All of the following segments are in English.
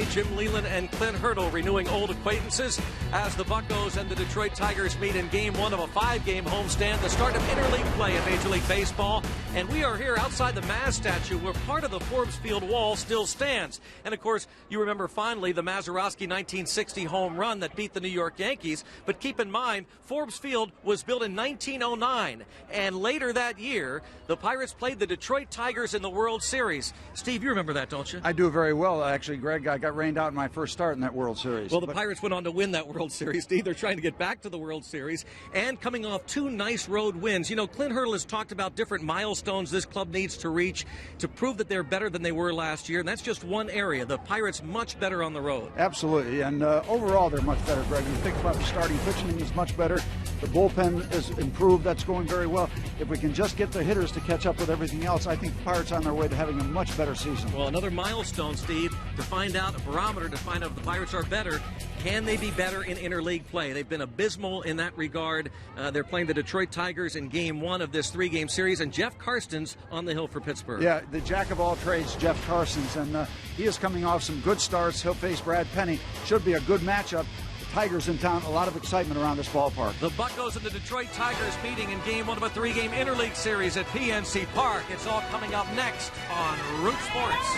Jim Leland and Clint Hurdle renewing old acquaintances as the Buccos and the Detroit Tigers meet in Game 1 of a 5-game homestand, the start of interleague play in Major League Baseball. And we are here outside the Maz statue where part of the Forbes Field wall still stands. And, of course, you remember fondly the Mazeroski 1960 home run that beat the New York Yankees. But keep in mind, Forbes Field was built in 1909. And later that year, the Pirates played the Detroit Tigers in the World Series. Steve, you remember that, don't you? I do very well, actually, Greg. I got rained out in my first start in that World Series. Well, the Pirates went on to win that World Series, Steve. They're trying to get back to the World Series and coming off 2 nice road wins. You know, Clint Hurdle has talked about different milestones this club needs to reach to prove that they're better than they were last year, and that's just one area. The Pirates much better on the road. Absolutely, and overall they're much better, Greg. When you think about the starting pitching, it's much better. The bullpen is improved. That's going very well. If we can just get the hitters to catch up with everything else, I think the Pirates are on their way to having a much better season. Well, another milestone, Steve, to find out, a barometer to find out if the Pirates are better. Can they be better in interleague play? They've been abysmal in that regard. They're playing the Detroit Tigers in Game 1 of this 3-game series, and Jeff Karsten's on the hill for Pittsburgh. Yeah, the jack of all trades, Jeff Karstens, and he is coming off some good starts. He'll face Brad Penny. Should be a good matchup. The Tigers in town, a lot of excitement around this ballpark. The Buccos and the Detroit Tigers meeting in Game 1 of a 3-game interleague series at PNC Park. It's all coming up next on Root Sports.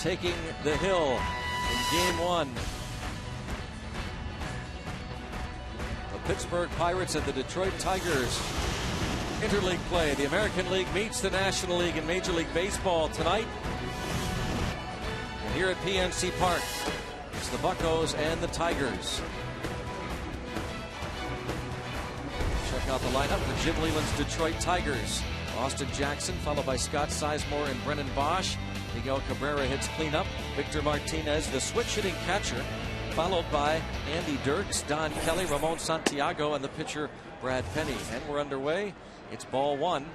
Taking the hill in Game 1. The Pittsburgh Pirates and the Detroit Tigers. Interleague play. The American League meets the National League in Major League Baseball tonight. And here at PNC Park, it's the Buccos and the Tigers. Check out the lineup for Jim Leland's Detroit Tigers. Austin Jackson, followed by Scott Sizemore and Brennan Bosch. Miguel Cabrera hits cleanup. Victor Martinez, the switch-hitting catcher, followed by Andy Dirks, Don Kelly, Ramon Santiago, and the pitcher Brad Penny. And we're underway It's ball one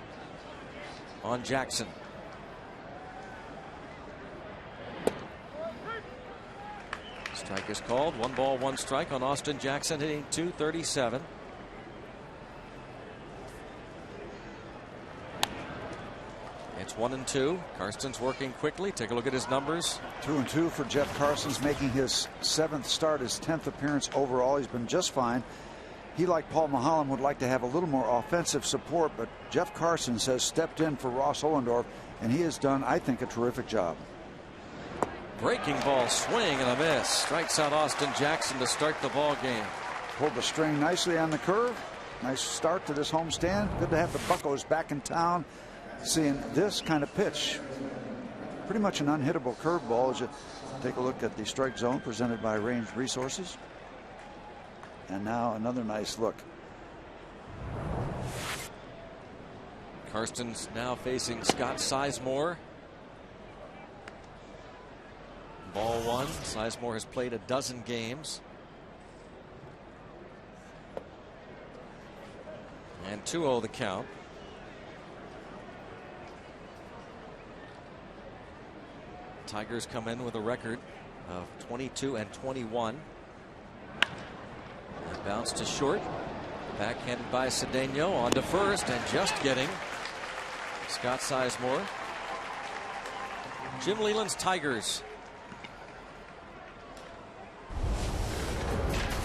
on Jackson. Strike is called. 1 ball, 1 strike on Austin Jackson, hitting .237. It's 1-2. Karstens working quickly. Take a look at his numbers. 2-2 for Jeff Karstens, making his 7th start, his 10th appearance overall. He's been just fine. He, like Paul Mahalem, would like to have a little more offensive support, but Jeff Karstens has stepped in for Ross Ollendorf, and he has done, I think, a terrific job. Breaking ball swing and a miss. Strikes out Austin Jackson to start the ball game. Pulled the string nicely on the curve. Nice start to this homestand. Good to have the Buccos back in town, seeing this kind of pitch. Pretty much an unhittable curveball as you take a look at the strike zone presented by Range Resources. And now another nice look. Karstens now facing Scott Sizemore. Ball one. Sizemore has played a dozen games. And 2-0 the count. Tigers come in with a record of 22-21. Bounce to short. Backhanded by Cedeno. On to first and just getting Scott Sizemore. Jim Leyland's Tigers.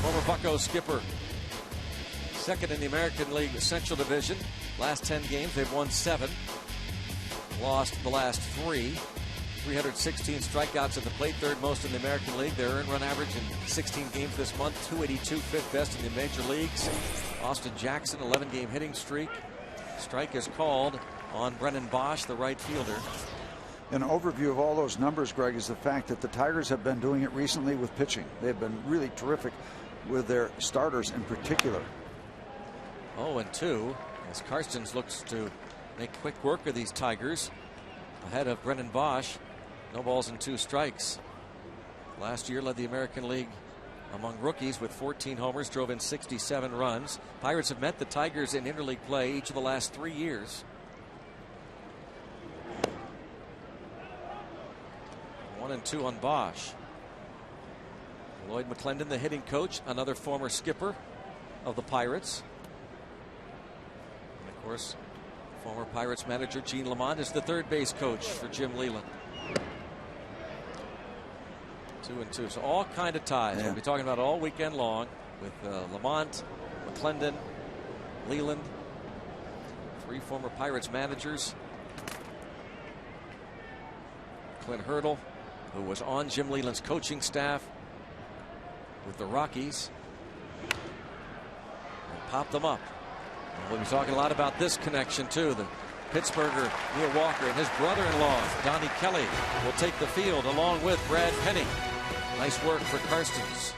Former Bucco skipper. Second in the American League Central Division. Last 10 games, they've won 7. Lost the last 3. 316 strikeouts at the plate, third most in the American League. Their earned run average in 16 games this month, 282, fifth best in the major leagues. Austin Jackson, 11-game hitting streak. Strike is called on Brennan Bosch, the right fielder. An overview of all those numbers, Greg, is the fact that the Tigers have been doing it recently with pitching. They've been really terrific with their starters in particular. 0-2 as Karstens looks to make quick work of these Tigers ahead of Brennan Bosch. No balls and 2 strikes. Last year led the American League among rookies with 14 homers, drove in 67 runs. Pirates have met the Tigers in interleague play each of the last 3 years. 1-2 on Bosch. Lloyd McClendon, the hitting coach, another former skipper of the Pirates. And of course, former Pirates manager Gene Lamont is the third base coach for Jim Leyland. 2-2. So all kind of ties. Yeah. We'll be talking about all weekend long with Lamont, McClendon, Leyland, 3 former Pirates managers. Clint Hurdle, who was on Jim Leyland's coaching staff with the Rockies, and popped them up. And we'll be talking a lot about this connection too. The Pittsburgher Neil Walker and his brother-in-law Donnie Kelly will take the field along with Brad Penny. Nice work for Karstens.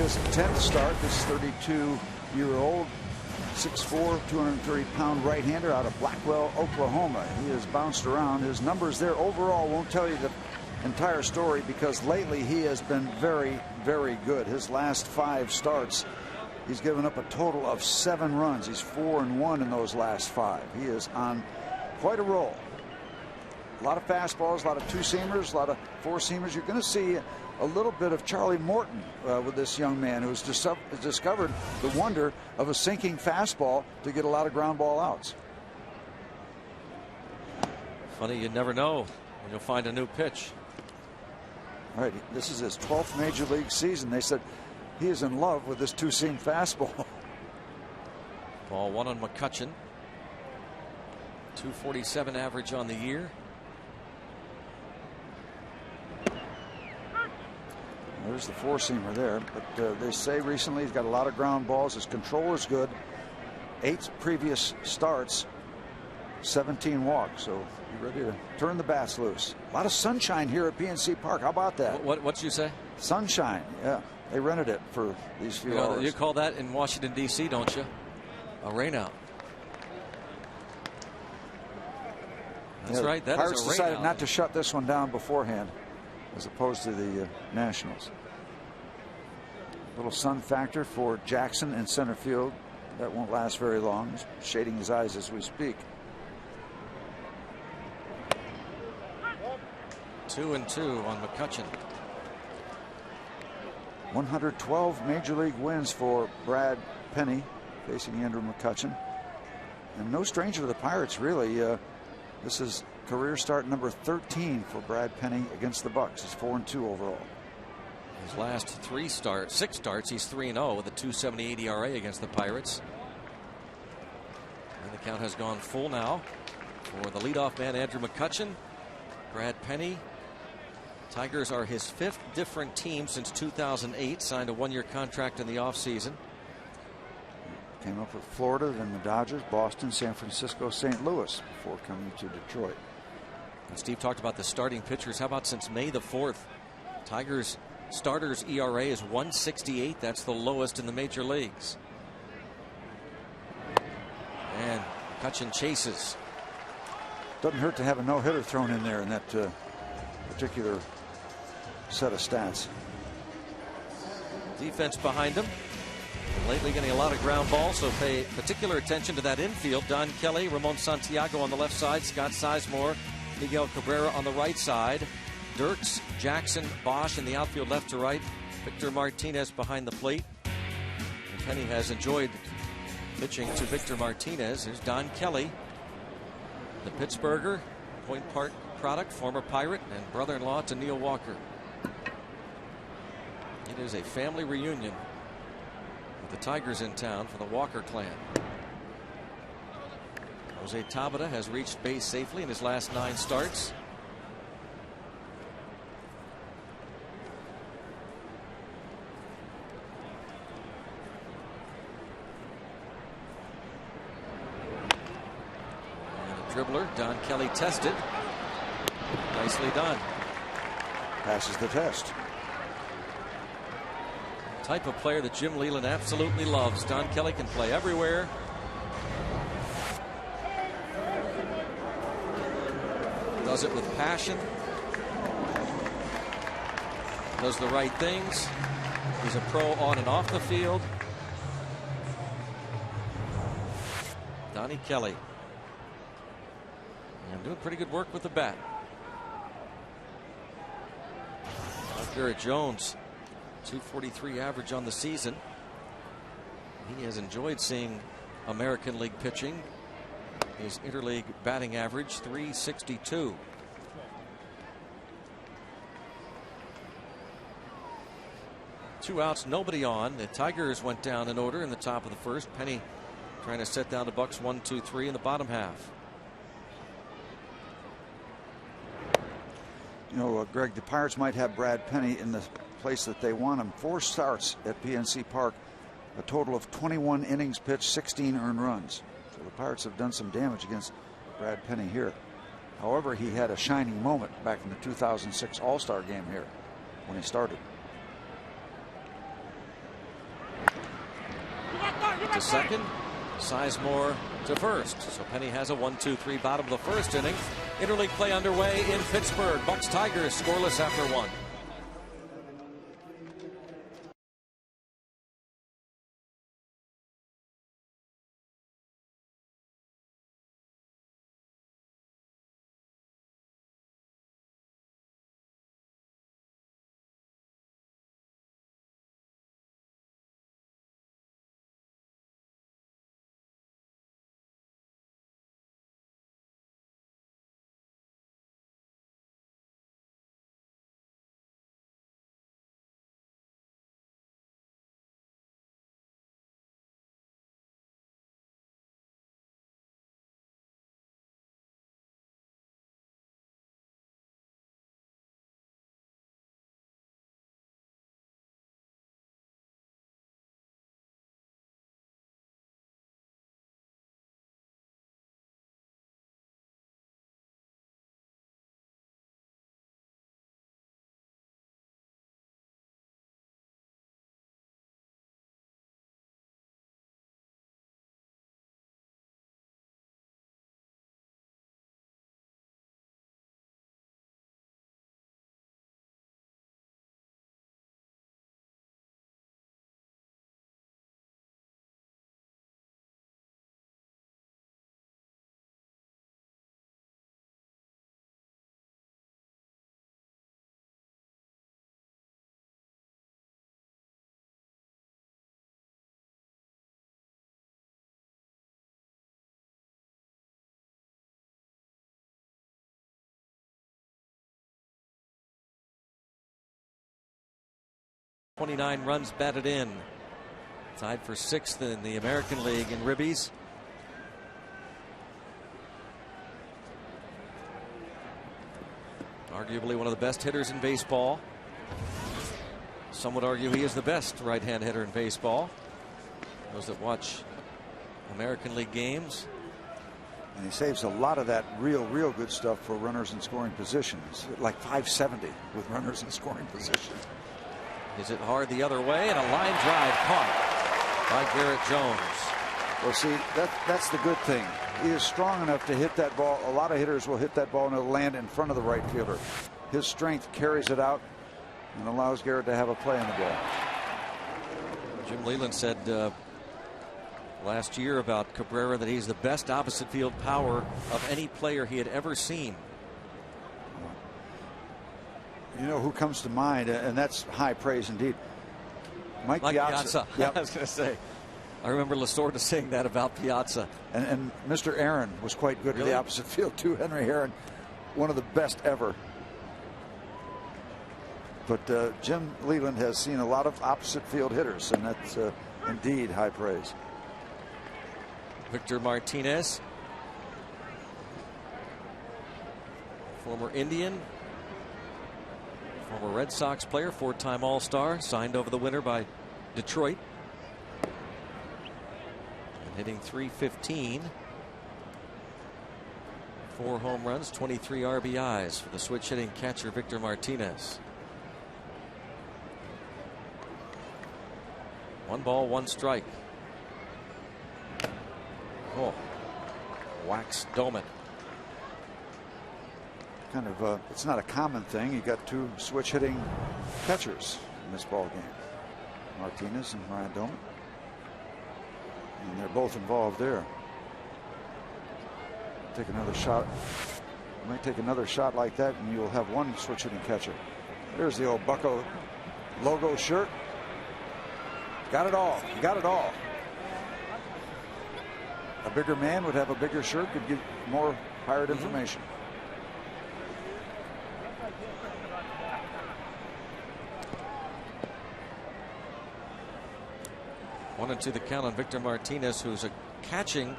his 10th start. This 32-year-old, 6'4", 230-pound right-hander out of Blackwell, Oklahoma. He has bounced around. His numbers there overall won't tell you the entire story, because lately he has been very, very good. His last 5 starts, he's given up a total of 7 runs. He's 4-1 in those last 5. He is on quite a roll. A lot of fastballs, a lot of two-seamers, a lot of four-seamers. You're going to see a little bit of Charlie Morton with this young man who's discovered the wonder of a sinking fastball to get a lot of ground ball outs. Funny, you never know when you'll find a new pitch. All right, this is his 12th major league season. They said he is in love with this two-seam fastball. Ball 1 on McCutchen. 247 average on the year. There's the four-seamer there, but they say recently he's got a lot of ground balls. His control is good. 8 previous starts, 17 walks, so be ready to turn the bats loose. A lot of sunshine here at PNC Park. How about that? What'd you say? Sunshine, yeah. They rented it for these few hours. You call that in Washington, D.C., don't you? A rainout. That's right. That Pirates is a decided rainout. not to shut this one down beforehand, as opposed to the Nationals. Little sun factor for Jackson in center field. That won't last very long. He's shading his eyes as we speak. 2-2 on McCutchen. 112 major league wins for Brad Penny facing Andrew McCutchen. And no stranger to the Pirates, really. This is career start number 13 for Brad Penny against the Bucks. He's 4-2 overall. His last 6 starts, he's 3-0 with a 2.78 ERA against the Pirates. And the count has gone full now for the leadoff man, Andrew McCutchen. Brad Penny. Tigers are his 5th different team since 2008. Signed a 1-year contract in the offseason. Came up with Florida, then the Dodgers, Boston, San Francisco, St. Louis before coming to Detroit. And Steve talked about the starting pitchers. How about since May the 4th? Tigers starters ERA is 1.68. That's the lowest in the major leagues. And McCutchen chases. Doesn't hurt to have a no-hitter thrown in there in that particular set of stats. Defense behind him. Lately getting a lot of ground balls, so pay particular attention to that infield. Don Kelly, Ramon Santiago on the left side, Scott Sizemore, Miguel Cabrera on the right side, Dirks, Jackson, Bosch in the outfield left to right, Victor Martinez behind the plate. And Penny has enjoyed pitching to Victor Martinez. Here's Don Kelly, the Pittsburgher, Point Park product, former Pirate, and brother-in-law to Neil Walker. It is a family reunion with the Tigers in town for the Walker clan. Jose Tabata has reached base safely in his last 9 starts. And the dribbler, Don Kelly, tested. Nicely done. Passes the test. Type of player that Jim Leyland absolutely loves. Don Kelly can play everywhere. Does it with passion. Does the right things. He's a pro on and off the field. Donnie Kelly. And doing pretty good work with the bat. Garrett Jones, 243 average on the season. He has enjoyed seeing American League pitching. His interleague batting average 362. Two outs, nobody on. The Tigers went down in order in the top of the first. Penny trying to set down the Bucks 1-2-3 in the bottom half. You know, Greg, the Pirates might have Brad Penny in the place that they want him. 4 starts at PNC Park, a total of 21 innings pitched, 16 earned runs. So the Pirates have done some damage against Brad Penny here. However, he had a shining moment back in the 2006 All-Star game here when he started. to second, Sizemore to first. So Penny has a 1-2-3 bottom of the first inning. Interleague play underway in Pittsburgh. Bucks Tigers scoreless after 1. .29 runs batted in. Tied for 6th in the American League in ribbies. Arguably one of the best hitters in baseball. Some would argue he is the best right-hand hitter in baseball. Those that watch American League games. And he saves a lot of that real good stuff for runners in scoring positions. Like 570 with runners in scoring position. Is it hard the other way? And a line drive caught by Garrett Jones. Well, see, that's the good thing. He is strong enough to hit that ball. A lot of hitters will hit that ball and it'll land in front of the right fielder. His strength carries it out and allows Garrett to have a play on the ball. Jim Leyland said last year about Cabrera that he's the best opposite field power of any player he had ever seen. You know who comes to mind, and that's high praise indeed. Mike Piazza. Yep. I was going to say, I remember Lasorda saying that about Piazza. And Mr. Aaron was quite good to the opposite field too. Henry Aaron, one of the best ever. But Jim Leyland has seen a lot of opposite field hitters, and that's indeed high praise. Victor Martinez, former Indian, former Red Sox player, 4-time All-Star, signed over the winter by Detroit. And hitting .315. 4 home runs, 23 RBIs for the switch hitting catcher Victor Martinez. 1 ball, 1 strike. Oh, wax Doman. Kind of it's not a common thing. You got 2 switch hitting catchers in this ball game, Martinez and Ryan Doman, and they're both involved there. Take another shot. You might take another shot like that and you'll have 1 switch hitting catcher. There's the old Bucko logo shirt. Got it all. You got it all. A bigger man would have a bigger shirt, could give more hired information. 1-2 the count on Victor Martinez, who's catching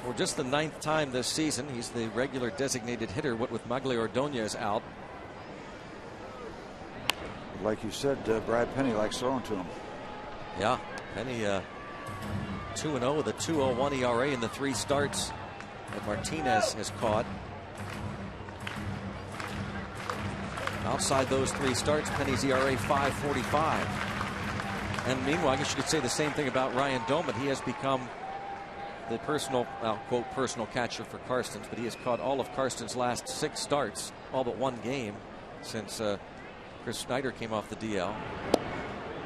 for just the 9th time this season. He's the regular designated hitter, what with Magli Ordonez out. Like you said, Brad Penny likes throwing to him. Yeah, Penny 2-0 with a 2.01 ERA in the 3 starts that Martinez has caught. Outside those 3 starts, Penny's ERA 5.45. And meanwhile, I guess you could say the same thing about Ryan Doman. He has become the personal, quote, personal catcher for Karstens, but he has caught all of Karstens' last 6 starts, all but 1 game since Chris Snyder came off the DL.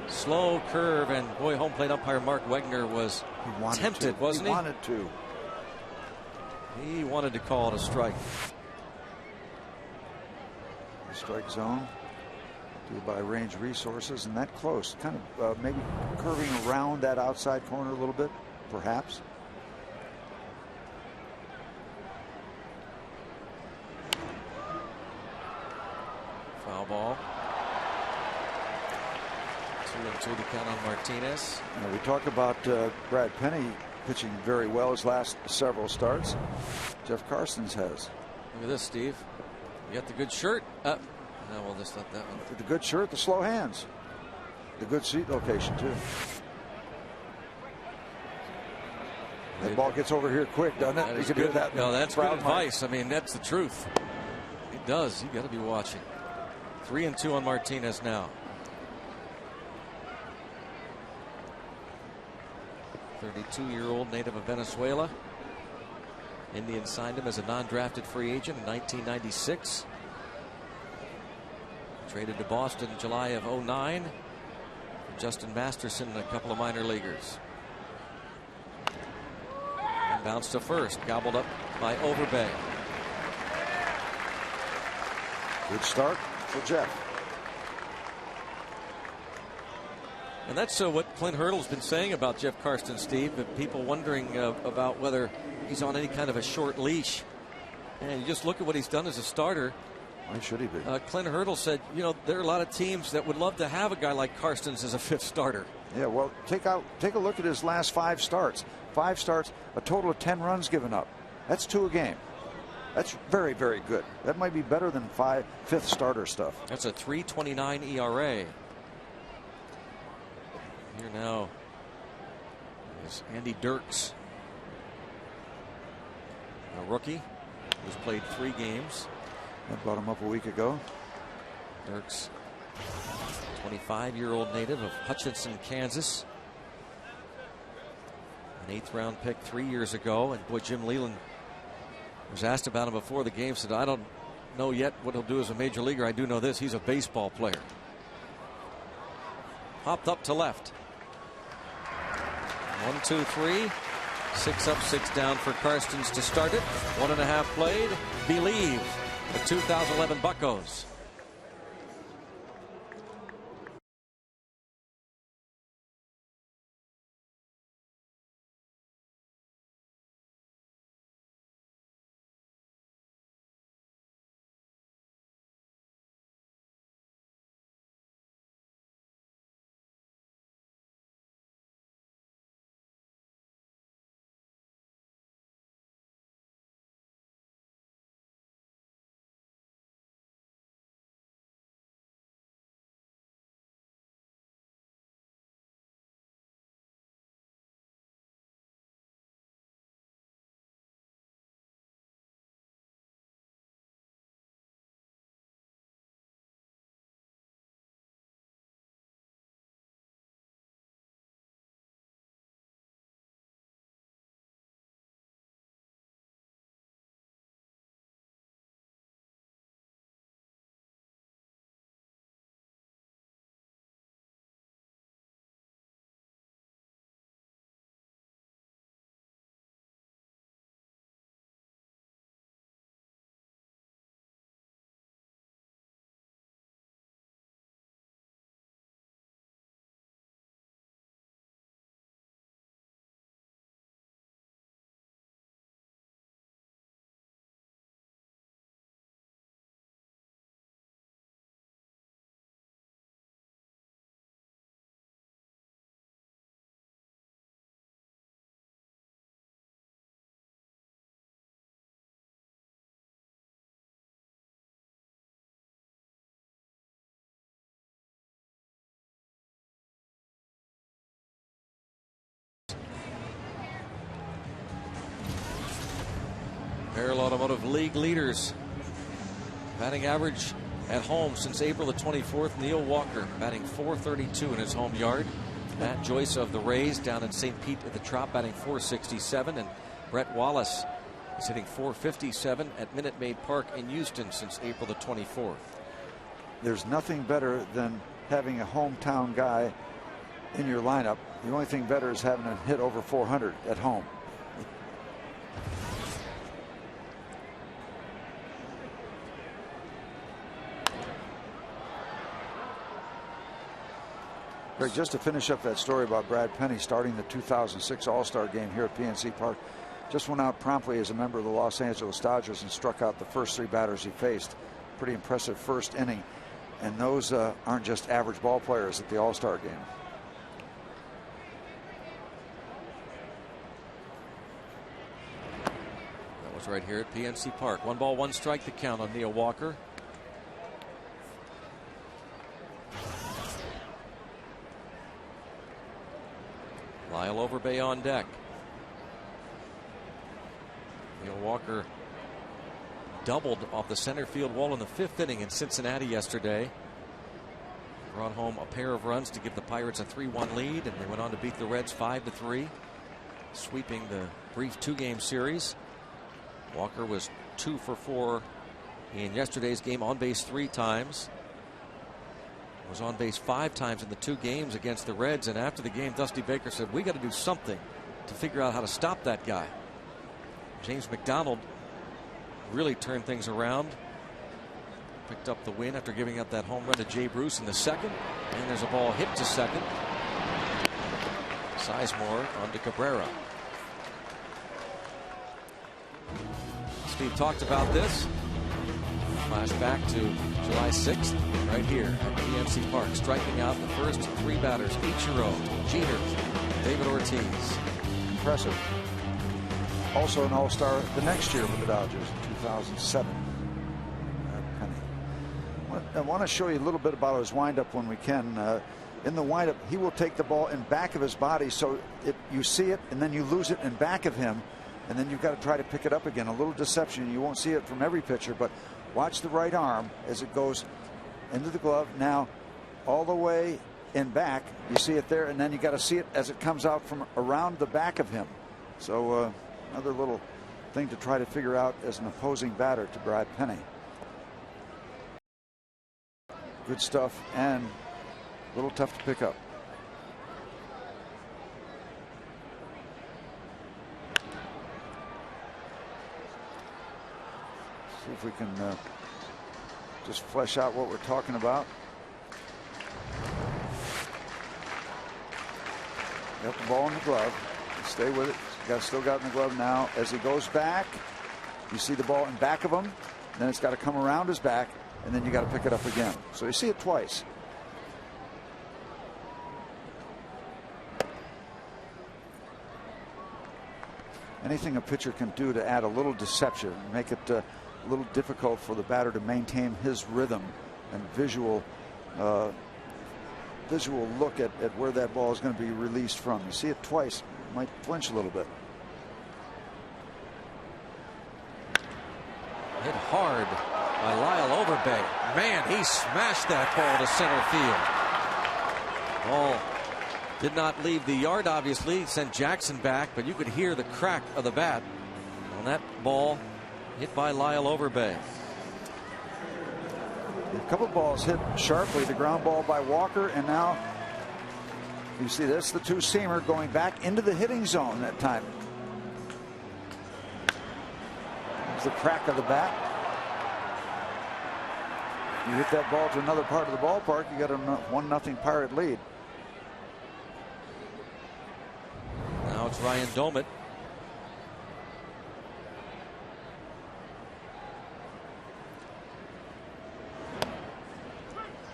Slow curve, and boy, home plate umpire Mark Wegner was tempted, wasn't he? He wanted to. He wanted to call it a strike. Strike zone. Do by range resources, and that close. Kind of maybe curving around that outside corner a little bit, perhaps. Foul ball. 2-2 to count on Martinez. Now, we talk about Brad Penny pitching very well his last several starts. Jeff Karstens has. Look at this, Steve. You got the good shirt. No, we'll just let that one. The good shirt, the slow hands. The good seat location, too. That ball gets over here quick, doesn't it? That you is can good. do that. No, that's good advice. I mean, that's the truth. It does. You got to be watching. 3-2 on Martinez now. 32-year-old native of Venezuela. Indians signed him as a non-drafted free agent in 1996. Traded to Boston in July of 2009. Justin Masterson and a couple of minor leaguers. And bounced to first, gobbled up by Overbay. Good start for Jeff. And that's what Clint Hurdle's been saying about Jeff Karstens, Steve. But people wondering about whether he's on any kind of a short leash. And you just look at what he's done as a starter. Why should he be? Clint Hurdle said, you know, there are a lot of teams that would love to have a guy like Karstens as a 5th starter. Yeah, well, take a look at his last 5 starts. 5 starts, a total of 10 runs given up. That's 2 a game. That's very, very good. That might be better than 5th starter stuff. That's a 3.29 ERA. Here now is Andy Dirks, a rookie who's played 3 games. I brought him up a week ago. Dirks, 25-year-old native of Hutchinson, Kansas. An 8th round pick 3 years ago. And boy, Jim Leland was asked about him before the game. Said, I don't know yet what he'll do as a major leaguer. I do know this. He's a baseball player. Popped up to left. 1, 2, 3. 6 up, 6 down for Karstens to start it. 1.5 played. Believe. The 2011 Buccos. Merrill Automotive League leaders. Batting average at home since April the 24th. Neil Walker batting .432 in his home yard. Matt Joyce of the Rays down in St. Pete at the Trop batting .467, and Brett Wallace is hitting .457 at Minute Maid Park in Houston since April the 24th. There's nothing better than having a hometown guy in your lineup. The only thing better is having him hit over 400 at home. Greg, just to finish up that story about Brad Penny starting the 2006 All-Star game here at PNC Park, just went out promptly as a member of the Los Angeles Dodgers and struck out the first 3 batters he faced. Pretty impressive first inning. And those aren't just average ball players at the All-Star game. That was right here at PNC Park. 1 ball, 1 strike, the count on Neil Walker. Lyle Overbay on deck. Neil Walker doubled off the center field wall in the 5th inning in Cincinnati yesterday. Brought home a pair of runs to give the Pirates a 3-1 lead, and they went on to beat the Reds 5-3, sweeping the brief 2-game series. Walker was 2 for 4 in yesterday's game, on base 3 times. Was on base 5 times in the 2 games against the Reds, and after the game Dusty Baker said, we got to do something to figure out how to stop that guy. James McDonald really turned things around. Picked up the win after giving up that home run to Jay Bruce in the 2nd. And there's a ball hit to 2nd. Sizemore on to Cabrera. Steve talked about this. Flash back to July 6th, right here at PNC Park, striking out the first 3 batters: Ichiro, Jeter, David Ortiz. Impressive. Also an All-Star the next year with the Dodgers in 2007. I want to show you a little bit about his windup when we can. In the windup, he will take the ball in back of his body, so you see it and then you lose it in back of him, and then you've got to try to pick it up again. A little deception. You won't see it from every pitcher, but watch the right arm as it goes into the glove. Now all the way in back, you see it there, and then you got to see it as it comes out from around the back of him. So another little thing to try to figure out as an opposing batter to Brad Penny. Good stuff and a little tough to pick up. See if we can just flesh out what we're talking about. Got the ball in the glove. Stay with it. Still got in the glove now. As he goes back, you see the ball in back of him. Then it's got to come around his back, and then you got to pick it up again. So you see it twice. Anything a pitcher can do to add a little deception, make it a little difficult for the batter to maintain his rhythm and visual look at where that ball is going to be released from. You see it twice, might flinch a little bit. Hit hard by Lyle Overbay. Man, he smashed that ball to center field. Ball did not leave the yard, obviously. Sent Jackson back, but you could hear the crack of the bat on that ball hit by Lyle Overbay. A couple balls hit sharply. The ground ball by Walker, and now you see that's the 2-seamer going back into the hitting zone that time. There's the crack of the bat. You hit that ball to another part of the ballpark, you got a 1-0 Pirate lead. Now it's Ryan Domit.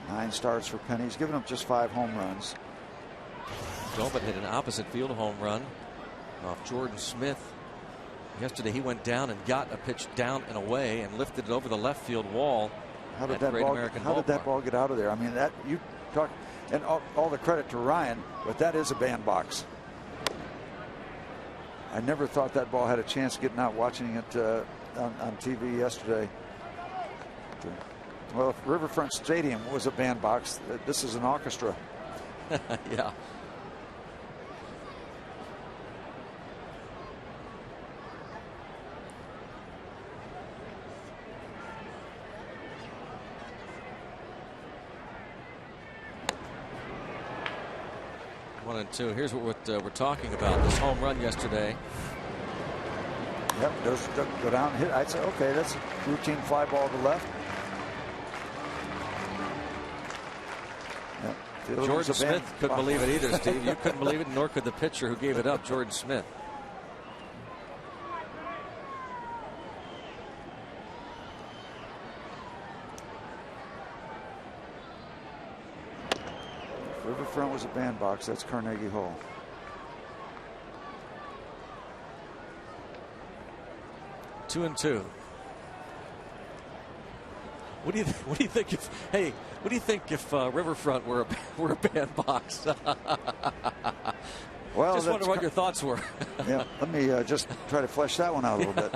Nine starts for Penny. He's given up just 5 home runs. Domit hit an opposite field home run off Jordan Smith. Yesterday he went down and got a pitch down and away and lifted it over the left field wall. How did that ball get out of there? I mean, that you talk, and all the credit to Ryan, but that is a bandbox. I never thought that ball had a chance getting out watching it on TV yesterday. Well, if Riverfront Stadium was a bandbox, this is an orchestra. Yeah. 1-2. Here's what we're talking about. This home run yesterday. Yep, those go down and hit. I'd say, okay, that's a routine fly ball to left. Yep. Jordan Smith couldn't believe it either, Steve. You couldn't believe it, nor could the pitcher who gave it up, Jordan Smith. Riverfront was a bandbox. That's Carnegie Hall. Two and two. What do you think if Riverfront were a bandbox? Well, just wonder what your thoughts were. Yeah, let me just try to flesh that one out a little bit.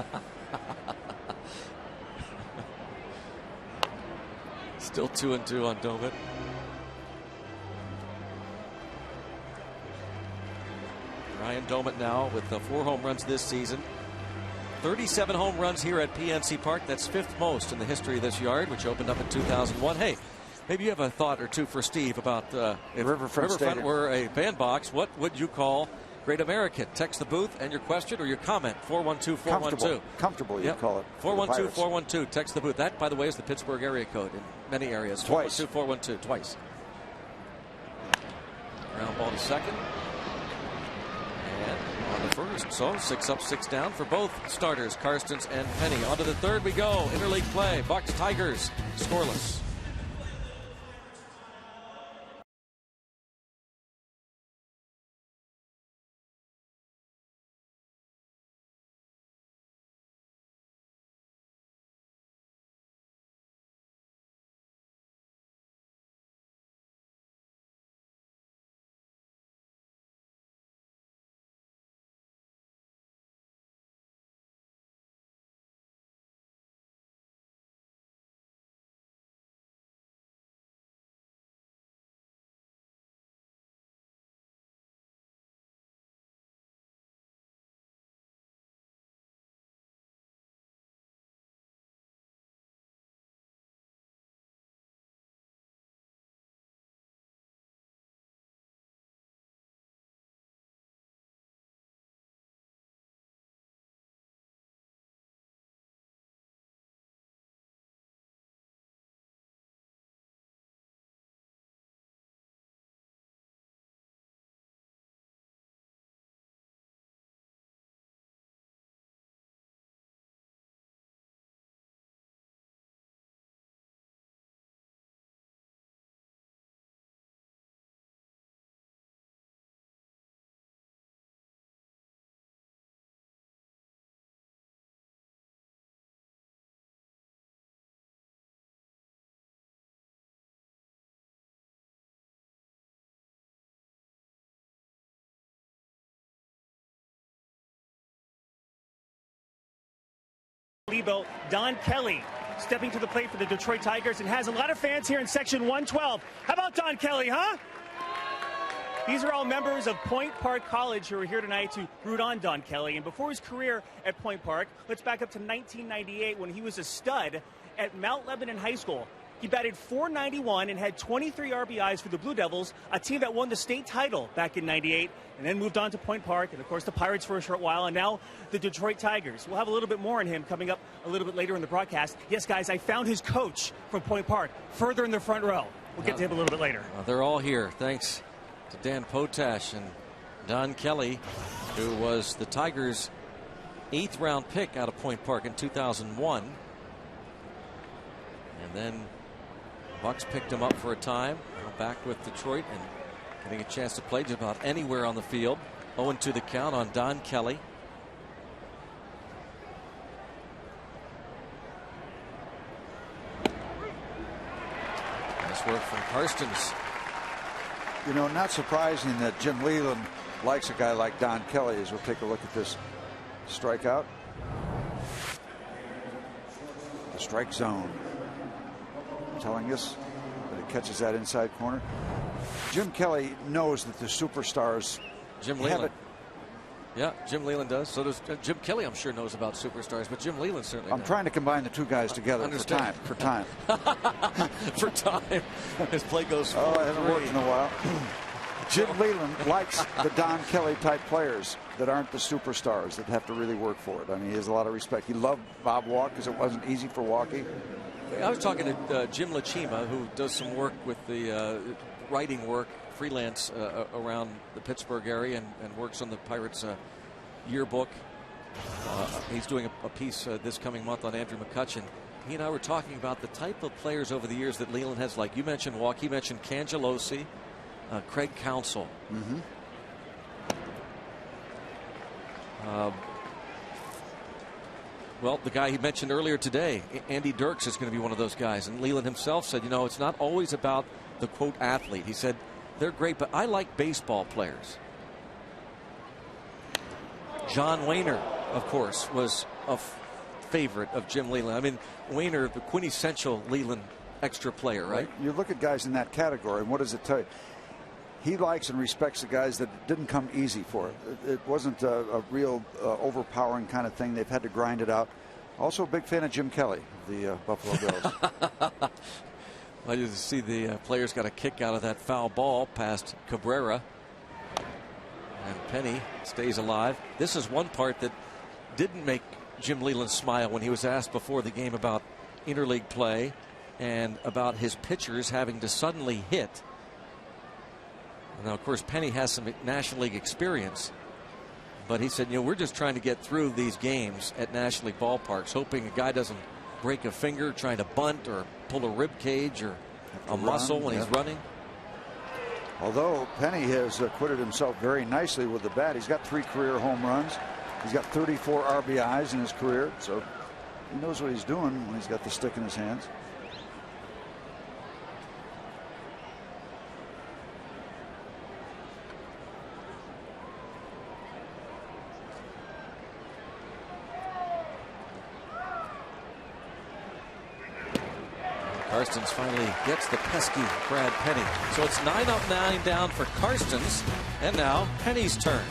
Still 2-2 on Domit. Ryan Domit now with 4 home runs this season. 37 home runs here at PNC Park. That's 5th most in the history of this yard, which opened up in 2001. Hey, maybe you have a thought or two for Steve about if Riverfront were a bandbox, what would you call Great American? Text the booth and your question or your comment. 412-412. Comfortable, you call it. 412-412. Text the booth. That, by the way, is the Pittsburgh area code in many areas. Twice. 412-412. Twice. Ground ball to second. And on the first, so 6 up, 6 down for both starters, Karstens and Penny. On to the third we go. Interleague play. Bucks Tigers scoreless. Lebo, Don Kelly stepping to the plate for the Detroit Tigers and has a lot of fans here in section 112. How about Don Kelly, huh? These are all members of Point Park College who are here tonight to root on Don Kelly. And before his career at Point Park, let's back up to 1998 when he was a stud at Mount Lebanon High School. He batted .491 and had 23 RBIs for the Blue Devils, a team that won the state title back in '98, and then moved on to Point Park, and of course the Pirates for a short while, and now the Detroit Tigers. We'll have a little bit more on him coming up a little bit later in the broadcast. Yes, guys, I found his coach from Point Park further in the front row. We'll get to him a little bit later. They're all here, thanks to Dan Potash and Don Kelly, who was the Tigers' 8th round pick out of Point Park in 2001. And then Bucks picked him up for a time. Now back with Detroit and getting a chance to play just about anywhere on the field. 0-2 the count on Don Kelly. Nice work from Karstens. You know, not surprising that Jim Leland likes a guy like Don Kelly, as we'll take a look at this strikeout. The strike zone telling us that it catches that inside corner. Jim Kelly knows that the superstars Jim have Leland. it. Yeah, Jim Leland does. So does Jim Kelly, I'm sure, knows about superstars, but Jim Leland certainly I'm does. trying to combine the two guys together for time. For time. His play goes 4-3. Oh, I haven't worked in a while. Jim Leland likes the Don Kelly type players that aren't the superstars that have to really work for it. I mean, he has a lot of respect. He loved Bob Walk because it wasn't easy for Walkie. I was talking to Jim Lachima, who does some work with the writing work, freelance around the Pittsburgh area, and works on the Pirates yearbook. He's doing a piece this coming month on Andrew McCutchen. He and I were talking about the type of players over the years that Leland has. Like you mentioned, Walk. He mentioned Cangelosi, Craig Counsell. Mm-hmm. Well, the guy he mentioned earlier today, Andy Dirks, is going to be one of those guys. And Leland himself said, you know, it's not always about the, quote, athlete. He said, they're great, but I like baseball players. John Wehner, of course, was a favorite of Jim Leland. I mean, Wehner, the quintessential Leland extra player, right? You look at guys in that category, and what does it tell you? He likes and respects the guys that didn't come easy for it. It wasn't a real overpowering kind of thing. They've had to grind it out. Also a big fan of Jim Kelly, the Buffalo Bills. Well, you see the players got a kick out of that foul ball past Cabrera. And Penny stays alive. This is one part that didn't make Jim Leland smile when he was asked before the game about interleague play and about his pitchers having to suddenly hit. Now, of course, Penny has some National League experience, but he said, you know, we're just trying to get through these games at National League ballparks, hoping a guy doesn't break a finger trying to bunt or pull a rib cage or a muscle when he's running. Although Penny has acquitted himself very nicely with the bat. He's got 3 career home runs. He's got 34 RBIs in his career, so he knows what he's doing when he's got the stick in his hands. Karstens finally gets the pesky Brad Penny. So it's 9 up, 9 down for Karstens. And now Penny's turn.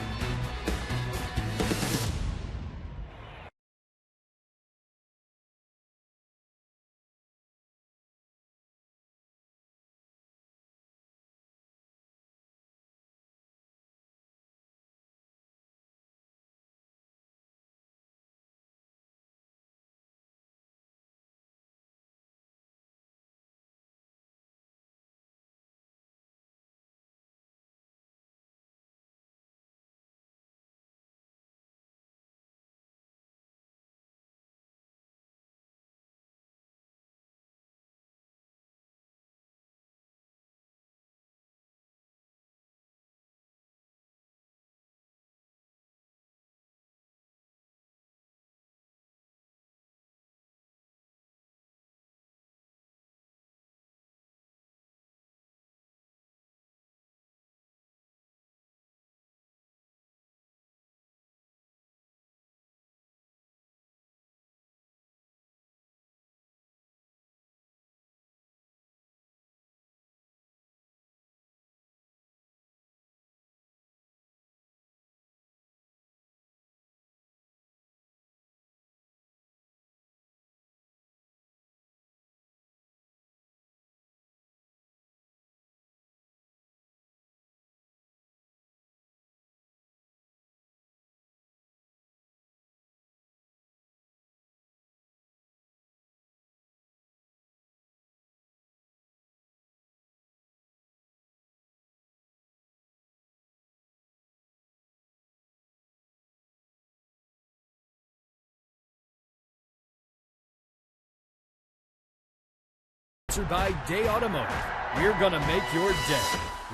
Sponsored by Day Automotive. We're gonna make your day.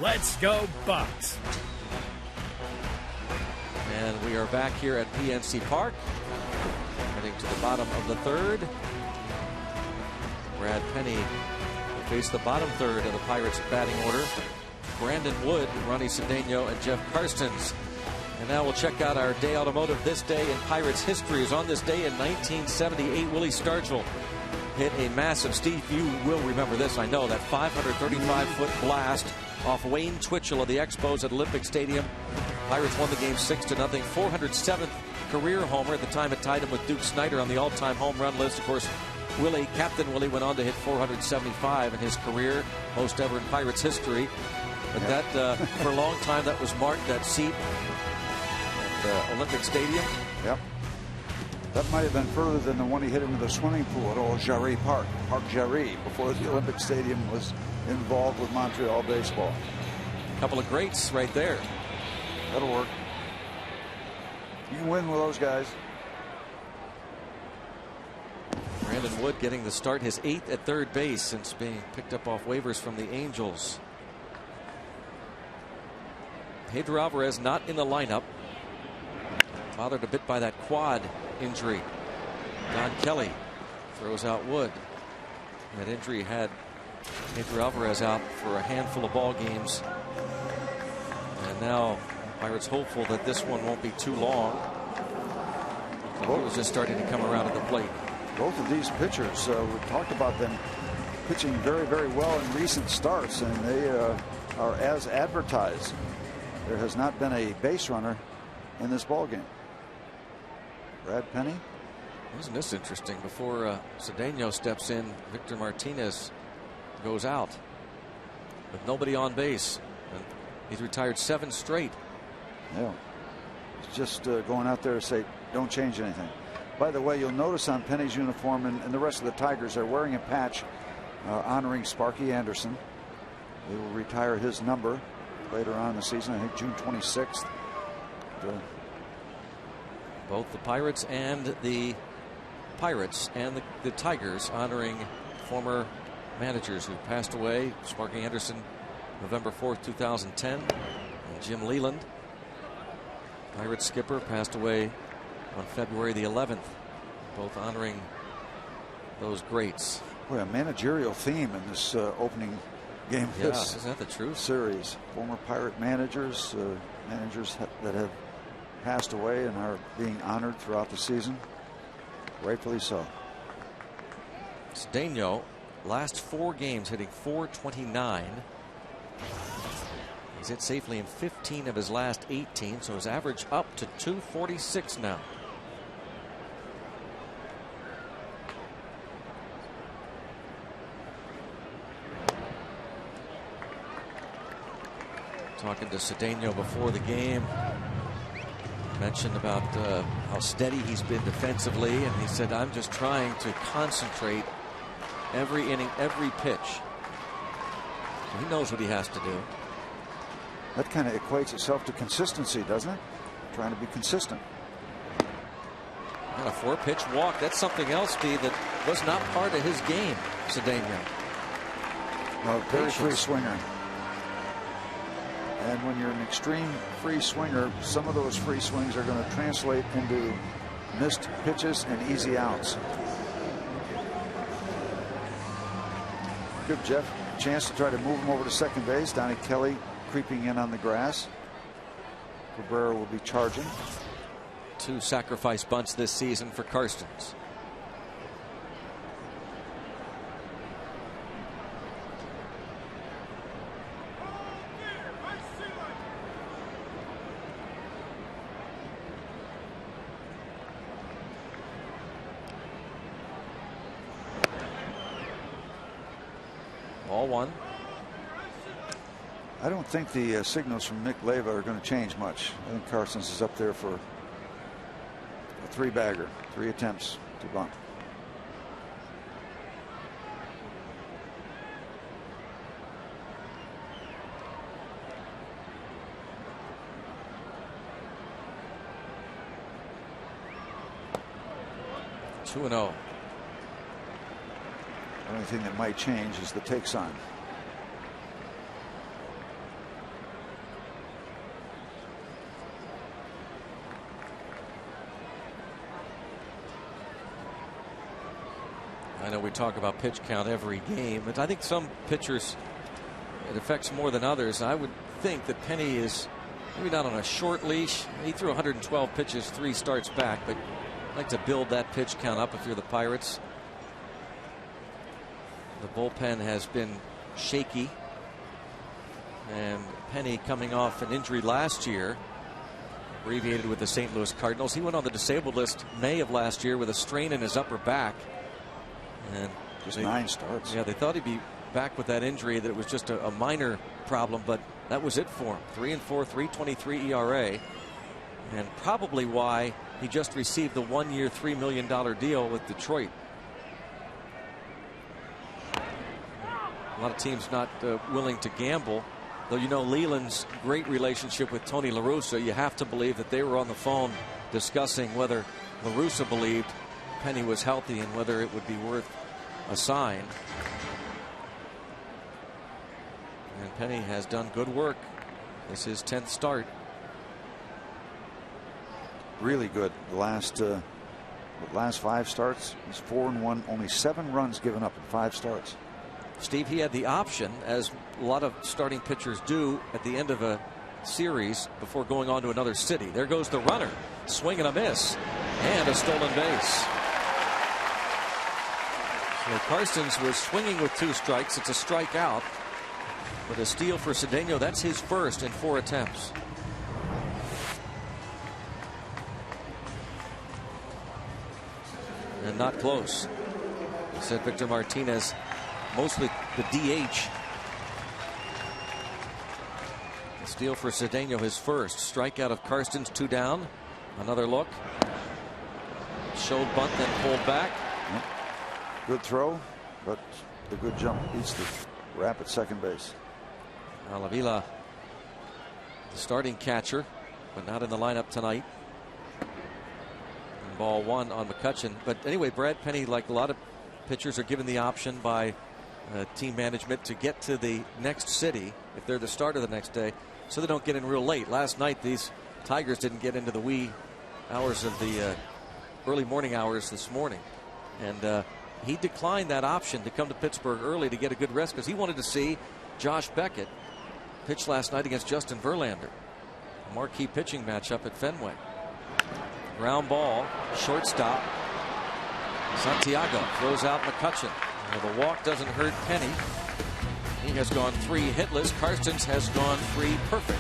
Let's go Bucks. And we are back here at PNC Park, heading to the bottom of the third. Brad Penny will face the bottom third of the Pirates batting order. Brandon Wood, Ronnie Cedeno, and Jeff Karstens. And now we'll check out our Day Automotive. This day in Pirates history is on this day in 1978. Willie Stargell hit a massive, Steve, you will remember this, I know, that 535-foot blast off Wayne Twitchell of the Expos at Olympic Stadium. Pirates won the game 6-0. 407th career homer. At the time, it tied him with Duke Snider on the all-time home run list. Of course, Captain Willie went on to hit 475 in his career, most ever in Pirates history. But that, for a long time, that was marked, that seat at Olympic Stadium. Yep. That might have been further than the one he hit into the swimming pool at Old Jarry Park, Parc Jarry, before the Olympic Stadium was involved with Montreal baseball. A couple of greats right there. That'll work. You can win with those guys. Brandon Wood getting the start, his 8th at third base since being picked up off waivers from the Angels. Pedro Alvarez not in the lineup. Bothered a bit by that quad injury. Don Kelly throws out Wood. That injury had Pedro Alvarez out for a handful of ball games. And now Pirates hopeful that this one won't be too long. He was just starting to come around at the plate. Both of these pitchers, we talked about them pitching very, very well in recent starts, and they are as advertised. There has not been a base runner in this ball game. Brad Penny. Isn't this interesting? Before Cedeno steps in, Victor Martinez goes out with nobody on base. And he's retired 7 straight. Yeah. He's just going out there to say, don't change anything. By the way, you'll notice on Penny's uniform and the rest of the Tigers are wearing a patch honoring Sparky Anderson. They will retire his number later on in the season, I think June 26th. Both the Pirates and the Tigers honoring former managers who passed away. Sparky Anderson, November 4th, 2010. And Jim Leland, Pirates skipper, passed away on February the 11th. Both honoring those greats. Boy, a managerial theme in this opening game. Yeah, isn't that the truth? Series. Former Pirate managers, managers that have passed away and are being honored throughout the season. Rightfully so. Cedeno, last 4 games hitting .429. He's hit safely in 15 of his last 18, so his average up to .246 now. Talking to Cedeno before the game, mentioned about how steady he's been defensively, and he said, I'm just trying to concentrate every inning, every pitch. So he knows what he has to do. That kind of equates itself to consistency, doesn't it? Trying to be consistent. And a 4-pitch walk. That's something else, Steve, that was not part of his game, Cedeno. No, very free swinger. And when you're an extreme free swinger, some of those free swings are going to translate into missed pitches and easy outs. Good, Jeff. Chance to try to move him over to second base. Donnie Kelly creeping in on the grass. Cabrera will be charging. 2 sacrifice bunts this season for Karstens. Ball 1. I don't think the signals from Nick Leyva are going to change much. I think Karstens is up there for a 3-bagger, 3 attempts to bunt. Two and 0. The only thing that might change is the take sign. I know we talk about pitch count every game, but I think some pitchers it affects more than others. I would think that Penny is maybe not on a short leash. He threw 112 pitches 3 starts back, but I'd like to build that pitch count up if you're the Pirates. The bullpen has been shaky, and Penny coming off an injury last year, abbreviated with the St. Louis Cardinals. He went on the disabled list May of last year with a strain in his upper back. And just 9 starts. Yeah, they thought he'd be back with that injury, that it was just a minor problem, but That was it for him. 3-4, 3.23 ERA. And probably why he just received the 1-year, $3 million deal with Detroit. A lot of teams not willing to gamble. Though you know Leland's great relationship with Tony La Russa, you have to believe that they were on the phone discussing whether La Russa believed Penny was healthy and whether it would be worth a sign. And Penny has done good work. This is his 10th start. Really good. The last 5 starts, he's 4-1, only 7 runs given up in 5 starts. Steve, he had the option, as a lot of starting pitchers do at the end of a series before going on to another city. There goes the runner. Swing and a miss. And a stolen base. So Karstens was swinging with 2 strikes. It's a strikeout. But a steal for Cedeno. That's his first in 4 attempts. And not close. He said Victor Martinez, mostly the DH. A steal for Cedeno, his first. Strikeout of Karstens, 2 down. Another look. Showed bunt, then pulled back. Yep. Good throw, but the good jump beats the wrap at second base. Alavila, the starting catcher, but not in the lineup tonight. And ball 1 on McCutchen. But anyway, Brad Penny, like a lot of pitchers, are given the option by team management to get to the next city if they're the starter the next day, so they don't get in real late. Last night, these Tigers didn't get into the wee hours of the early morning hours this morning. And he declined that option to come to Pittsburgh early to get a good rest because he wanted to see Josh Beckett pitch last night against Justin Verlander. A marquee pitching matchup at Fenway. Ground ball, shortstop. Santiago throws out McCutchen. Well, the walk doesn't hurt Penny. He has gone 3 hitless. Karstens has gone 3 perfect.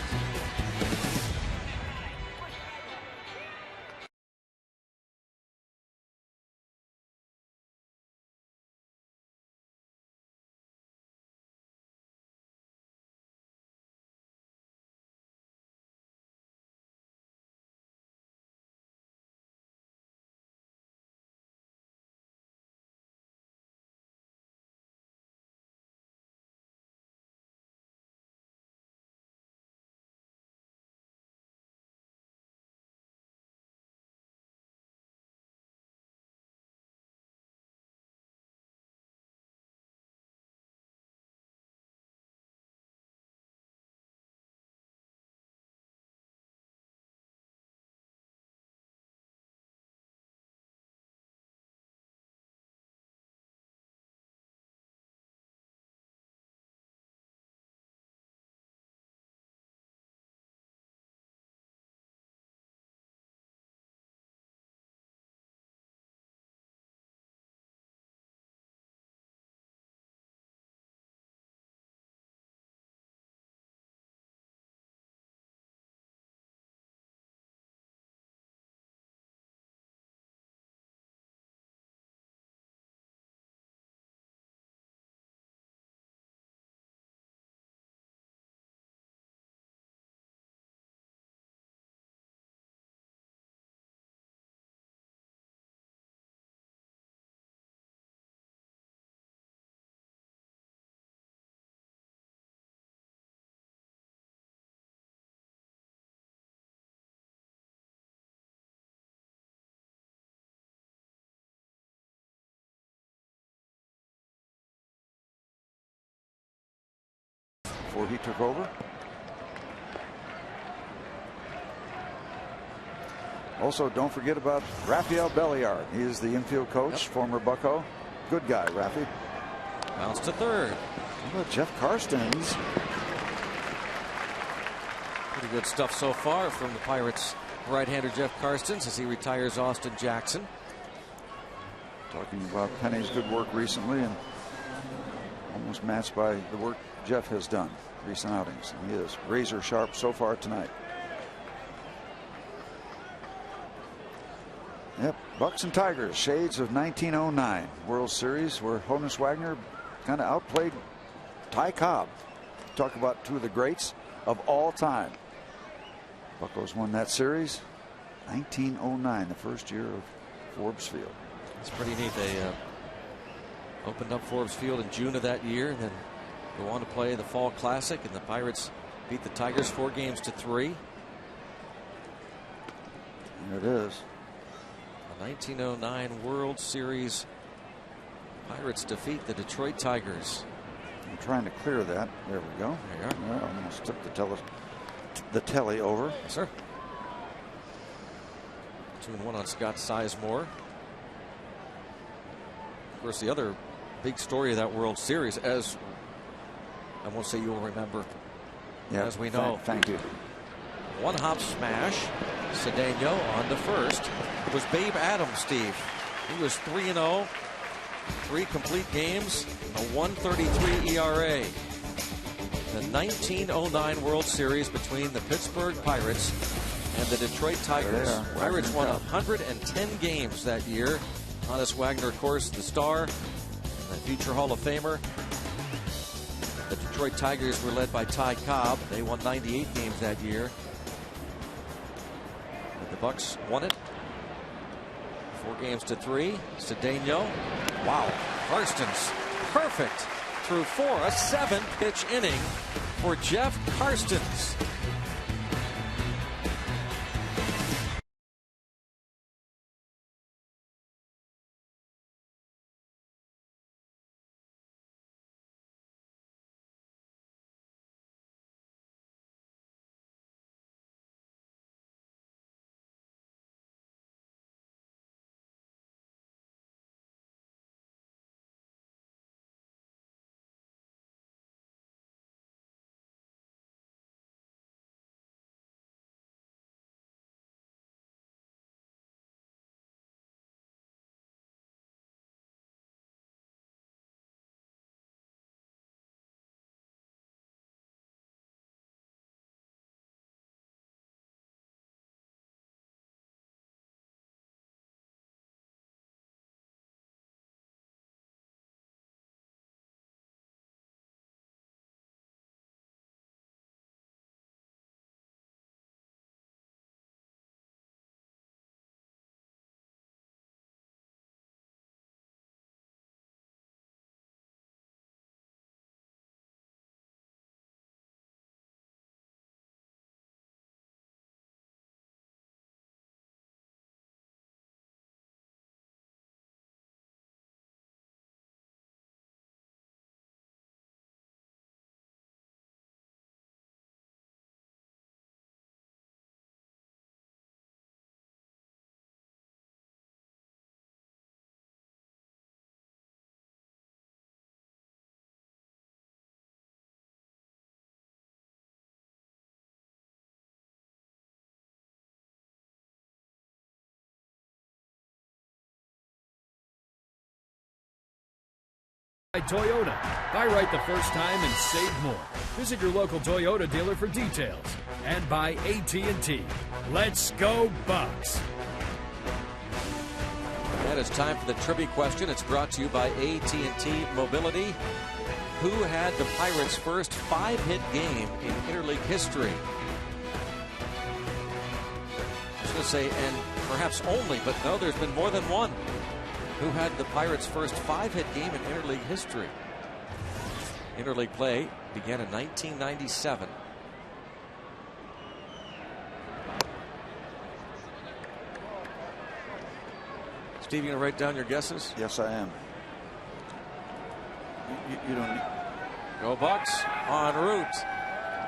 Before he took over. Also, don't forget about Rafael Belliard. He is the infield coach, former Bucco. Good guy, Rafi. Bounce to third. How about Jeff Karstens? Pretty good stuff so far from the Pirates right-hander Jeff Karstens as he retires Austin Jackson. Talking about Penny's good work recently and almost matched by the work Jeff has done recent outings. And he is razor sharp so far tonight. Yep, Bucks and Tigers, shades of 1909 World Series, where Honus Wagner kind of outplayed Ty Cobb. Talk about 2 of the greats. of all time. Buccos won that series 1909, the first year of Forbes Field. It's pretty neat. They opened up Forbes Field in June of that year and then go on to play the Fall Classic, and the Pirates beat the Tigers 4-3. There it is. The 1909 World Series. Pirates defeat the Detroit Tigers. I'm trying to clear that. There we go. There you are. I almost took the telly over. Yes, sir. 2-1 on Scott Sizemore. Of course, the other big story of that World Series, as I won't say you'll remember, as we know. Thank you. One-hop smash. Cedeno on to first. It was Babe Adams, Steve. He was 3-0. 3 complete games, a 1.33 ERA. The 1909 World Series between the Pittsburgh Pirates and the Detroit Tigers. Pirates won 110 games that year. Honus Wagner, of course, the star, the future Hall of Famer. The Detroit Tigers were led by Ty Cobb. They won 98 games that year. And the Bucks won it 4-3. Cedeno. Wow. Karstens. Perfect. Through 4. A 7-pitch inning for Jeff Karstens. Toyota. Buy right the first time and save more. Visit your local Toyota dealer for details. And by AT&T. Let's go Bucks. And it's time for the trivia question. It's brought to you by AT&T Mobility. Who had the Pirates' first 5-hit game in interleague history? I was going to say, and perhaps only, but no, there's been more than one. Who had the Pirates' first 5-hit game in interleague history? Interleague play began in 1997. Steve, you gonna write down your guesses? Yes, I am. You don't need... Go Bucks en route.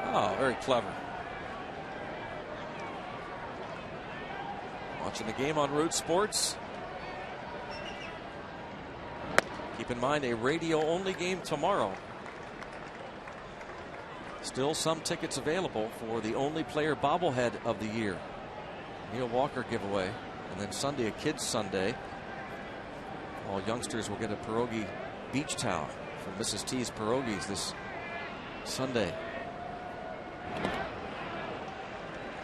Oh, very clever. Watching the game on Root Sports. Keep in mind, a radio-only game tomorrow. Still some tickets available for the only player bobblehead of the year. Neil Walker giveaway. And then Sunday, a kids' Sunday. All youngsters will get a pierogi beach towel from Mrs. T's Pierogies this Sunday.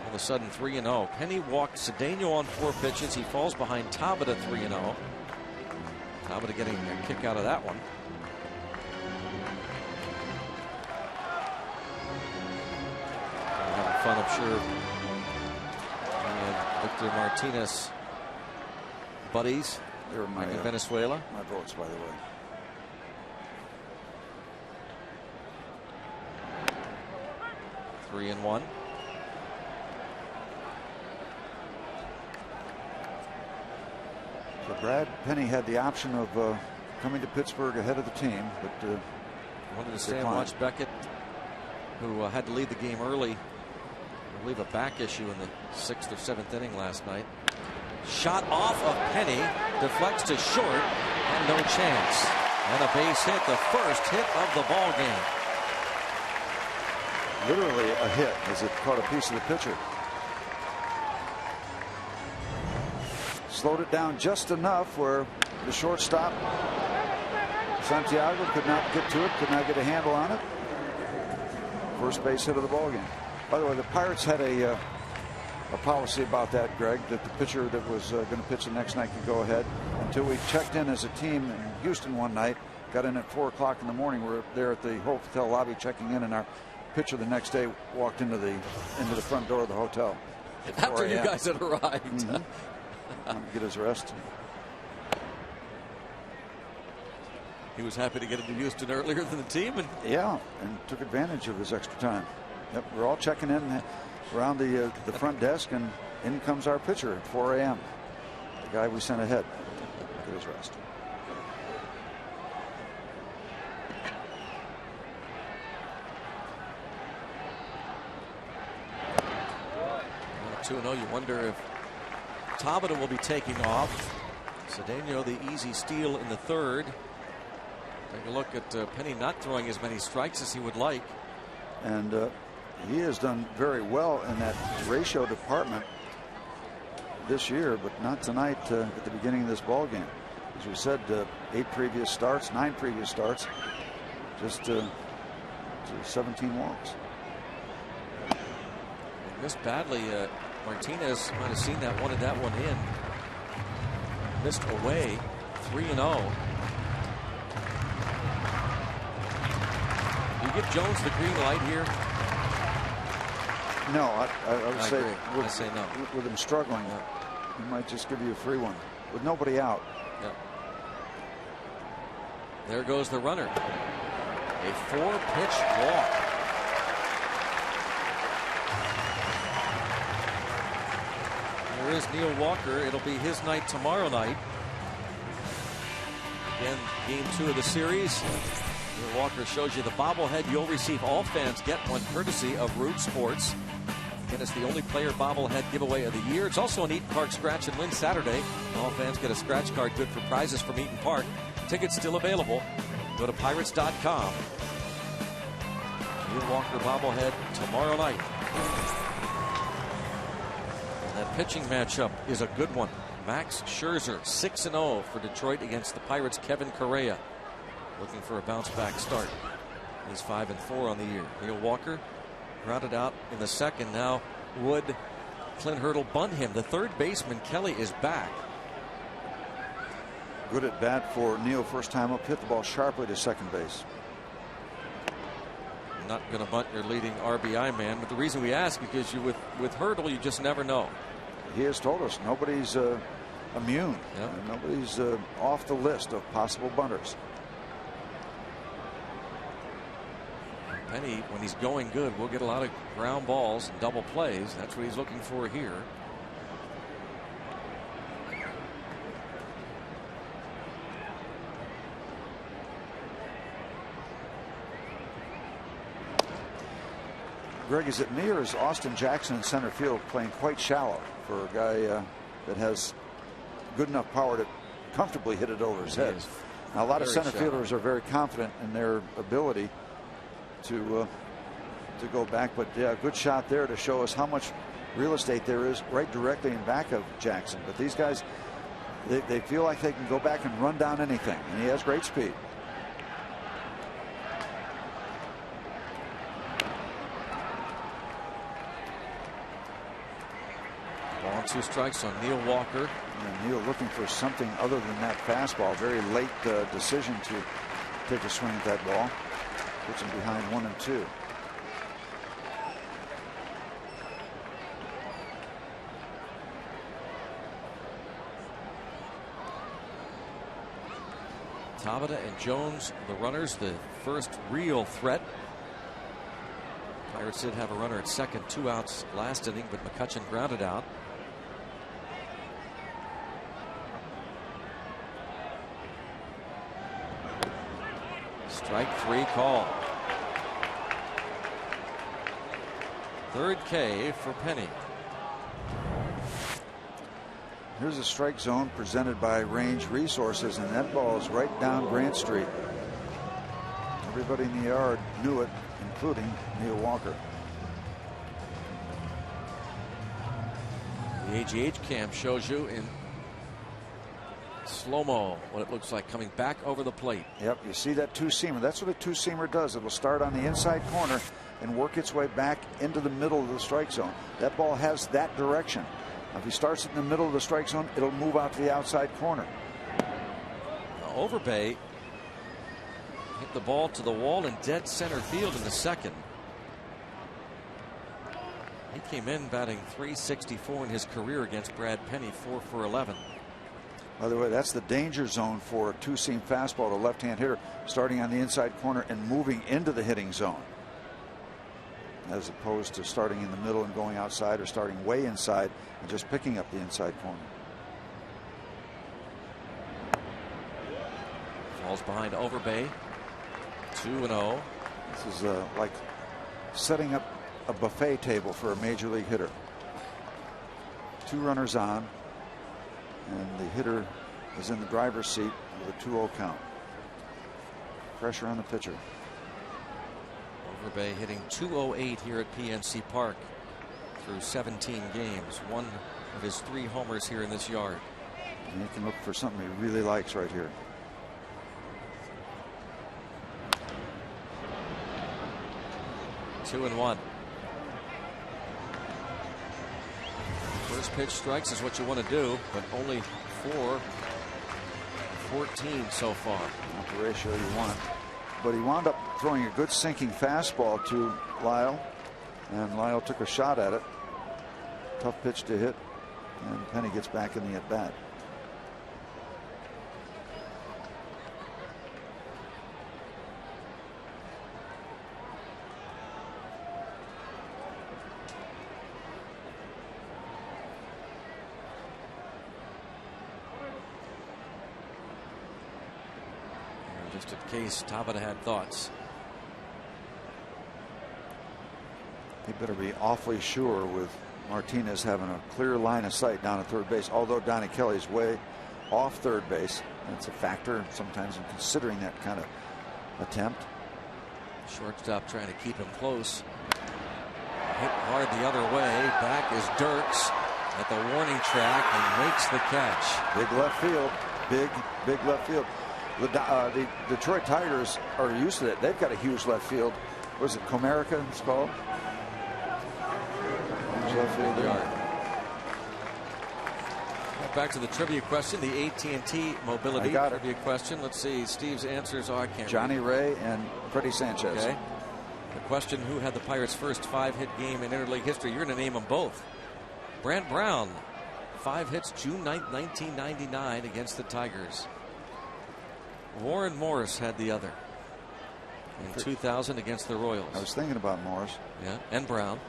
All of a sudden, 3-0. Penny walked Cedeno on 4 pitches. He falls behind Tabata 3-0. Tabata getting a kick out of that one. fun, I'm sure. And Victor Martinez buddies. They're my in Venezuela. My votes, by the way. Three and one. So Brad Penny had the option of coming to Pittsburgh ahead of the team, but wanted to stay and watch Beckett, who had to leave the game early. I believe a back issue in the 6th or 7th inning last night. Shot off of Penny, deflects to short, and no chance. And a base hit, the first hit of the ball game. Literally a hit as it caught a piece of the pitcher. Slowed it down just enough where the shortstop Santiago could not get to it, could not get a handle on it. First base hit of the ball game. By the way, the Pirates had a policy about that, Greg, that the pitcher that was going to pitch the next night could go ahead until we checked in as a team in Houston one night. Got in at 4 o'clock in the morning. We're there at the hotel lobby checking in, and our pitcher the next day walked into the front door of the hotel after you guys had arrived. Mm-hmm. Get his rest. He was happy to get into Houston earlier than the team, and took advantage of his extra time. Yep, we're all checking in around the front desk, and in comes our pitcher at 4 a.m. The guy we sent ahead. Get his rest. 2-0. You wonder if Tabata will be taking off. Cedeno the easy steal in the third. Take a look at Penny not throwing as many strikes as he would like. And he has done very well in that ratio department this year, but not tonight at the beginning of this ball game. As we said, 9 previous starts, just 17 walks. Missed badly. Martinez might have seen that, wanted that one in. Missed away. 3-0. Do you give Jones the green light here? No, I would say agree. I say no. With him struggling, he might just give you a free one with nobody out. Yep. There goes the runner. A 4-pitch walk. There is Neil Walker. It'll be his night tomorrow night. Again, game 2 of the series. Neil Walker shows you the bobblehead you'll receive. All fans get one courtesy of Root Sports. Again, it's the only player bobblehead giveaway of the year. It's also an Eaton Park Scratch and Win Saturday. All fans get a scratch card good for prizes from Eaton Park. Tickets still available. Go to Pirates.com. Neil Walker bobblehead tomorrow night. That pitching matchup is a good one. Max Scherzer 6-0 for Detroit against the Pirates' Kevin Correa. Looking for a bounce back start. He's 5-4 on the year. Neil Walker grounded out in the second. Now would Clint Hurdle bunt him? The third baseman Kelly is back. Good at bat for Neil. First time up, hit the ball sharply to second base. Not going to bunt your leading RBI man, but the reason we ask, because you with Hurdle, you just never know. He has told us nobody's immune. Yep. Nobody's off the list of possible bunters. Penny, when he's going good, will get a lot of ground balls and double plays. That's what he's looking for here. Greg, is it me or is Austin Jackson in center field playing quite shallow for a guy that has good enough power to comfortably hit it over his head? Now, a lot of center fielders are very confident in their ability to go back, but yeah, good shot there to show us how much real estate there is right directly in back of Jackson. But these guys, they feel like they can go back and run down anything, and he has great speed. Ball 2 strikes on Neil Walker. And Neil looking for something other than that fastball. Very late decision to take a swing at that ball. Puts him behind 1-2. Tabata and Jones, the runners, the first real threat. Pirates did have a runner at second, 2 outs last inning, but McCutchen grounded out. Strike 3 call. Third K for Penny. Here's a strike zone presented by Range Resources, and that ball is right down Grant Street. Everybody in the yard knew it, including Neil Walker. The AGH cam shows you in slow-mo what it looks like coming back over the plate. Yep, you see that two-seamer. That's what a two-seamer does. It will start on the inside corner and work its way back into the middle of the strike zone. That ball has that direction. If he starts in the middle of the strike zone, it'll move out to the outside corner. Overbay hit the ball to the wall in dead center field in the second. He came in batting .364 in his career against Brad Penny, 4 for 11. By the way, that's the danger zone for a two-seam fastball to a left-hand hitter, starting on the inside corner and moving into the hitting zone, as opposed to starting in the middle and going outside, or starting way inside and just picking up the inside corner. Falls behind Overbay. 2-0. This is like setting up a buffet table for a major league hitter. 2 runners on, and the hitter is in the driver's seat with a 2-0 count. Pressure on the pitcher. Overbay hitting .208 here at PNC Park through 17 games. 1 of his 3 homers here in this yard. And he can look for something he really likes right here. Two and 1. First pitch strikes is what you want to do, but only 4-14 so far. Not the ratio you want. But he wound up throwing a good sinking fastball to Lyle, and Lyle took a shot at it. Tough pitch to hit, and Penny gets back in the at-bat. Just in case Tabata had thoughts. He better be awfully sure with Martinez having a clear line of sight down at third base, although Donnie Kelly's way off third base. That's a factor sometimes in considering that kind of attempt. Shortstop trying to keep him close. Hit hard the other way. Back is Dirks at the warning track and makes the catch. Big left field. Big left field. The Detroit Tigers are used to that. They've got a huge left field. Was it Comerica it's called? Huge left field there. Back to the trivia question, the AT&T mobility trivia question. Let's see, Steve's answers are Johnny Ray and Freddie Sanchez. Okay. The question, who had the Pirates' first 5-hit game in interleague history? You're going to name them both. Brant Brown, 5 hits June 9th, 1999 against the Tigers. Warren Morris had the other in 2000 against the Royals. I was thinking about Morris. Yeah, and Brown.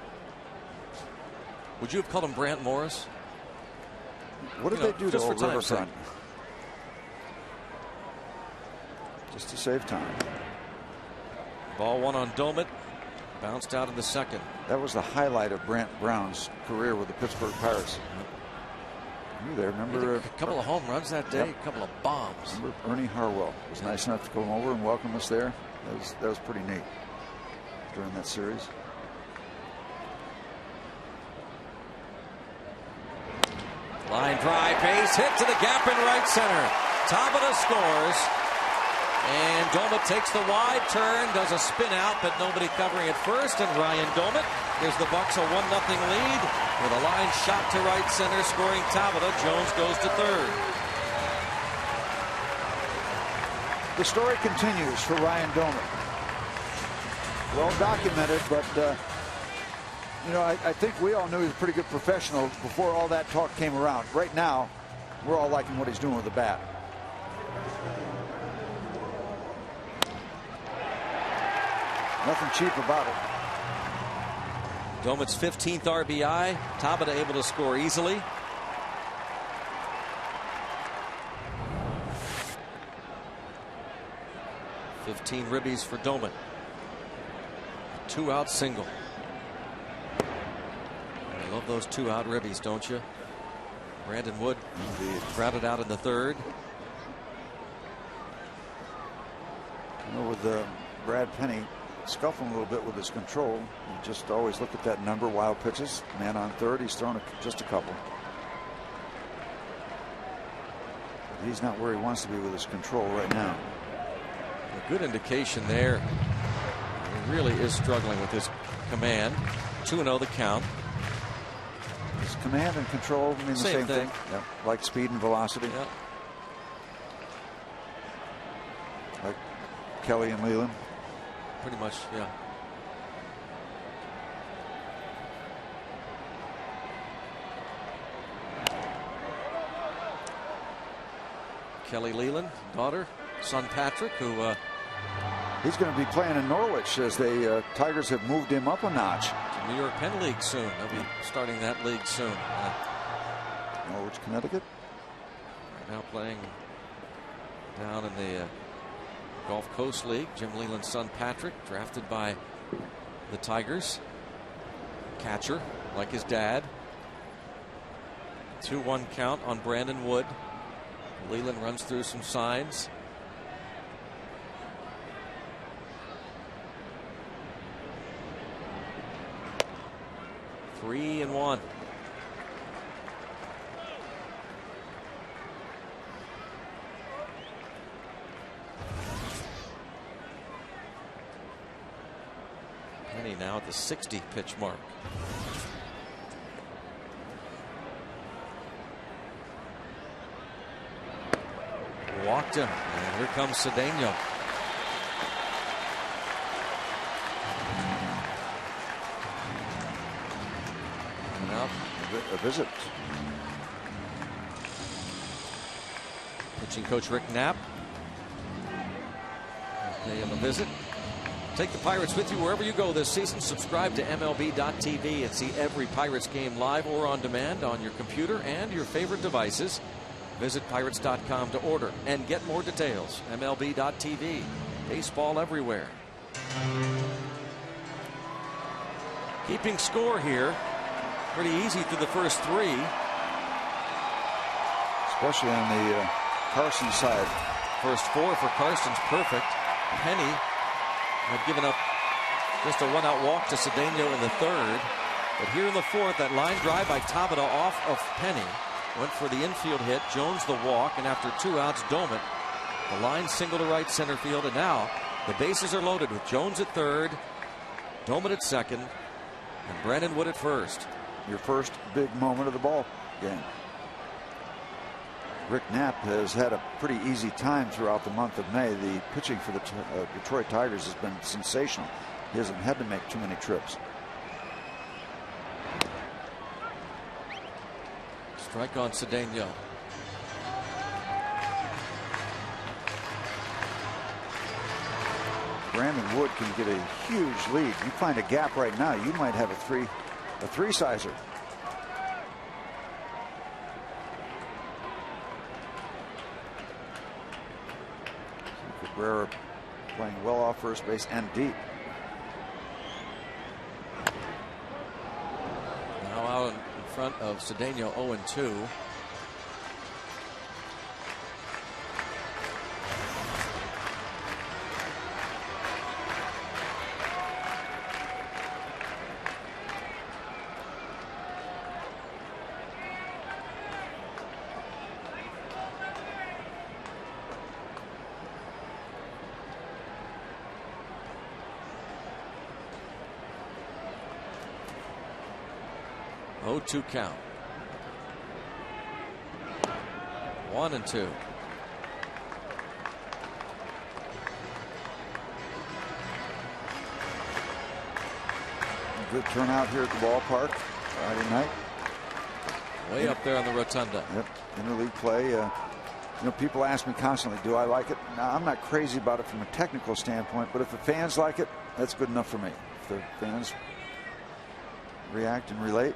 Would you have called him Brant Morris? What did they do to Old Riverfront? Just to save time. Ball 1 on Domit. Bounced out in the second. That was the highlight of Brant Brown's career with the Pittsburgh Pirates. You there? Remember a couple of home runs that day, a couple of bombs. Remember Ernie Harwell was nice enough to come over and welcome us there. That was pretty neat during that series. Line drive, base hit to the gap in right center. Tabata scores, and Domit takes the wide turn, does a spin out, but nobody covering at first, and Ryan Domit gives the Bucks a 1-0 lead with a line shot to right center, scoring Tabata. Jones goes to third. The story continues for Ryan Domit. Well documented, but you know, I think we all knew he was a pretty good professional before all that talk came around. Right now, we're all liking what he's doing with the bat. Nothing cheap about it. Domit's 15th RBI. Tabata able to score easily. "15 ribbies for Domit. 2-out single. I love those 2-out ribbies, don't you? Brandon Wood grounded out in the third. You know, with Brad Penny scuffling a little bit with his control, you just always look at that number. Wild pitches, man on third. He's thrown just a couple. But he's not where he wants to be with his control right now. A good indication there. He really is struggling with his command. 2-0 the count. His command and control mean the same thing. Yep. Like speed and velocity. Yep. Like Kelly and Leland. Pretty much, yeah. Kelly Leland, daughter, son Patrick, who he's going to be playing in Norwich as the Tigers have moved him up a notch. to New York Penn League soon. They'll be starting that league soon. Norwich, Connecticut. Right now playing down in the Gulf Coast League. Jim Leland's son Patrick, drafted by the Tigers. Catcher, like his dad. 2-1 count on Brandon Wood. Leland runs through some signs. Three and one. Penny now at the 60 pitch mark. Walked him, and here comes Cedeno. Now a visit. Pitching coach Rick Knapp. Pay him a visit. Take the Pirates with you wherever you go this season. Subscribe to MLB.tv and see every Pirates game live or on demand on your computer and your favorite devices. Visit Pirates.com to order and get more details. MLB.tv. Baseball everywhere. Keeping score here. Pretty easy through the first three. Especially on the Carson side. First four for Carson's perfect. Penny had given up just a one-out walk to Cedeno in the third. But here in the fourth, that line drive by Tabata off of Penny. Went for the infield hit. Jones the walk, and after 2 outs, Domit. The line single to right center field, and now the bases are loaded with Jones at third, Domit at second, and Brandon Wood at first. Your first big moment of the ball game. Rick Knapp has had a pretty easy time throughout the month of May. The pitching for the Detroit Tigers has been sensational. He hasn't had to make too many trips. Strike on Cedeno. Brandon Wood can get a huge lead. You find a gap right now, you might have a three-sizer. Cabrera playing well off first base and deep. Now out in front of Cedeno, 0-2. Two count. 1-2. Good turnout here at the ballpark Friday night. Way up there on the rotunda. Yep. Interleague play You know, people ask me constantly, do I like it? Now, I'm not crazy about it from a technical standpoint, but if the fans like it, that's good enough for me. If the fans react and relate.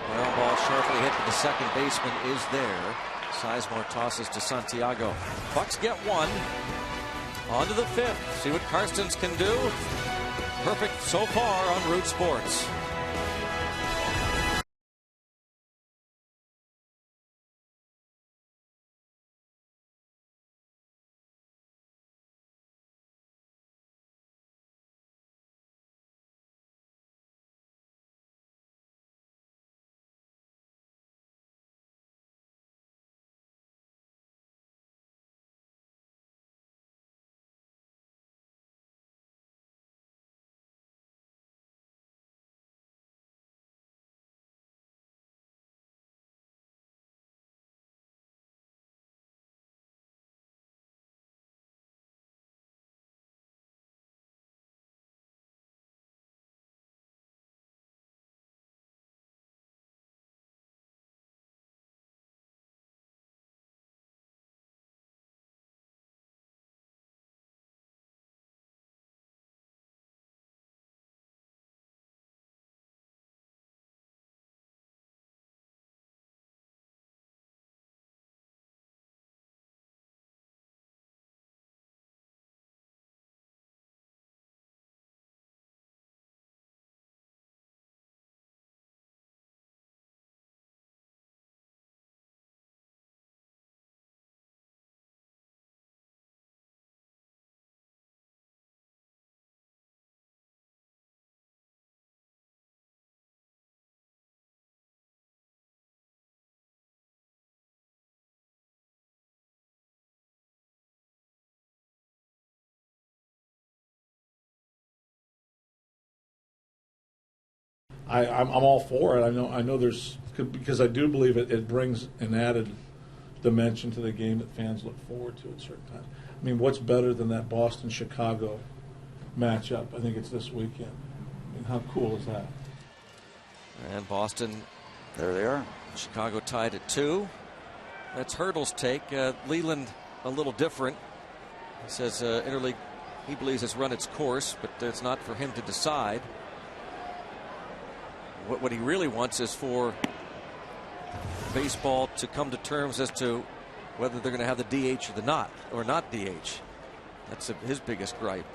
Ground ball sharply hit, but the second baseman is there. Sizemore tosses to Santiago. Bucks get one. On to the fifth. See what Karstens can do. Perfect so far on Root Sports. I'm all for it. I know there's, because I do believe it brings an added dimension to the game that fans look forward to at certain times. I mean, what's better than that Boston-Chicago matchup? I think it's this weekend. I mean, how cool is that? And Boston, there they are. Chicago tied at 2. That's Hurdle's take. Leland a little different. He says interleague, he believes has run its course, but it's not for him to decide. What he really wants is for baseball to come to terms as to whether they're going to have the DH or not DH. That's his biggest gripe.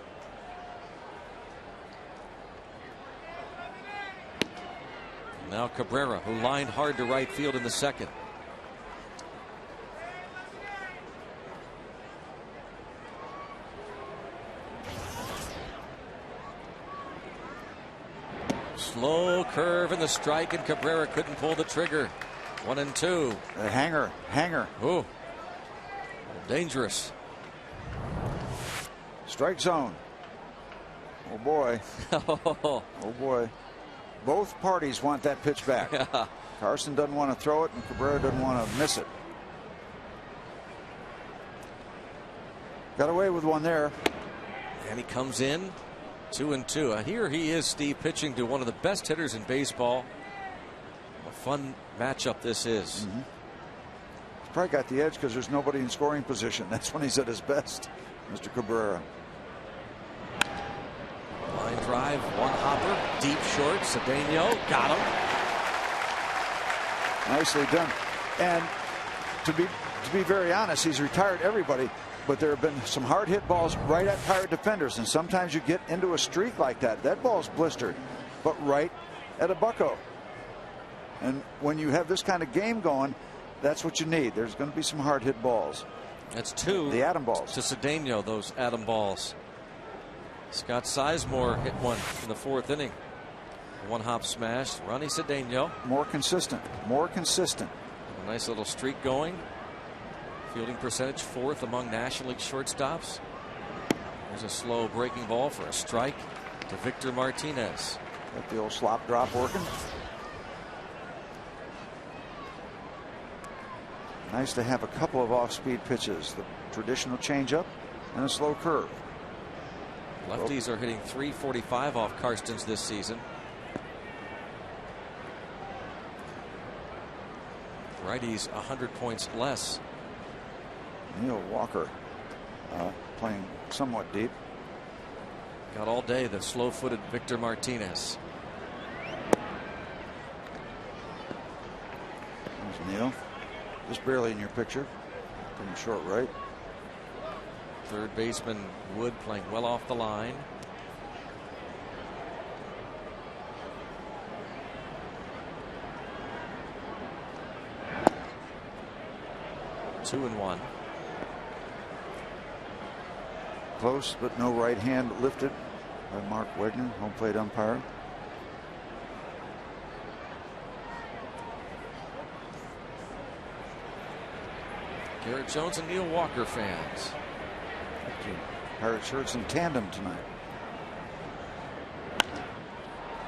Now Cabrera, who lined hard to right field in the second. Slow curve in the strike, and Cabrera couldn't pull the trigger. 1-2. A hanger. Ooh. Dangerous. Strike zone. Oh boy. Oh boy. Both parties want that pitch back. Carson doesn't want to throw it, and Cabrera doesn't want to miss it. Got away with one there. And he comes in 2-2. Here he is, Steve, pitching to one of the best hitters in baseball. What a fun matchup this is. Mm-hmm. He's probably got the edge because there's nobody in scoring position. That's when he's at his best, Mr. Cabrera. Line drive, one hopper, deep short. Cedeno got him. Nicely done. And to be very honest, he's retired everybody. But there have been some hard hit balls right at Pirate defenders, and sometimes you get into a streak like that. That ball's blistered, but right at a bucko. And when you have this kind of game going, that's what you need. There's going to be some hard hit balls. That's 2. The Atom balls. To Cedeno, those Atom balls. Scott Sizemore hit one in the 4th inning. One hop smash. Ronnie Cedeno. More consistent. More consistent. A nice little streak going. Fielding percentage 4th among National League shortstops. There's a slow breaking ball for a strike to Victor Martinez. Got the old slop drop working. Nice to have a couple of off-speed pitches. The traditional changeup and a slow curve. Lefties are hitting .345 off Karstens this season. Righties 100 points less. Neil Walker playing somewhat deep. Got all day the slow-footed Victor Martinez. There's Neil. Just barely in your picture. From short right. Third baseman Wood playing well off the line. Two and one. Close, but no right hand lifted by Mark Wegner, home plate umpire. Garrett Jones and Neil Walker fans. Pirates shirts in tandem tonight.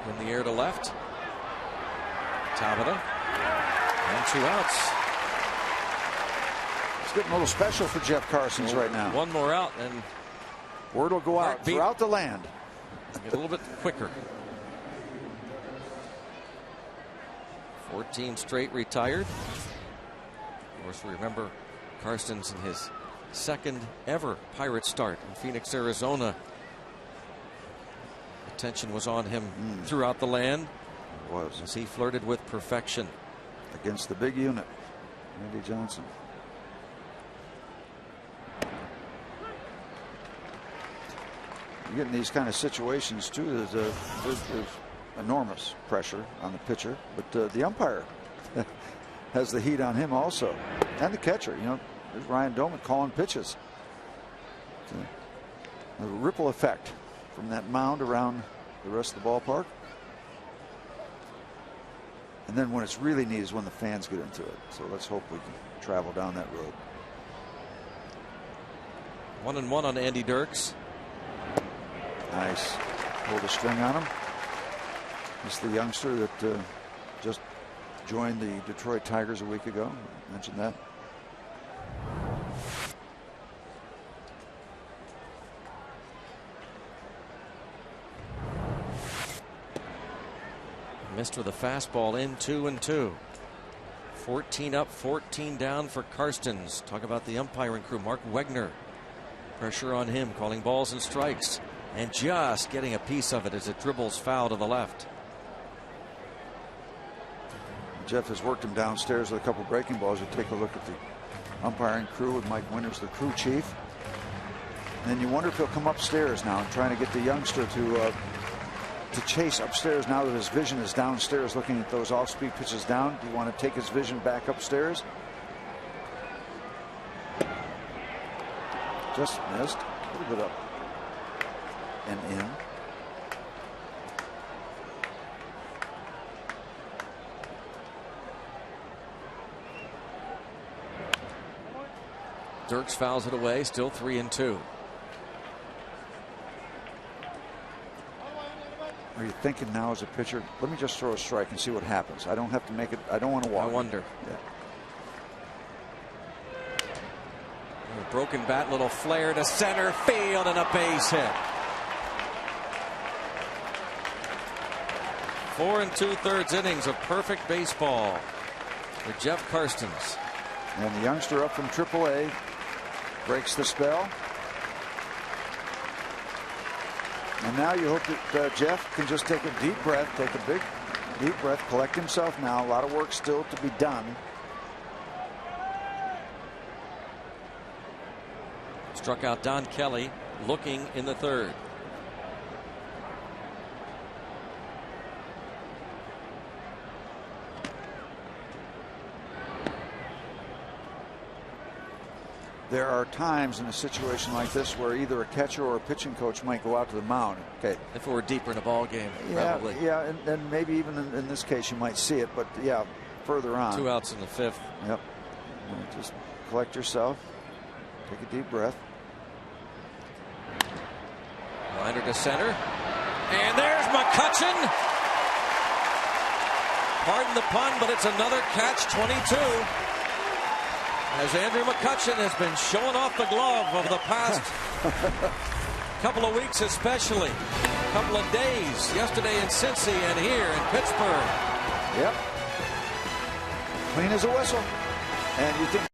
In the air to left. Tabata. And 2 outs. It's getting a little special for Jeff Carson's right now. One more out and word will go out throughout the land. Get a little bit quicker. 14 straight retired. Of course, we remember Carson's in his second ever Pirate start in Phoenix, Arizona. Attention was on him throughout the land. It was. As he flirted with perfection. Against the big unit, Randy Johnson. You get in these kind of situations too. There's enormous pressure on the pitcher, but the umpire has the heat on him also, and the catcher. You know, there's Ryan Doman calling pitches. A ripple effect from that mound around the rest of the ballpark. And then when it's really neat is when the fans get into it. So let's hope we can travel down that road. 1-1 on Andy Dirks. Nice. Pulled a string on him. He's the youngster that just joined the Detroit Tigers a week ago. I mentioned that. Missed with a fastball in 2-2. 14 up, 14 down for Karstens. Talk about the umpiring crew. Mark Wegner. Pressure on him, calling balls and strikes. And just getting a piece of it as it dribbles foul to the left. Jeff has worked him downstairs with a couple breaking balls. You take a look at the umpiring crew with Mike Winters, the crew chief. And then you wonder if he'll come upstairs now and trying to get the youngster to chase upstairs now that his vision is downstairs looking at those off-speed pitches down. Do you want to take his vision back upstairs? Just missed. A little bit up and in. Dirks fouls it away. Still 3-2. Are you thinking now as a pitcher, let me just throw a strike and see what happens? I don't have to make it. I don't want to walk. I wonder. Yeah. A broken bat, little flare to center field and a base hit. 4 2/3 innings of perfect baseball for Jeff Karstens. And the youngster up from AAA breaks the spell. And now you hope that Jeff can just take a deep breath, take a big deep breath, collect himself now. A lot of work still to be done. Struck out Don Kelly, looking in the third. There are times in a situation like this where either a catcher or a pitching coach might go out to the mound. Okay. If it were deeper in a ball game, probably. Yeah, and maybe even in this case you might see it, but yeah, further on. 2 outs in the 5th. Yep. Just collect yourself. Take a deep breath. Liner to center. And there's McCutchen. Pardon the pun, but it's another catch-22. As Andrew McCutchen has been showing off the glove over the past couple of weeks, especially couple of days, yesterday in Cincy and here in Pittsburgh. Yep. clean as a whistle. And you think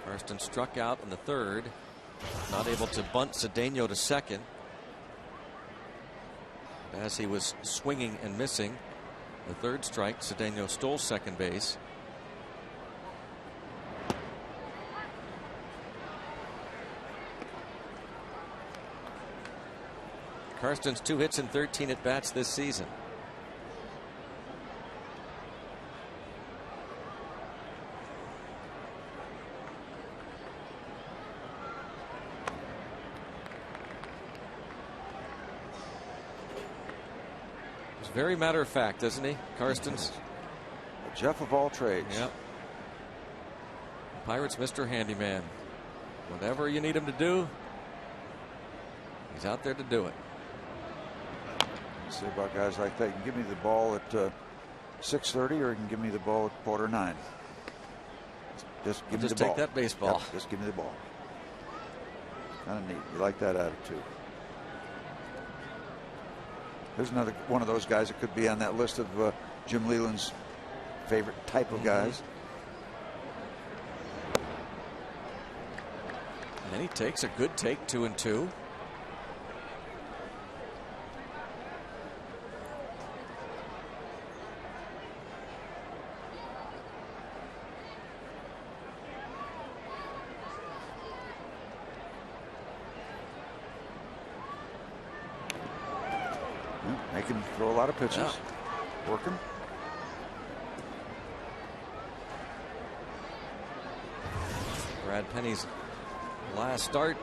Karsten struck out in the third, not able to bunt Cedeno to second as he was swinging and missing. The third strike, Cedeno stole second base. Karsten's 2 hits and 13 at bats this season. Very matter of fact, isn't he, Karsten's? The Jeff of all trades. Yep. Pirates Mr. Handyman. Whatever you need him to do, he's out there to do it. Say about guys like that, you can give me the ball at 6:30 or you can give me the ball at 8:45. Just give me the ball. Just take that baseball. Yep, just give me the ball. Kind of neat. You like that attitude. There's another one of those guys that could be on that list of Jim Leyland's favorite type of guys. And he takes a good take, 2-2. They can throw a lot of pitches. Yeah. Working. Brad Penny's last start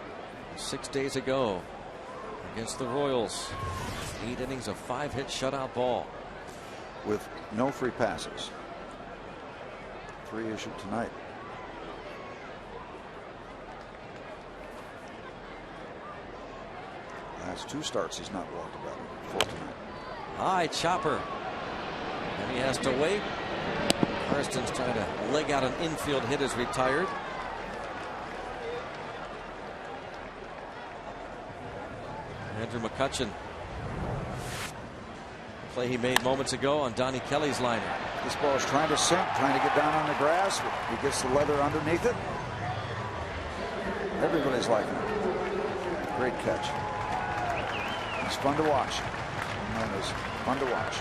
6 days ago against the Royals. 8 innings of 5-hit shutout ball. With no free passes. 3 issued tonight. Last 2 starts he's not walked about full tonight. High chopper. And he has to wait. Karsten's trying to leg out an infield hit is retired. Andrew McCutcheon. Play he made moments ago on Donnie Kelly's liner. This ball is trying to sink, trying to get down on the grass. He gets the leather underneath it. Everybody's liking it. Great catch. It's fun to watch. Known as fun to watch.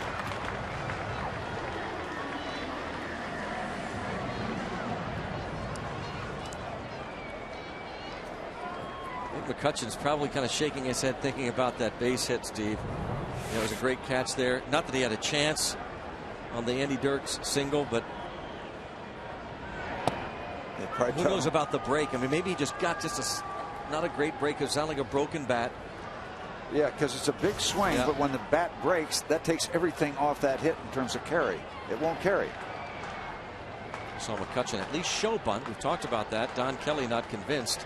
I think McCutcheon's probably kind of shaking his head thinking about that base hit, Steve. It was a great catch there. Not that he had a chance on the Andy Dirks single, but who knows about the break? I mean, maybe he just got not a great break. It sounded like a broken bat. Yeah, because it's a big swing, Yeah. but when the bat breaks, that takes everything off that hit in terms of carry. It won't carry. So McCutcheon at least show bunt. We've talked about that. Don Kelly not convinced.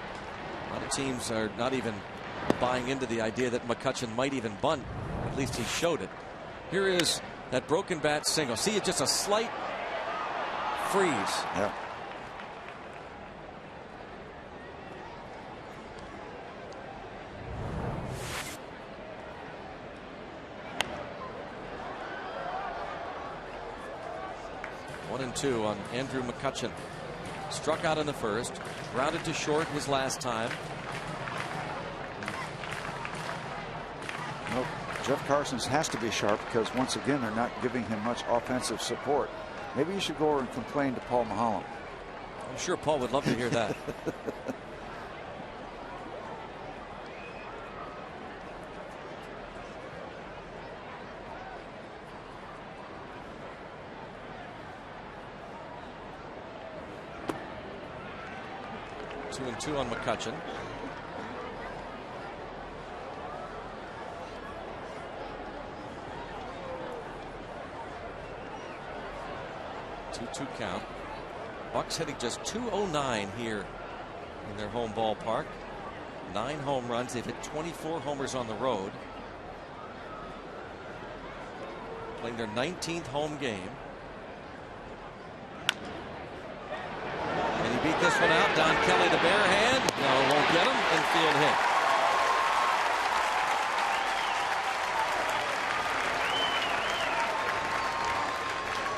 A lot of teams are not even buying into the idea that McCutcheon might even bunt. At least he showed it. Here is that broken bat single. See, it's just a slight freeze. Yeah. One and two on Andrew McCutcheon. Struck out in the first, grounded to short his last time. Nope. Jeff Carson's has to be sharp because once again they're not giving him much offensive support. Maybe you should go over and complain to Paul Maholm. I'm sure Paul would love to hear that. Two and two on McCutcheon. Two count. Bucks hitting just .209 here in their home ballpark. 9 home runs. They've hit 24 homers on the road. Playing their 19th home game. And he beat this one out. Don Kelly, the bare hand. No, won't get him. Infield hit.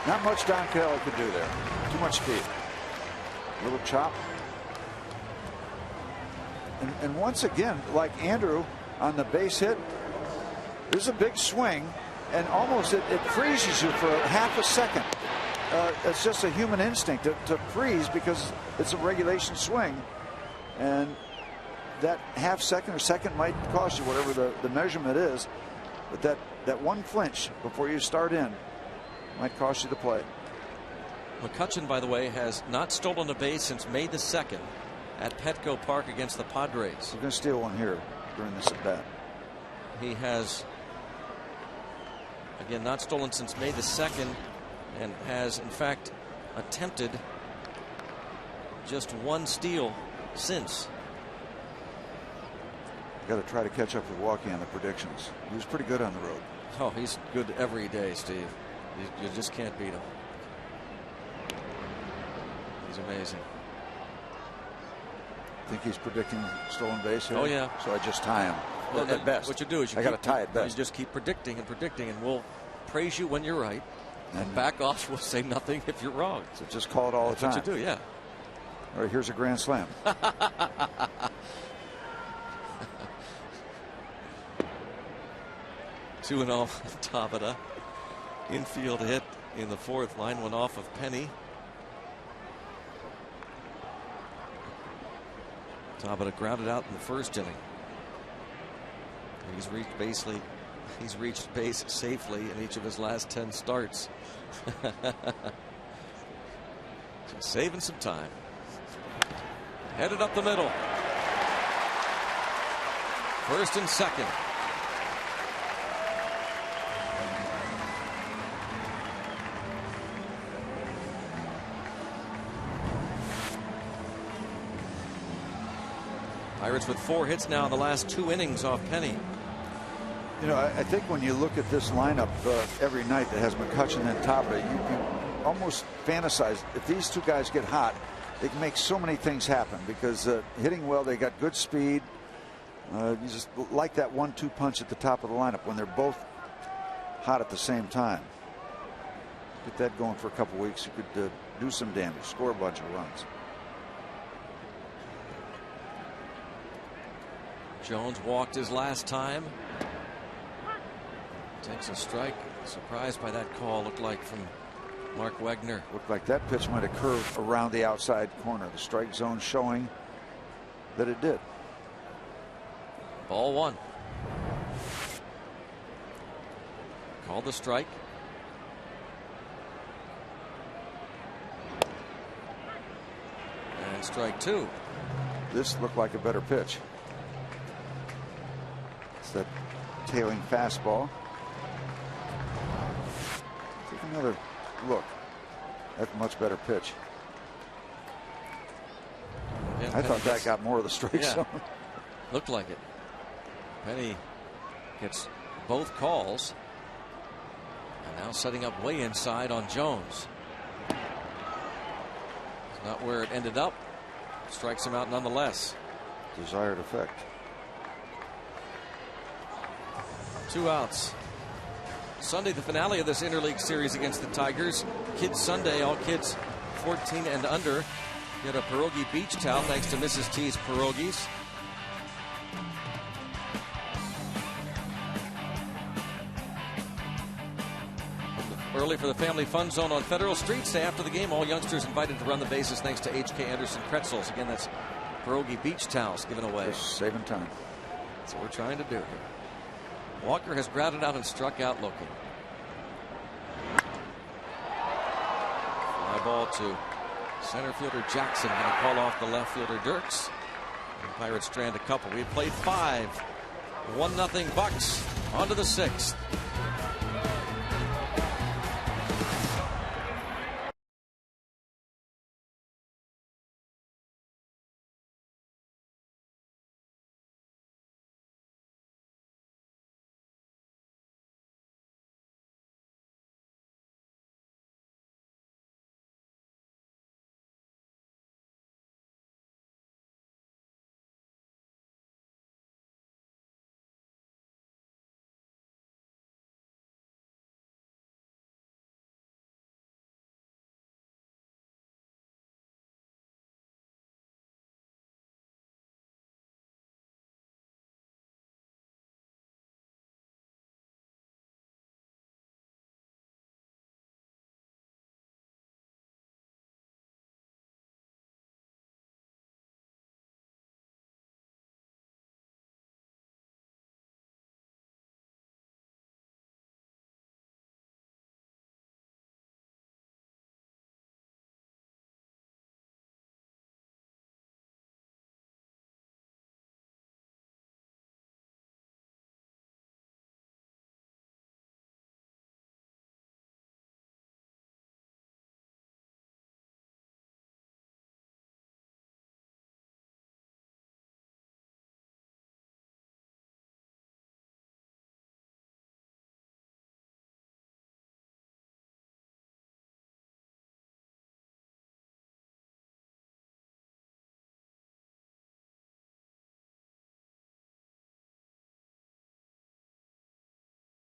Not much Don Kelly could do there. Too much speed. A little chop. And once again, like Andrew on the base hit, there's a big swing, and almost it freezes you for half a second. It's just a human instinct to freeze because it's a regulation swing. And that half second or second might cost you whatever the measurement is. But that one flinch before you start in might cost you the play. McCutcheon, by the way, has not stolen a base since May the 2nd at Petco Park against the Padres. We're going to steal one here during this at bat. He has, again, not stolen since May the 2nd and has, in fact, attempted just one steal since. Got to try to catch up with Walkie on the predictions. He was pretty good on the road. Oh, he's good every day, Steve. You just can't beat him. He's amazing. Think he's predicting stolen base here? Oh, yeah. So I just tie him. Well, at best. What you do is I got to tie it best. You just keep predicting and predicting, and we'll praise you when you're right. And back off, we'll say nothing if you're wrong. So just call it all the time. That's what you do, yeah. All right, here's a grand slam. 2-0 Tabata. Infield hit in the fourth. Line went off of Penny. Tabata grounded out in the first inning. He's reached base safely in each of his last 10 starts. Just saving some time. Headed up the middle. First and second. Pirates with 4 hits now in the last 2 innings off Penny. You know, I think when you look at this lineup every night that has McCutcheon and Tabata, you almost fantasize if these two guys get hot, they can make so many things happen because hitting well, they got good speed. You just like that 1-2 punch at the top of the lineup when they're both hot at the same time. Get that going for a couple weeks, you could do some damage, score a bunch of runs. Jones walked his last time. Takes a strike. Surprised by that call, looked like, from Mark Wegner. Looked like that pitch might have curved around the outside corner. The strike zone showing that it did. Ball one. Called the strike. And strike two. This looked like a better pitch. It's that tailing fastball. Take another look. That's a much better pitch. I thought that got more of the strike zone. Looked like it. Penny gets both calls. And now setting up way inside on Jones. It's not where it ended up. Strikes him out nonetheless. Desired effect. 2 outs. Sunday, the finale of this interleague series against the Tigers. Kids Sunday, all kids 14 and under get a pierogi beach towel thanks to Mrs. T's Pierogies. Early for the Family Fun Zone on Federal Street. Say after the game, all youngsters invited to run the bases thanks to H.K. Anderson Pretzels. Again, that's pierogi beach towels given away. Just saving time. That's what we're trying to do here. Walker has grounded out and struck out looking. Fly ball to center fielder Jackson. Going to call off the left fielder Dirks. And Pirates strand a couple. We played 5. 1-0 Bucks. On to the 6th.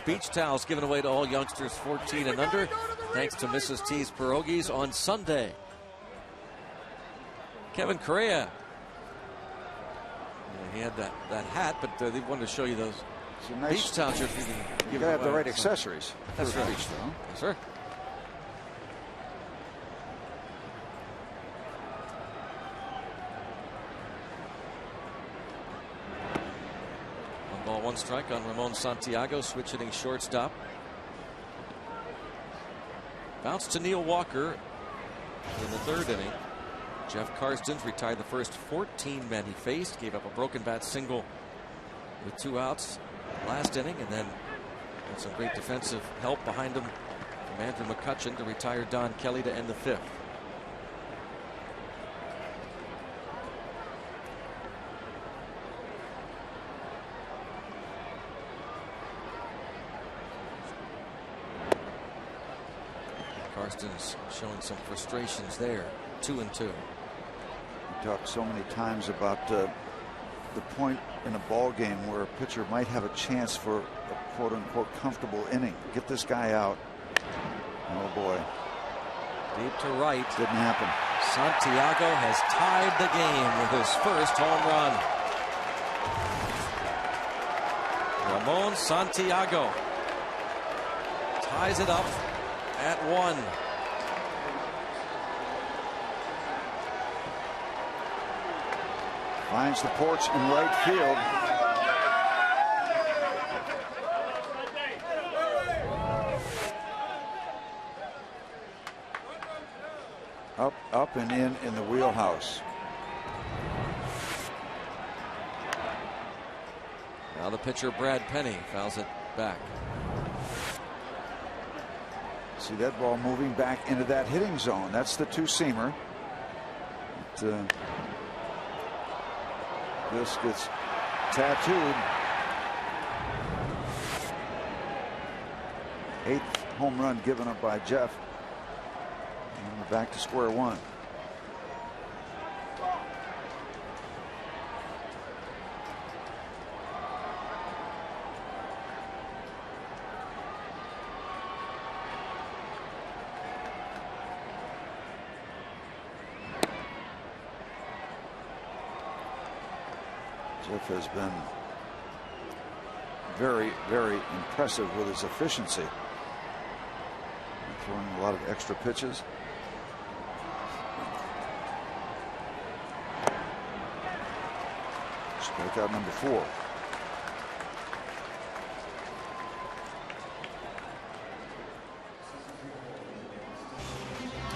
Beach towels given away to all youngsters 14 and under, thanks to Mrs. T's Pierogies on Sunday. Kevin Correa. He had that hat, but they wanted to show you those beach towels. You gotta have the right accessories. That's right. Beach towel. Yes, sir. Ball one strike on Ramon Santiago, switch hitting shortstop. Bounce to Neil Walker in the 3rd inning. Jeff Karstens retired the first 14 men he faced, gave up a broken bat single with 2 outs last inning, and then had some great defensive help behind him from Andrew McCutchen to retire Don Kelly to end the 5th. Karstens showing some frustrations there. 2-2. We talked so many times about the point in a ball game where a pitcher might have a chance for a quote-unquote comfortable inning. Get this guy out. Oh boy. Deep to right. Didn't happen. Santiago has tied the game with his first home run. Ramon Santiago ties it up at 1. Finds the porch in right field. up and in the wheelhouse. Now the pitcher, Brad Penny, fouls it back. See that ball moving back into that hitting zone. That's the two-seamer. This gets tattooed. 8th home run given up by Jeff. And we're back to square one. Jeff has been very, very impressive with his efficiency. Throwing a lot of extra pitches. Strikeout number 4.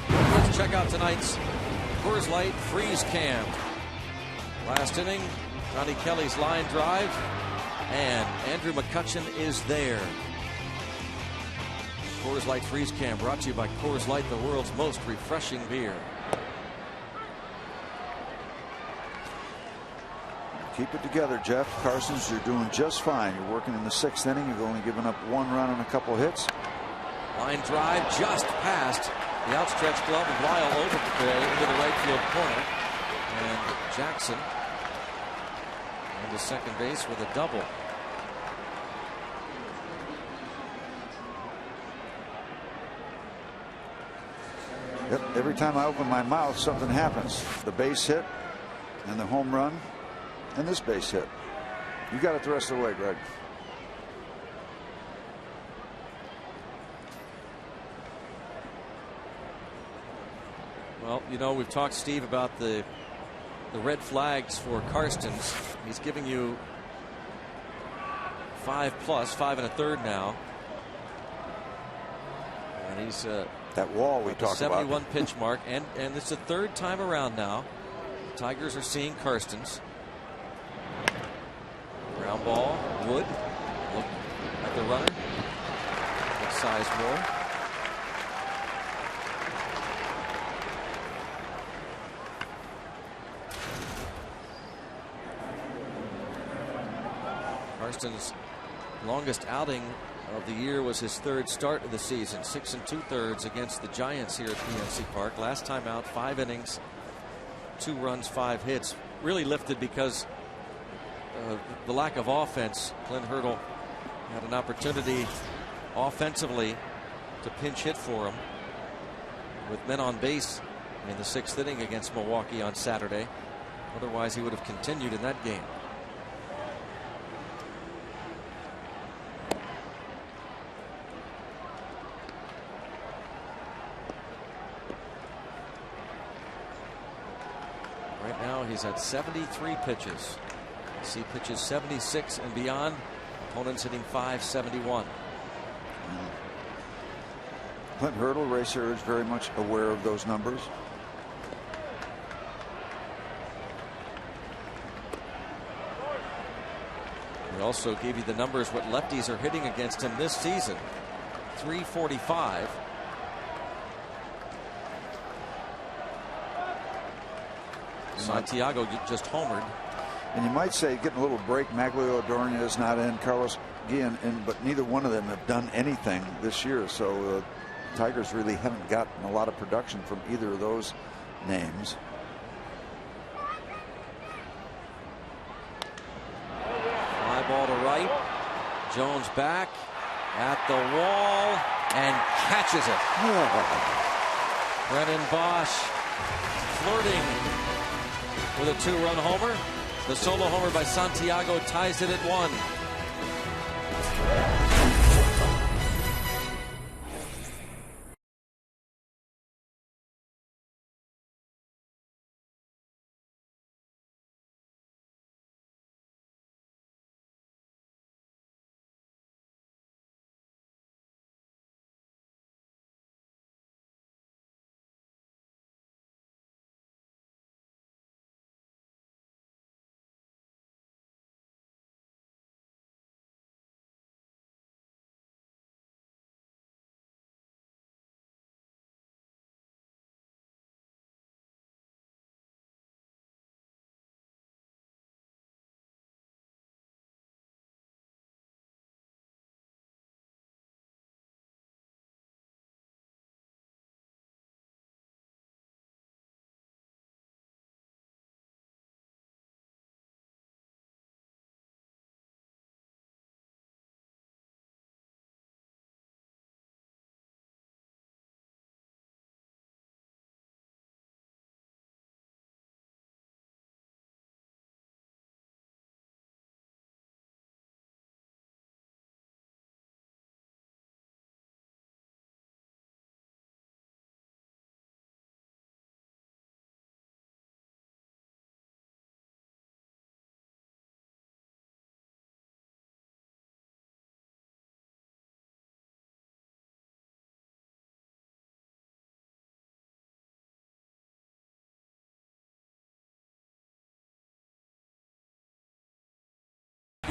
Let's check out tonight's Coors Light Freeze Cam. Last inning, Johnny Kelly's line drive, and Andrew McCutchen is there. Coors Light Freeze Cam brought to you by Coors Light, the world's most refreshing beer. Keep it together, Jeff. Carson's, you're doing just fine. You're working in the 6th inning. You've only given up 1 run on a couple hits. Line drive just past the outstretched glove of Lyle over into the right field corner. And Jackson into second base with a double. Yep, every time I open my mouth, something happens. The base hit and the home run and this base hit. You got it the rest of the way, Greg. Well, you know, we've talked, Steve, about the red flags for Karstens. He's giving you 5+, 5 1/3 now. And he's that wall we talked about. 71 pitch mark, and it's the 3rd time around now. The Tigers are seeing Karstens. Ground ball, Wood. Look at the runner. Good size more. Karstens' longest outing of the year was his 3rd start of the season, 6 2/3 against the Giants here at PNC Park. Last time out, 5 innings, 2 runs, 5 hits. Really lifted because of the lack of offense. Clint Hurdle had an opportunity offensively to pinch hit for him with men on base in the 6th inning against Milwaukee on Saturday. Otherwise, he would have continued in that game. Right now he's at 73 pitches. See pitches 76 and beyond. Opponents hitting 571. Clint Hurdle, racer, is very much aware of those numbers. We also gave you the numbers what lefties are hitting against him this season. 345. Santiago just homered. And you might say, getting a little break, Maglio Adornia is not in, Carlos Guillen in, but neither one of them have done anything this year. So Tigers really haven't gotten a lot of production from either of those names. Fly ball to right. Jones back at the wall and catches it. Brennan Bosch flirting with a 2-run homer. The solo homer by Santiago ties it at 1.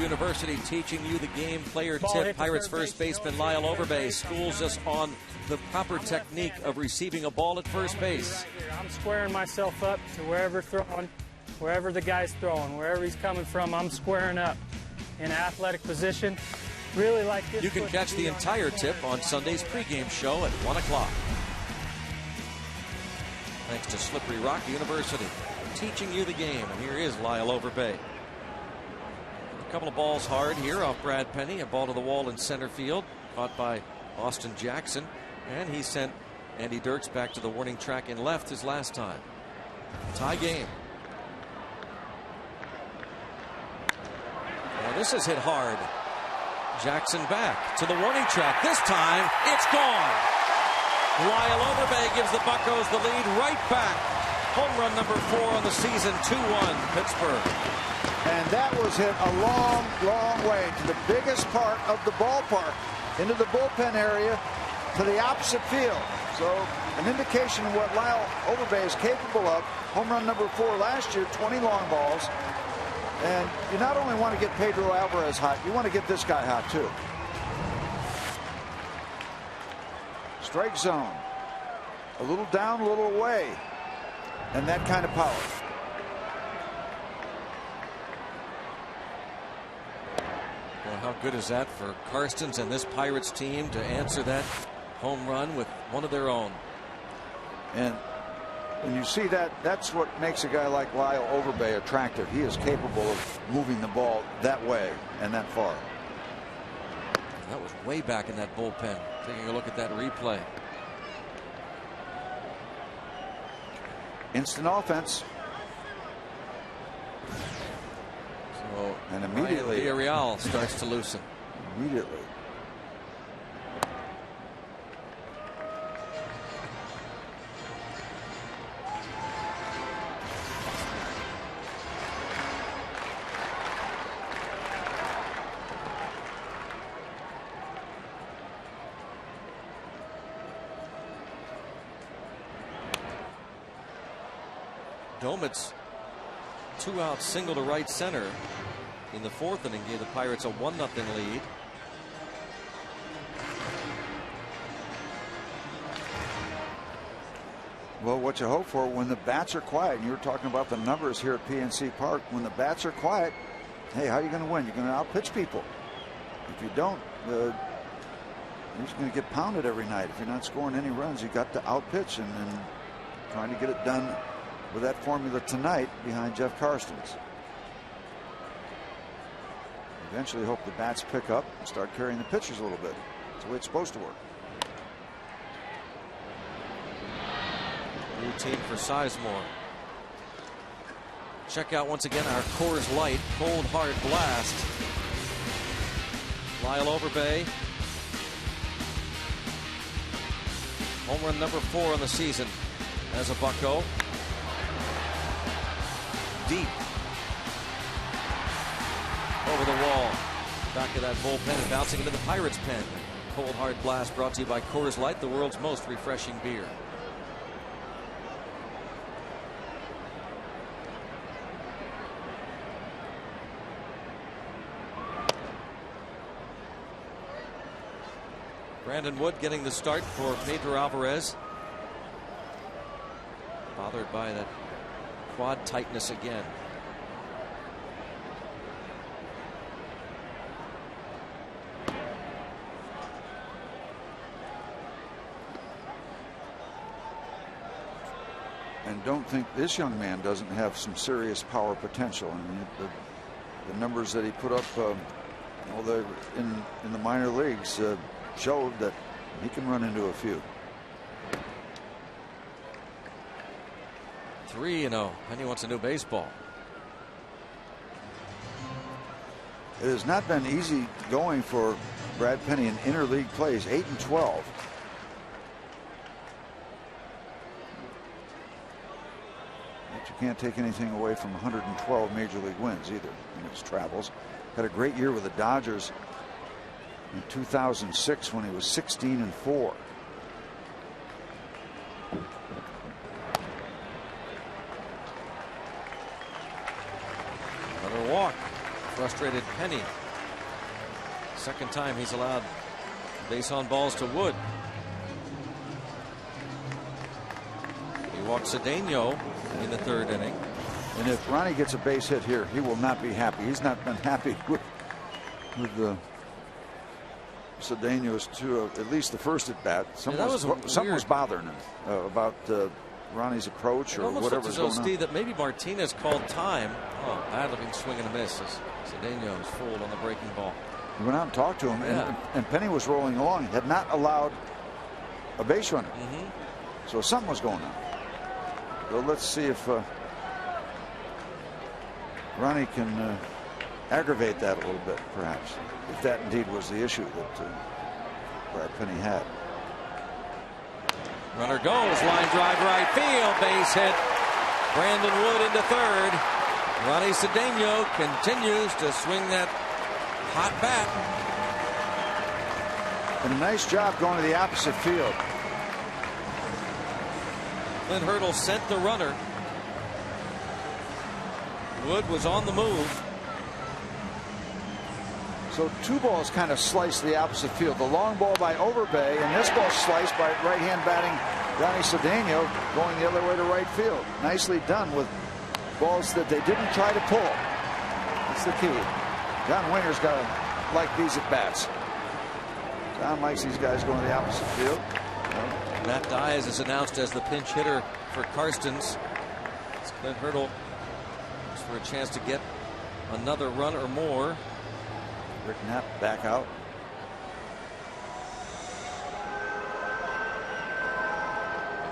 University, teaching you the game. Player tip. Pirates first baseman Lyle Overbay schools us on the proper technique of receiving a ball at first base. I'm squaring myself up to wherever throwing, wherever the guy's throwing, wherever he's coming from, I'm squaring up in an athletic position. Really like this. You can catch the entire tip on Sunday's pregame show at 1 o'clock. Thanks to Slippery Rock University, teaching you the game. And here is Lyle Overbay. A couple of balls hard here off Brad Penny. A ball to the wall in center field, caught by Austin Jackson. And he sent Andy Dirks back to the warning track in left his last time. Tie game. Now this is hit hard. Jackson back to the warning track. This time, it's gone. Lyle Overbay gives the Buccos the lead right back. Home run number 4 on the season, 2-1 Pittsburgh. And that was hit a long, long way to the biggest part of the ballpark, into the bullpen area, to the opposite field. So an indication of what Lyle Overbay is capable of. Home run number 4 last year, 20 long balls. And you not only want to get Pedro Alvarez hot, you want to get this guy hot too. Strike zone. A little down, a little away. And that kind of power. Well, how good is that for Karstens and this Pirates team to answer that home run with one of their own? And when you see that, that's what makes a guy like Lyle Overbay attractive. He is capable of moving the ball that way and that far. That was way back in that bullpen. Taking a look at that replay. Instant offense. So, and immediately Villarreal starts to loosen. Immediately. Domit's 2-out single to right center in the 4th inning gave the Pirates a 1-0 lead. Well, what you hope for when the bats are quiet, and you were talking about the numbers here at PNC Park, when the bats are quiet, hey, how are you going to win? You're going to outpitch people. If you don't, you're just going to get pounded every night. If you're not scoring any runs, you got to outpitch, and trying to get it done with that formula tonight behind Jeff Karstens. Eventually hope the bats pick up and start carrying the pitchers a little bit. That's the way it's supposed to work. Routine for Sizemore. Check out once again our Coors Light Cold Hard Blast. Lyle Overbay. Home run number 4 on the season as a Bucco. Deep over the wall, back of that bullpen and bouncing into the Pirates pen. Cold Hard Blast brought to you by Coors Light, the world's most refreshing beer. Brandon Wood getting the start for Pedro Alvarez. Bothered by that quad tightness again. And don't think this young man doesn't have some serious power potential. I mean, the numbers that he put up in the minor leagues showed that he can run into a few. 3-0. Penny wants a new baseball. It has not been easy going for Brad Penny in interleague plays. 8-12. But you can't take anything away from 112 major league wins either in his travels. Had a great year with the Dodgers in 2006 when he was 16-4. Another walk frustrated Penny. Second time he's allowed base on balls to Wood. He walks Cedeno in the third inning. And if Ronnie gets a base hit here, he will not be happy. He's not been happy with the Cedeno's at least the first at bat. Something was bothering him about Ronnie's approach or whatever was going on. Steve, that maybe Martinez called time. Oh, bad looking swing and a miss as Cedeno is fooled on the breaking ball. He went out and talked to him, and Penny was rolling along. He had not allowed a base runner. So something was going on. So let's see if Ronnie can aggravate that a little bit, perhaps, if that indeed was the issue that Brad Penny had. Runner goes, line drive right field, base hit. Brandon Wood into third. Ronnie Cedeno continues to swing that hot bat. And a nice job going to the opposite field. Clint Hurdle sent the runner. Wood was on the move. So two balls kind of sliced the opposite field. The long ball by Overbay, and this ball sliced by right-hand batting Ronnie Cedeno, going the other way to right field. Nicely done with balls that they didn't try to pull. That's the key. John Winger's got to like these at bats. John likes these guys going to the opposite field. Matt Diaz is announced as the pinch hitter for Karstens. It's Clint Hurdle for a chance to get another run or more. Rick Knapp back out.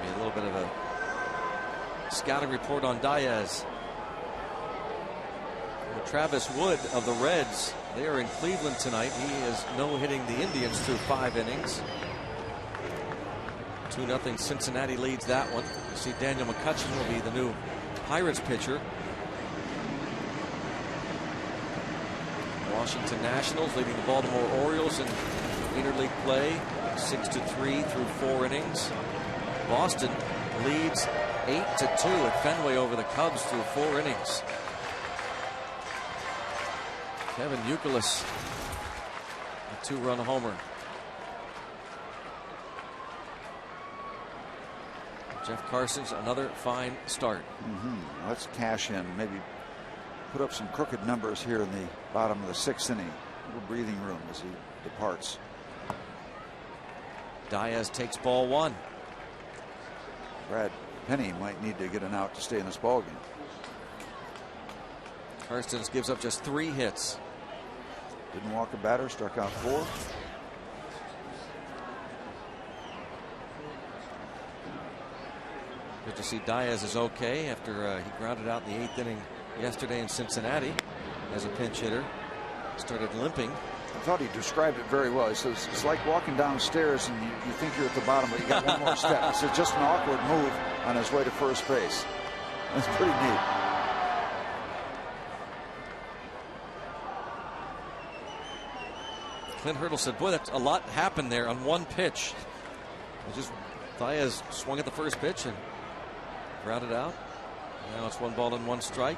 Maybe a little bit of a scouting report on Diaz. Well, Travis Wood of the Reds, they are in Cleveland tonight. He is no-hitting the Indians through 5 innings. 2-0 Cincinnati leads that one. You see Daniel McCutchen will be the new Pirates pitcher. Washington Nationals leading the Baltimore Orioles in interleague play 6-3 through 4 innings. Boston leads 8-2 at Fenway over the Cubs through 4 innings. Kevin Youkilis, a 2-run homer. Jeff Carson's another fine start. Let's cash in. Maybe put up some crooked numbers here in the bottom of the 6th inning. A little breathing room as he departs. Diaz takes ball 1. Brad Penny might need to get an out to stay in this ball game. Karstens gives up just 3 hits. Didn't walk a batter, struck out 4. Good to see Diaz is okay after he grounded out in the 8th inning yesterday in Cincinnati as a pinch hitter. Started limping. I thought he described it very well. He says it's like walking downstairs and you think you're at the bottom, but you got one more step. He said just an awkward move on his way to first base. That's pretty neat. Clint Hurdle said, boy, that's a lot happened there on one pitch. Diaz swung at the first pitch and grounded out. Now it's 1 ball and 1 strike.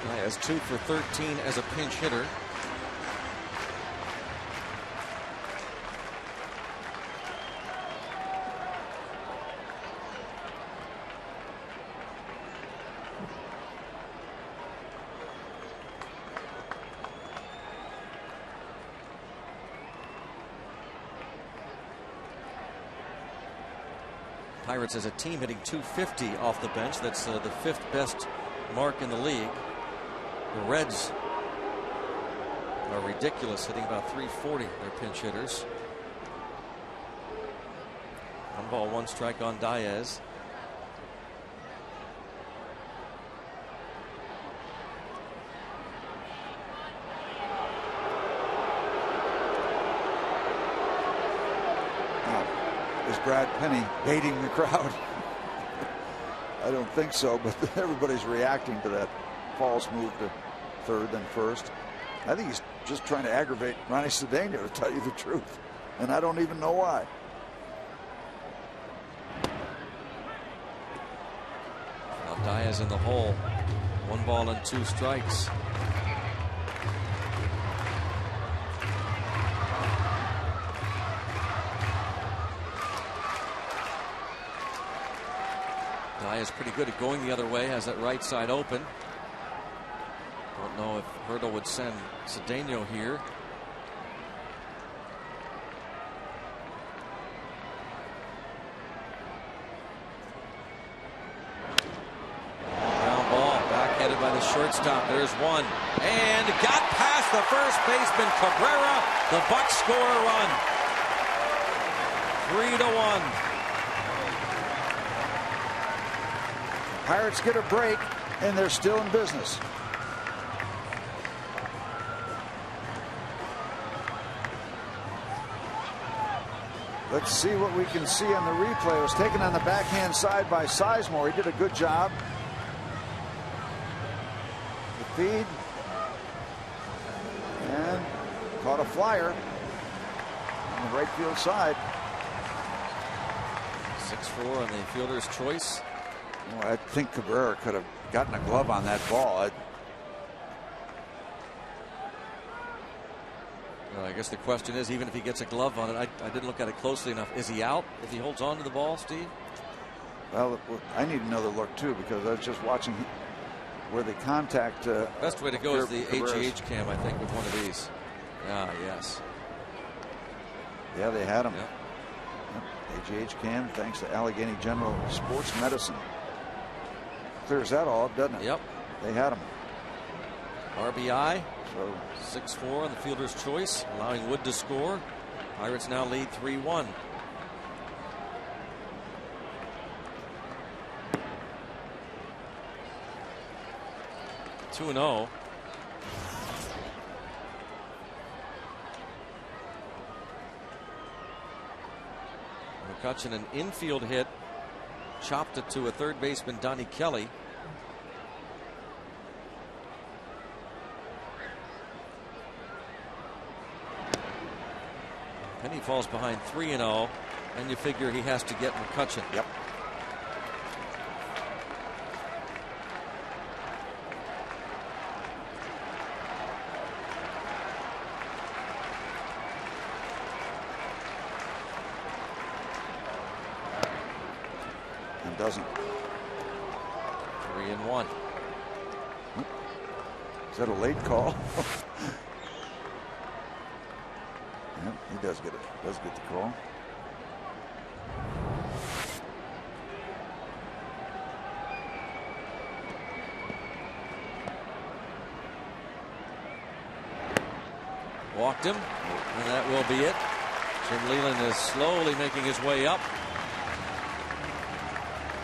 Diaz 2 for 13 as a pinch hitter. Pirates as a team hitting .250 off the bench. That's the 5th best mark in the league. The Reds are ridiculous, hitting about .340. They're pinch hitters. 1 ball, 1 strike on Diaz. Is Brad Penny baiting the crowd? I don't think so, but everybody's reacting to that false move to third then first. I think he's just trying to aggravate Ronnie Cedeno, to tell you the truth, and I don't even know why. Diaz in the hole. 1 ball and 2 strikes. Diaz pretty good at going the other way, has that right side open. Don't know if Hurdle would send Cedeno here. Ground ball, backhanded by the shortstop. There's one, and got past the first baseman Cabrera. The Bucks score a run. 3-1. Pirates get a break, and they're still in business. Let's see what we can see on the replay. It was taken on the backhand side by Sizemore. He did a good job. The feed. And caught a flyer on the right field side. 6-4 on the fielder's choice. Well, I think Cabrera could have gotten a glove on that ball. Well, I guess the question is, even if he gets a glove on it, I didn't look at it closely enough. Is he out if he holds on to the ball, Steve? Well, I need another look too, because I was just watching where the contact. Best way to go is the Cabrera's. HGH cam, I think, with one of these. Ah, yes. Yeah, they had him. Yep. Yep. HGH cam, thanks to Allegheny General Sports Medicine. Clears that all up, doesn't it? Yep. They had him. RBI. So 6-4 on the fielder's choice, allowing Wood to score. Pirates now lead 3-1. (2-0). McCutcheon, an infield hit, chopped it to a third baseman, Donnie Kelly. Penny falls behind 3-0, and you figure he has to get McCutcheon. Yep. And doesn't. 3-1. Is that a late call? Yep, he does get it. Does get the call. Walked him, and that will be it. Jim Leland is slowly making his way up.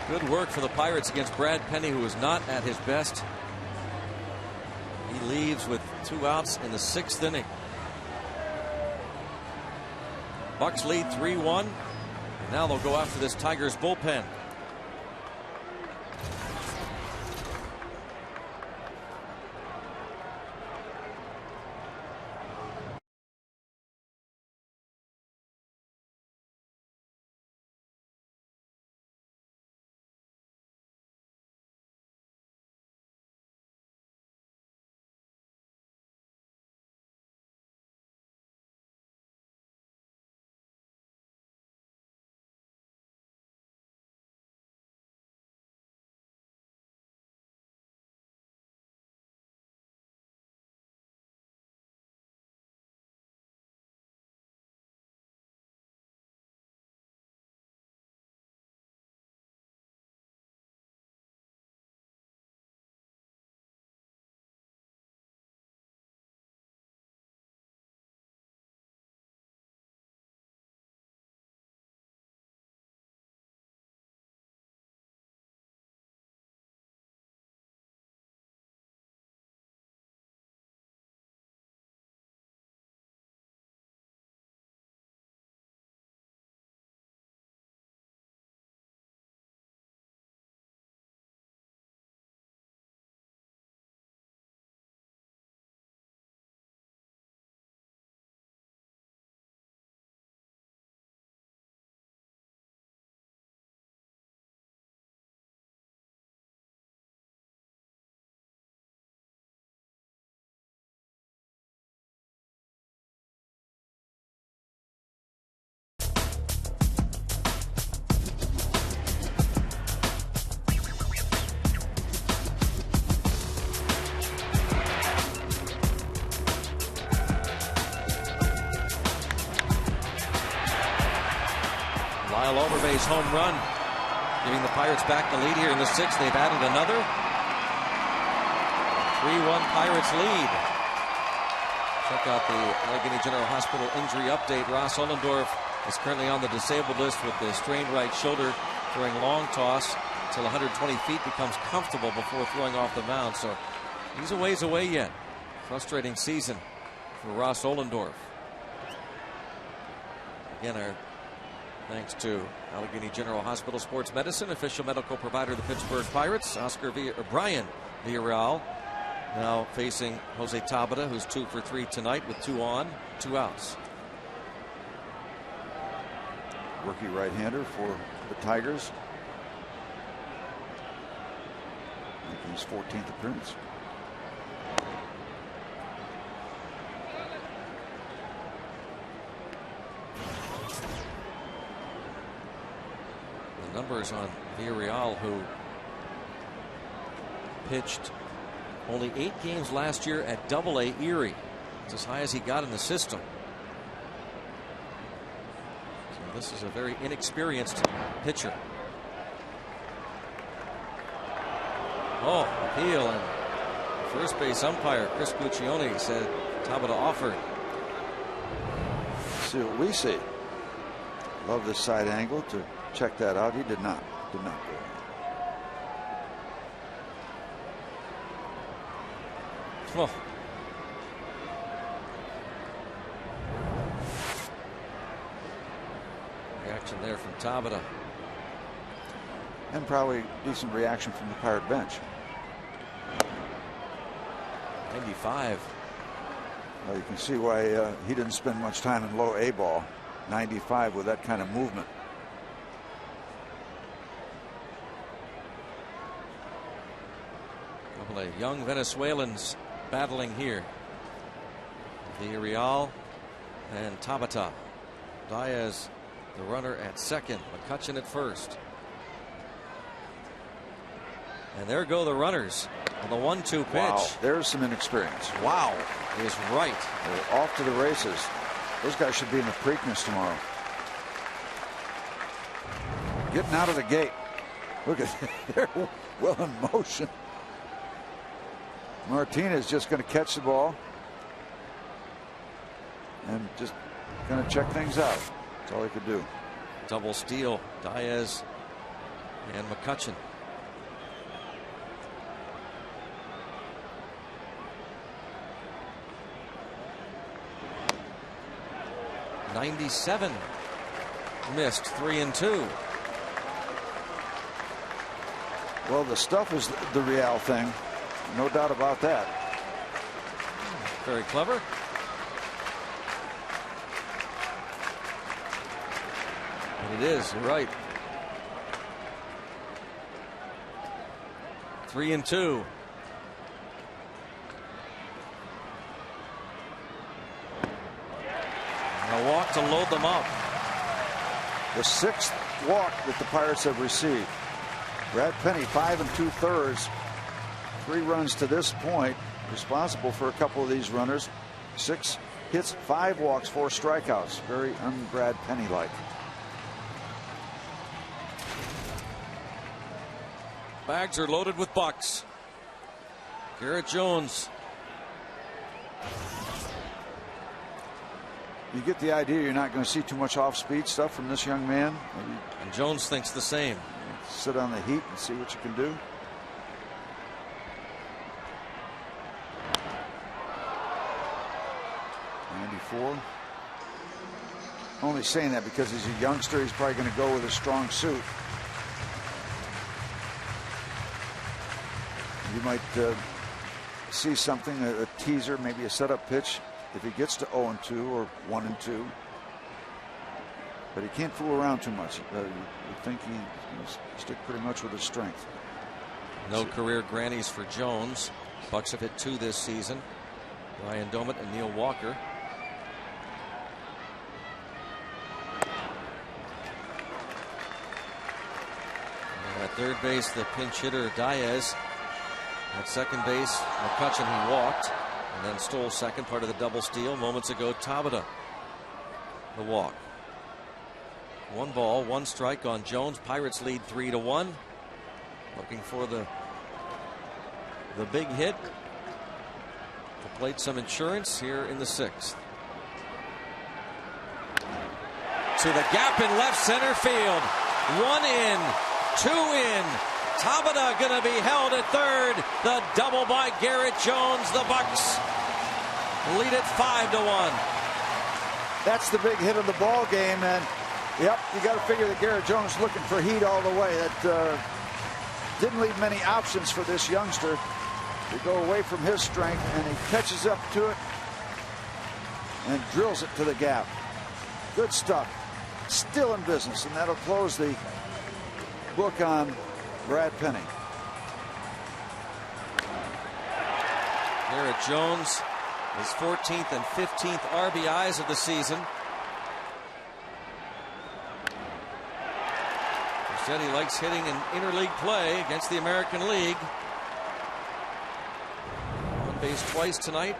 Good work for the Pirates against Brad Penny, who is not at his best. He leaves with 2 outs in the 6th inning. Bucks lead 3-1. Now they'll go after this Tigers bullpen. base home run, giving the Pirates back the lead here in the 6th. They've added another. 3-1 Pirates lead. Check out the Allegheny General Hospital injury update. Ross Ollendorf is currently on the disabled list with the strained right shoulder, throwing long toss until 120 feet becomes comfortable before throwing off the mound. So he's a ways away yet. Frustrating season for Ross Ollendorf. Again, our thanks to Allegheny General Hospital Sports Medicine, official medical provider of the Pittsburgh Pirates. Brian Villarreal now facing Jose Tabata, who's 2 for 3 tonight with 2 on, 2 outs. Rookie right-hander for the Tigers. Making his 14th appearance. The numbers on Villarreal, who pitched only 8 games last year at Double-A Erie. It's as high as he got in the system. So this is a very inexperienced pitcher. Oh, appeal, and first base umpire Chris Guccione said Tabata offered. Let's see what we see. Love this side angle to check that out. He did not go. Oh. Reaction there from Tabata. And probably decent reaction from the Pirate bench. 95. Well, you can see why he didn't spend much time in low A ball. 95 with that kind of movement. A couple of young Venezuelans battling here. Villarreal and Tabata. Diaz, the runner, at second. McCutchen at first. And there go the runners on the 1-2 pitch. Wow, there's some inexperience. Wow, is right. They're off to the races. Those guys should be in the Preakness tomorrow. Getting out of the gate. Look at they're well in motion. Martinez just going to catch the ball and just going to check things out. That's all he could do. Double steal, Diaz and McCutchen. '97 missed 3-2. Well, the stuff is the Real thing. No doubt about that. Very clever. And it is, you're right. 3-2. And a walk to load them up. The 6th walk that the Pirates have received. Brad Penny, 5 2/3. 3 runs to this point, responsible for a couple of these runners. 6 hits, 5 walks, 4 strikeouts. Very un-Brad Penny-like. Bags are loaded with bucks. Garrett Jones. You get the idea you're not going to see too much off-speed stuff from this young man. Maybe And Jones thinks the same. sit on the heat and see what you can do. Only saying that because he's a youngster, he's probably going to go with a strong suit. You might see something, a teaser, maybe a setup pitch, if he gets to 0-2 or 1-2. But he can't fool around too much. You think he's stick pretty much with his strength. No career grannies for Jones. Bucks have hit 2 this season. Ryan Domit and Neil Walker. And at third base, the pinch hitter Diaz. At second base, McCutchen, he walked and then stole second, part of the double steal. Moments ago, Tabata, the walk. 1 ball, 1 strike on Jones. Pirates lead 3-1. Looking for the big hit to plate some insurance here in the 6th. To the gap in left center field. 1 in, 2 in. Tabata going to be held at third. The double by Garrett Jones. The Bucks lead it 5-1. That's the big hit of the ball game, and yep, you got to figure that Garrett Jones looking for heat all the way. That didn't leave many options for this youngster to go away from his strength, and he catches up to it and drills it to the gap. Good stuff. Still in business, and that'll close the book on Brad Penny. Garrett Jones, his 14th and 15th RBIs of the season. He said he likes hitting in interleague play against the American League. On base twice tonight.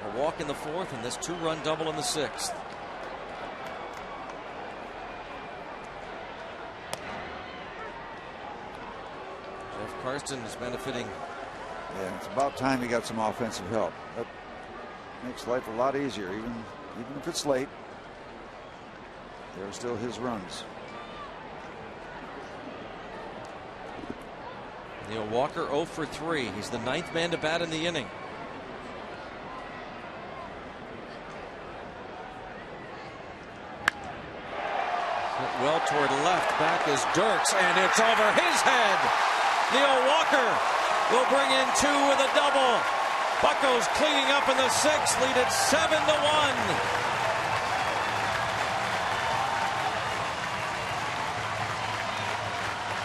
A walk in the 4th and this 2-run double in the 6th. Jeff Karsten is benefiting. Yeah, it's about time he got some offensive help. That makes life a lot easier, even if it's late. There are still his runs. Neil Walker 0 for 3. He's the 9th man to bat in the inning. Hit well toward left. Back is Dirks, and it's over his head. Neil Walker will bring in 2 with a double. Buccos cleaning up in the 6th, lead it 7-1.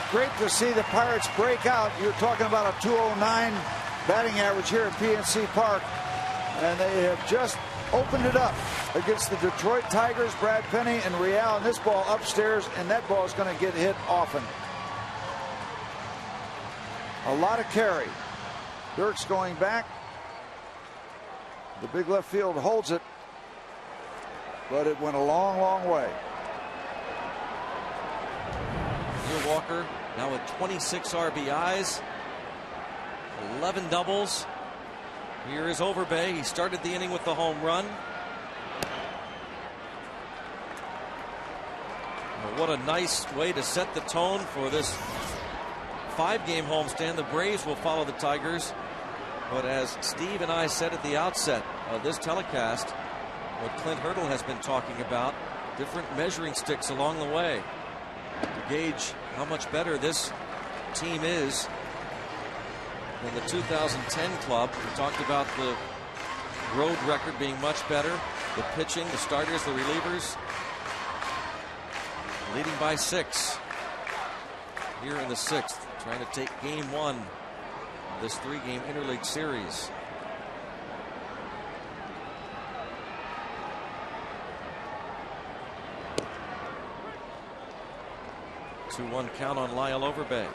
Great to see the Pirates break out. You're talking about a 209 batting average here at PNC Park, and they have just opened it up against the Detroit Tigers. Brad Penny and Real, and this ball upstairs, and that ball is going to get hit often. A lot of carry. Dirks going back. The big left field holds it, but it went a long, long way. Neil Walker now with 26 RBIs, 11 doubles. Here is Overbay. He started the inning with the home run. Well, what a nice way to set the tone for this 5-game homestand. The Braves will follow the Tigers. But as Steve and I said at the outset of this telecast, what Clint Hurdle has been talking about, different measuring sticks along the way to gauge how much better this team is than the 2010 club. We talked about the road record being much better, the pitching, the starters, the relievers, leading by 6 here in the 6th, trying to take game 1 of this 3-game interleague series. Two 2-1 count on Lyle Overbay.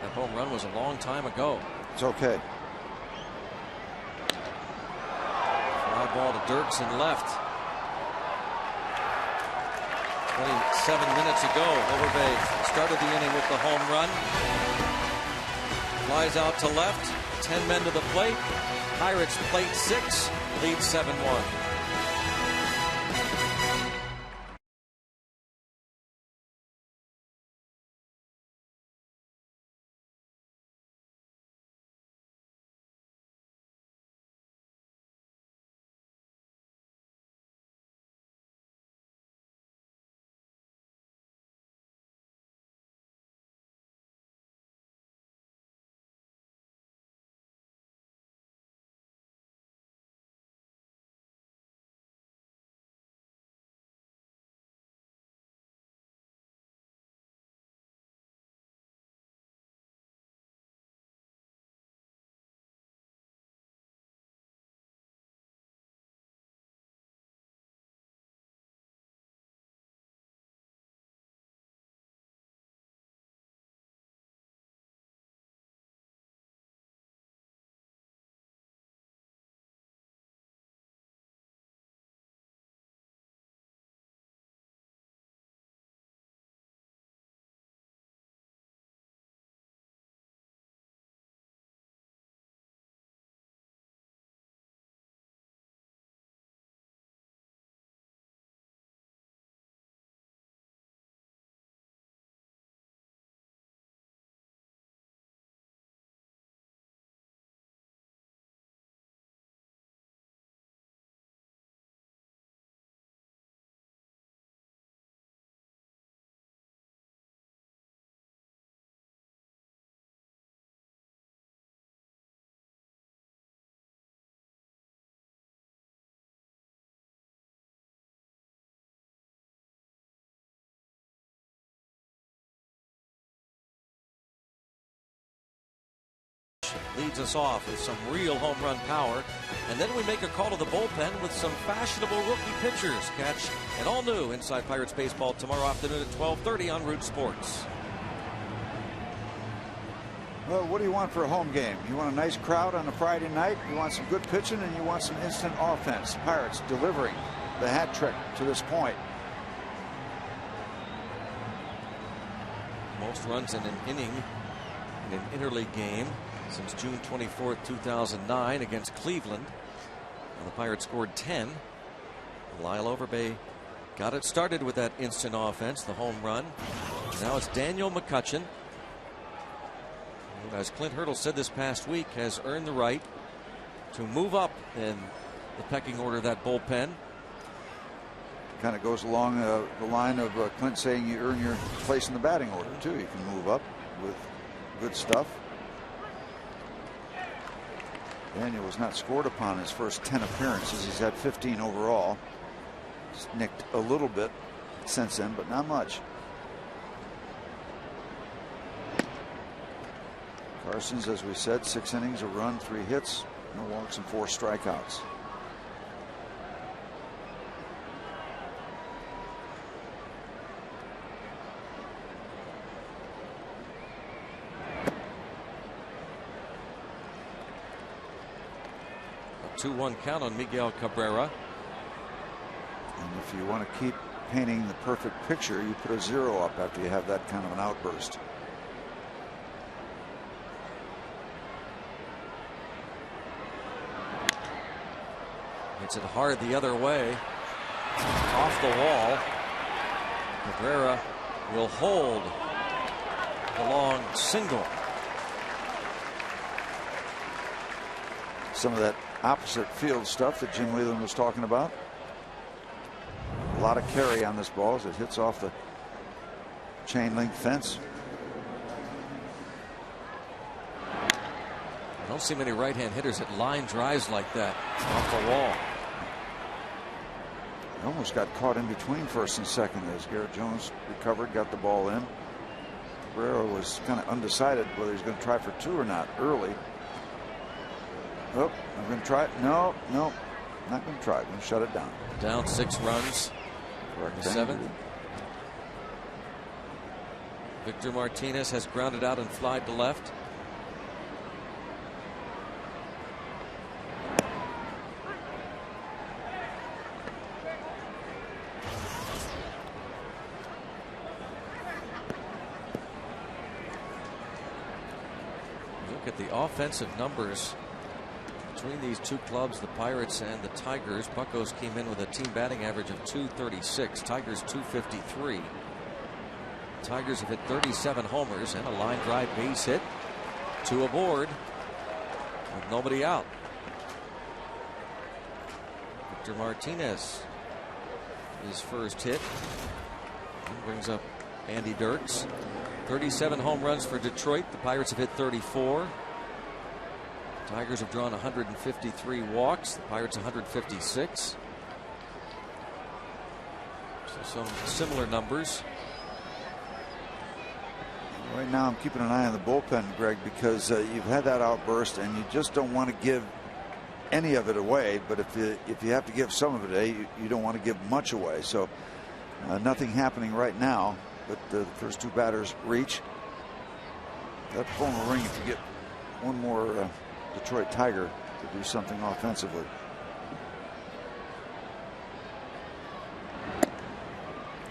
That home run was a long time ago. It's okay. Fly ball to Dirks and left. 27 minutes ago, Overbay started the inning with the home run. Flies out to left. 10 men to the plate. Pirates plate 6, lead 7-1. leads us off with some real home run power. And then we make a call to the bullpen with some fashionable rookie pitchers. Catch an all-new Inside Pirates Baseball tomorrow afternoon at 12:30 on Root Sports. Well, what do you want for a home game? You want a nice crowd on a Friday night, you want some good pitching, and you want some instant offense. Pirates delivering the hat trick to this point. Most runs in an inning in an interleague game since June 24th, 2009 against Cleveland. And the Pirates scored 10. Lyle Overbay got it started with that instant offense, the home run. Now it's Daniel McCutchen, who, as Clint Hurdle said this past week, has earned the right to move up in the pecking order of that bullpen. Kind of goes along the line of Clint saying you earn your place in the batting order too. You can move up with good stuff. Daniel was not scored upon his first 10 appearances. He's had 15 overall. He's nicked a little bit since then, but not much. Carson's, as we said, 6 innings, a run, 3 hits, no walks, and 4 strikeouts. A 2-1 count on Miguel Cabrera. And if you want to keep painting the perfect picture, you put a 0 up after you have that kind of an outburst. Hits it hard the other way, off the wall. Cabrera will hold the long single. Some of that opposite field stuff that Jim Leland was talking about. A lot of carry on this ball as it hits off the chain link fence. I don't see many right-hand hitters that line drives like that off the wall. He almost got caught in between first and second as Garrett Jones recovered, got the ball in. Cabrera was kind of undecided whether he's going to try for 2 or not early. Oh, I'm going to try it. No, not going to try it. I'm going to shut it down. Down 6 runs. Correct. 7th. Victor Martinez has grounded out and flied to left. Look at the offensive numbers between these two clubs, the Pirates and the Tigers. Buccos came in with a team batting average of .236, Tigers .253. Tigers have hit 37 homers and a line drive base hit, 2 aboard with nobody out. Victor Martinez, his first hit, and brings up Andy Dirks. 37 home runs for Detroit. The Pirates have hit 34. Tigers have drawn 153 walks. The Pirates 156. So some similar numbers. Right now I'm keeping an eye on the bullpen, Greg, because you've had that outburst and you just don't want to give any of it away. But if you have to give some of it, you don't want to give much away. So nothing happening right now. But the first 2 batters reach. That phone will ring if you get one more Detroit Tiger to do something offensively.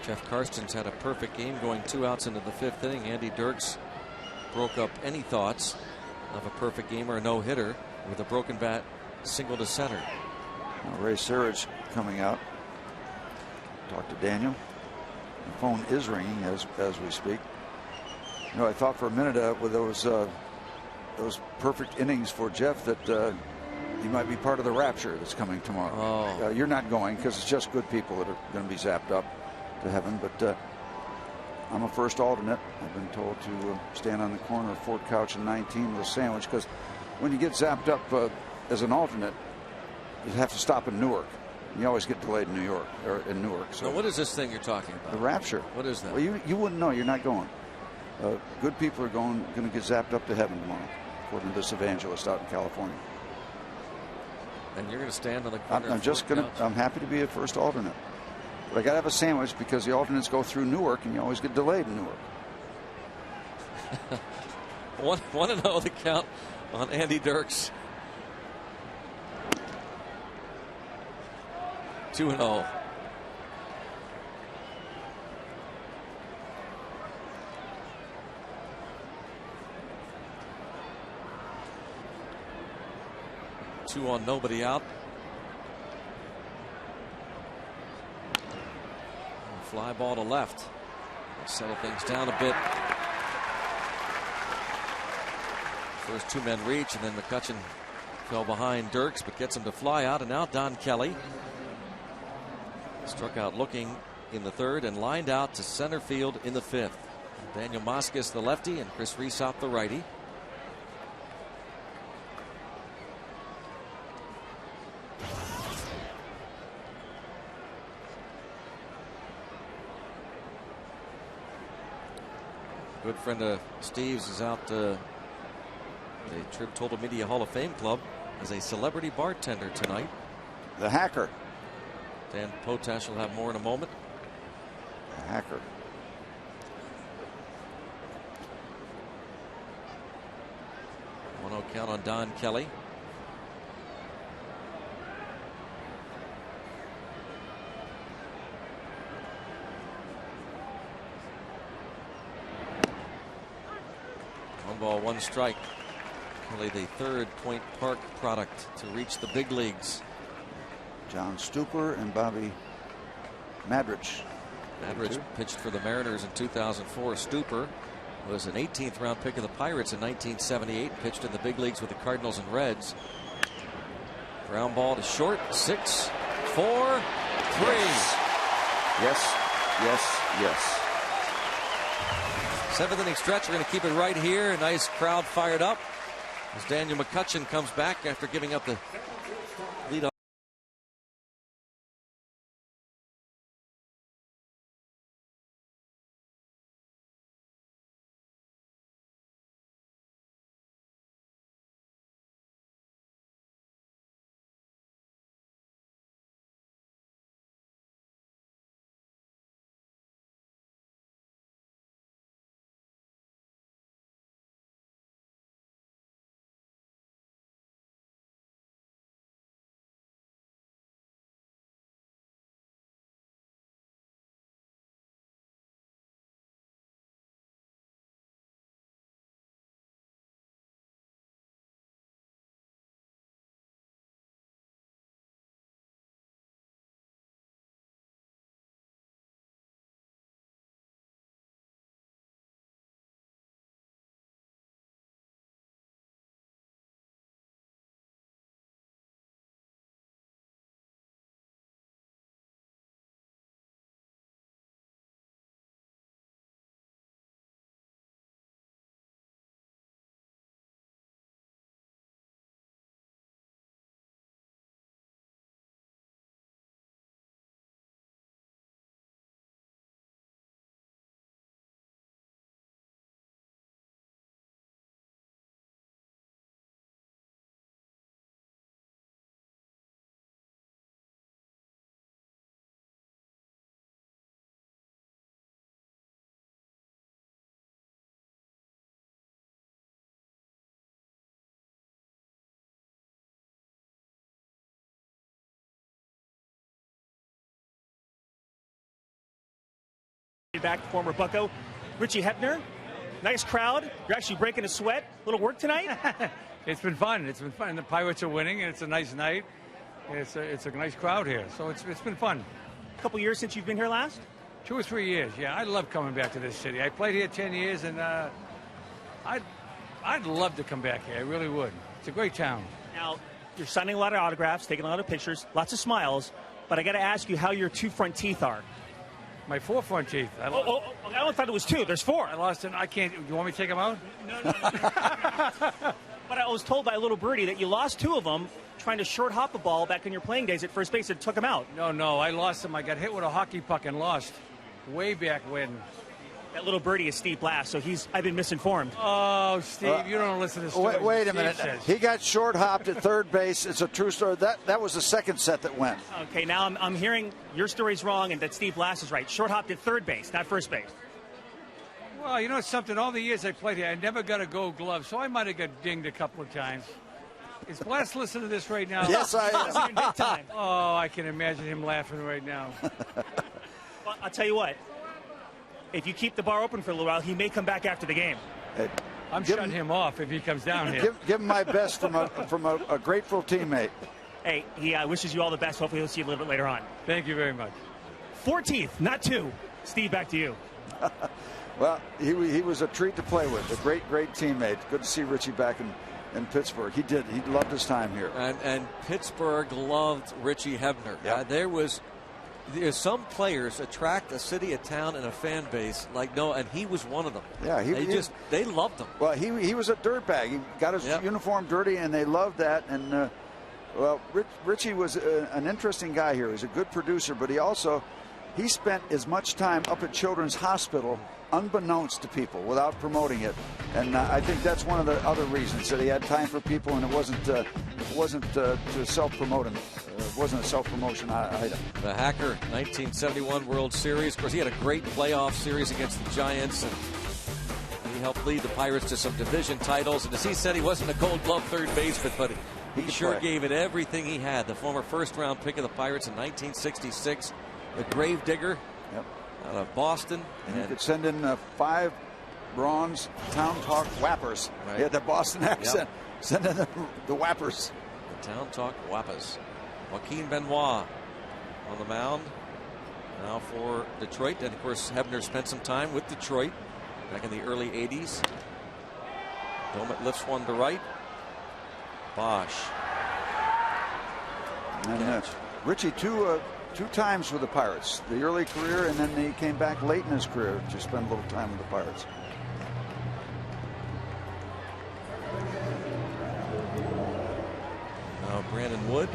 Jeff Karsten's had a perfect game going 2 outs into the 5th inning. Andy Dirks broke up any thoughts of a perfect game or a no-hitter with a broken bat single to center. Now Ray Searage coming out. Talk to Daniel. The phone is ringing as we speak. You know, I thought for a minute with those perfect innings for Jeff that he might be part of the rapture that's coming tomorrow. Oh. You're not going because it's just good people that are going to be zapped up to heaven. But I'm a first alternate. I've been told to stand on the corner of Fort Couch and 19 with a sandwich, because when you get zapped up as an alternate, you have to stop in Newark. You always get delayed in New York or in Newark. So now what is this thing you're talking about? The rapture. What is that? Well, you wouldn't know. You're not going. Good people are going to get zapped up to heaven tomorrow. according to this evangelist out in California. And you're going to stand on the corner. I'm happy to be a first alternate. But I got to have a sandwich because the alternates go through Newark and you always get delayed in Newark. 1-0 the count on Andy Dirks. 2-0. Two on, nobody out. Fly ball to left. Settle things down a bit. First two men reach, and then McCutchen fell behind Dirks, but gets him to fly out. And now Don Kelly struck out looking in the third and lined out to center field in the fifth. Daniel Moskis, the lefty, and Chris Reesop, the righty. Good friend of Steve's is out the Trib Total Media Hall of Fame Club as a celebrity bartender tonight. The Hacker. Dan Potash will have more in a moment. The Hacker. Count on Don Kelly. One ball, one strike. Kelly, the third Point Park product to reach the big leagues. John Stupor and Bobby Madrich. Madrich pitched for the Mariners in 2004. Stupor was an 18th round pick of the Pirates in 1978. Pitched in the big leagues with the Cardinals and Reds. Ground ball to short. 6, 4, 3. Yes, yes, yes. Seventh inning stretch. We're going to keep it right here. A nice crowd fired up as Daniel McCutchen comes back after giving up the lead. Back, former Bucco Richie Hepner. Nice crowd. You're actually breaking a sweat. A little work tonight. It's been fun. It's been fun. The Pirates are winning, and it's a nice night. It's a nice crowd here, so it's been fun. A couple years since you've been here last? 2 or 3 years. Yeah, I love coming back to this city. I played here 10 years, and I'd love to come back here. I really would. It's a great town. Now, you're signing a lot of autographs, taking a lot of pictures, lots of smiles, but I got to ask you how your 2 front teeth are. My 4 front teeth. I only thought it was 2. There's 4. I lost them. I can't. You want me to take them out? No. But I was told by a little birdie that you lost 2 of them trying to short hop a ball back in your playing days at first base. It took them out. No. I lost them. I got hit with a hockey puck and lost way back when. That little birdie is Steve Blass, so I've been misinformed. Oh, Steve, you don't listen to stories. Wait a minute. He got short hopped at third base. It's a true story. That was the second set that went. Okay, now I'm hearing your story's wrong and that Steve Blass is right. Short hopped at third base, not first base. Well, you know something? All the years I played here, I never got a gold glove, so I might have got dinged a couple of times. Is Blass listening to this right now? Yes, I am. Big time. Oh, I can imagine him laughing right now. Well, I'll tell you what. If you keep the bar open for a little while, he may come back after the game. Hey, I'm shutting him off if he comes down here. Give him my best from a grateful teammate. Hey, he wishes you all the best. Hopefully he'll see you a little bit later on. Thank you very much. 14th, not 2. Steve, back to you. Well, he was a treat to play with. A great teammate. Good to see Richie back in Pittsburgh. He did. He loved his time here. And Pittsburgh loved Richie Hebner. Yep. There's some players attract a city, a town, and a fan base like no, and he was one of them. Yeah, they loved him. Well, he was a dirtbag. He got his uniform dirty, and they loved that. And Richie was an interesting guy here. He was a good producer, but he spent as much time up at Children's Hospital unbeknownst to people without promoting it, and I think that's one of the other reasons that he had time for people, and it wasn't to self-promote him. It wasn't a self-promotion item. The Hacker 1971 World Series. Of course, he had a great playoff series against the Giants, and he helped lead the Pirates to some division titles. And as he said, he wasn't a Gold Glove third baseman, but he sure gave it everything he had. The former first-round pick of the Pirates in 1966, the Gravedigger. Yep. Out of Boston. And he could send in 5 bronze Town Talk Whappers. Right. He had the Boston accent. Yep. Send in the Whappers. The Town Talk Whappers. Joaquin Benoit on the mound now for Detroit. And, of course, Hebner spent some time with Detroit back in the early 80s. Domet lifts one to right. Bosch. And Richie, two times with the Pirates, the early career, and then he came back late in his career to spend a little time with the Pirates. Now Brandon Wood.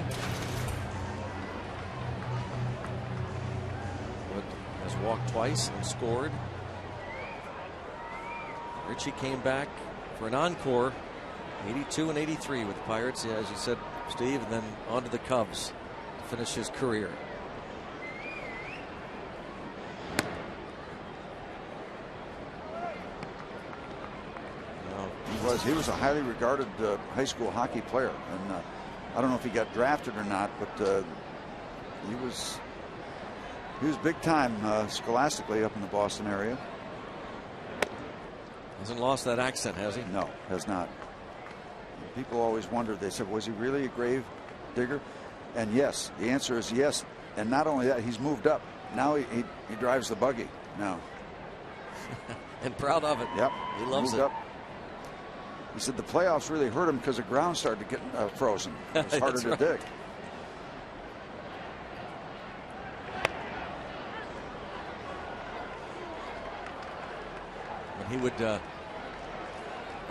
Wood has walked twice and scored. Richie came back for an encore, 82 and 83 with the Pirates, as you said, Steve, and then on to the Cubs to finish his career. He was a highly regarded high school hockey player, and I don't know if he got drafted or not, but he was big time scholastically up in the Boston area. Hasn't lost that accent, has he? No, has not. People always wondered. They said, was he really a grave digger? And yes, the answer is yes. And not only that, he's moved up. Now he drives the buggy now. And proud of it. Yep, he loves moved it. Up. He said the playoffs really hurt him because the ground started to get frozen. It was harder to dig. And he would,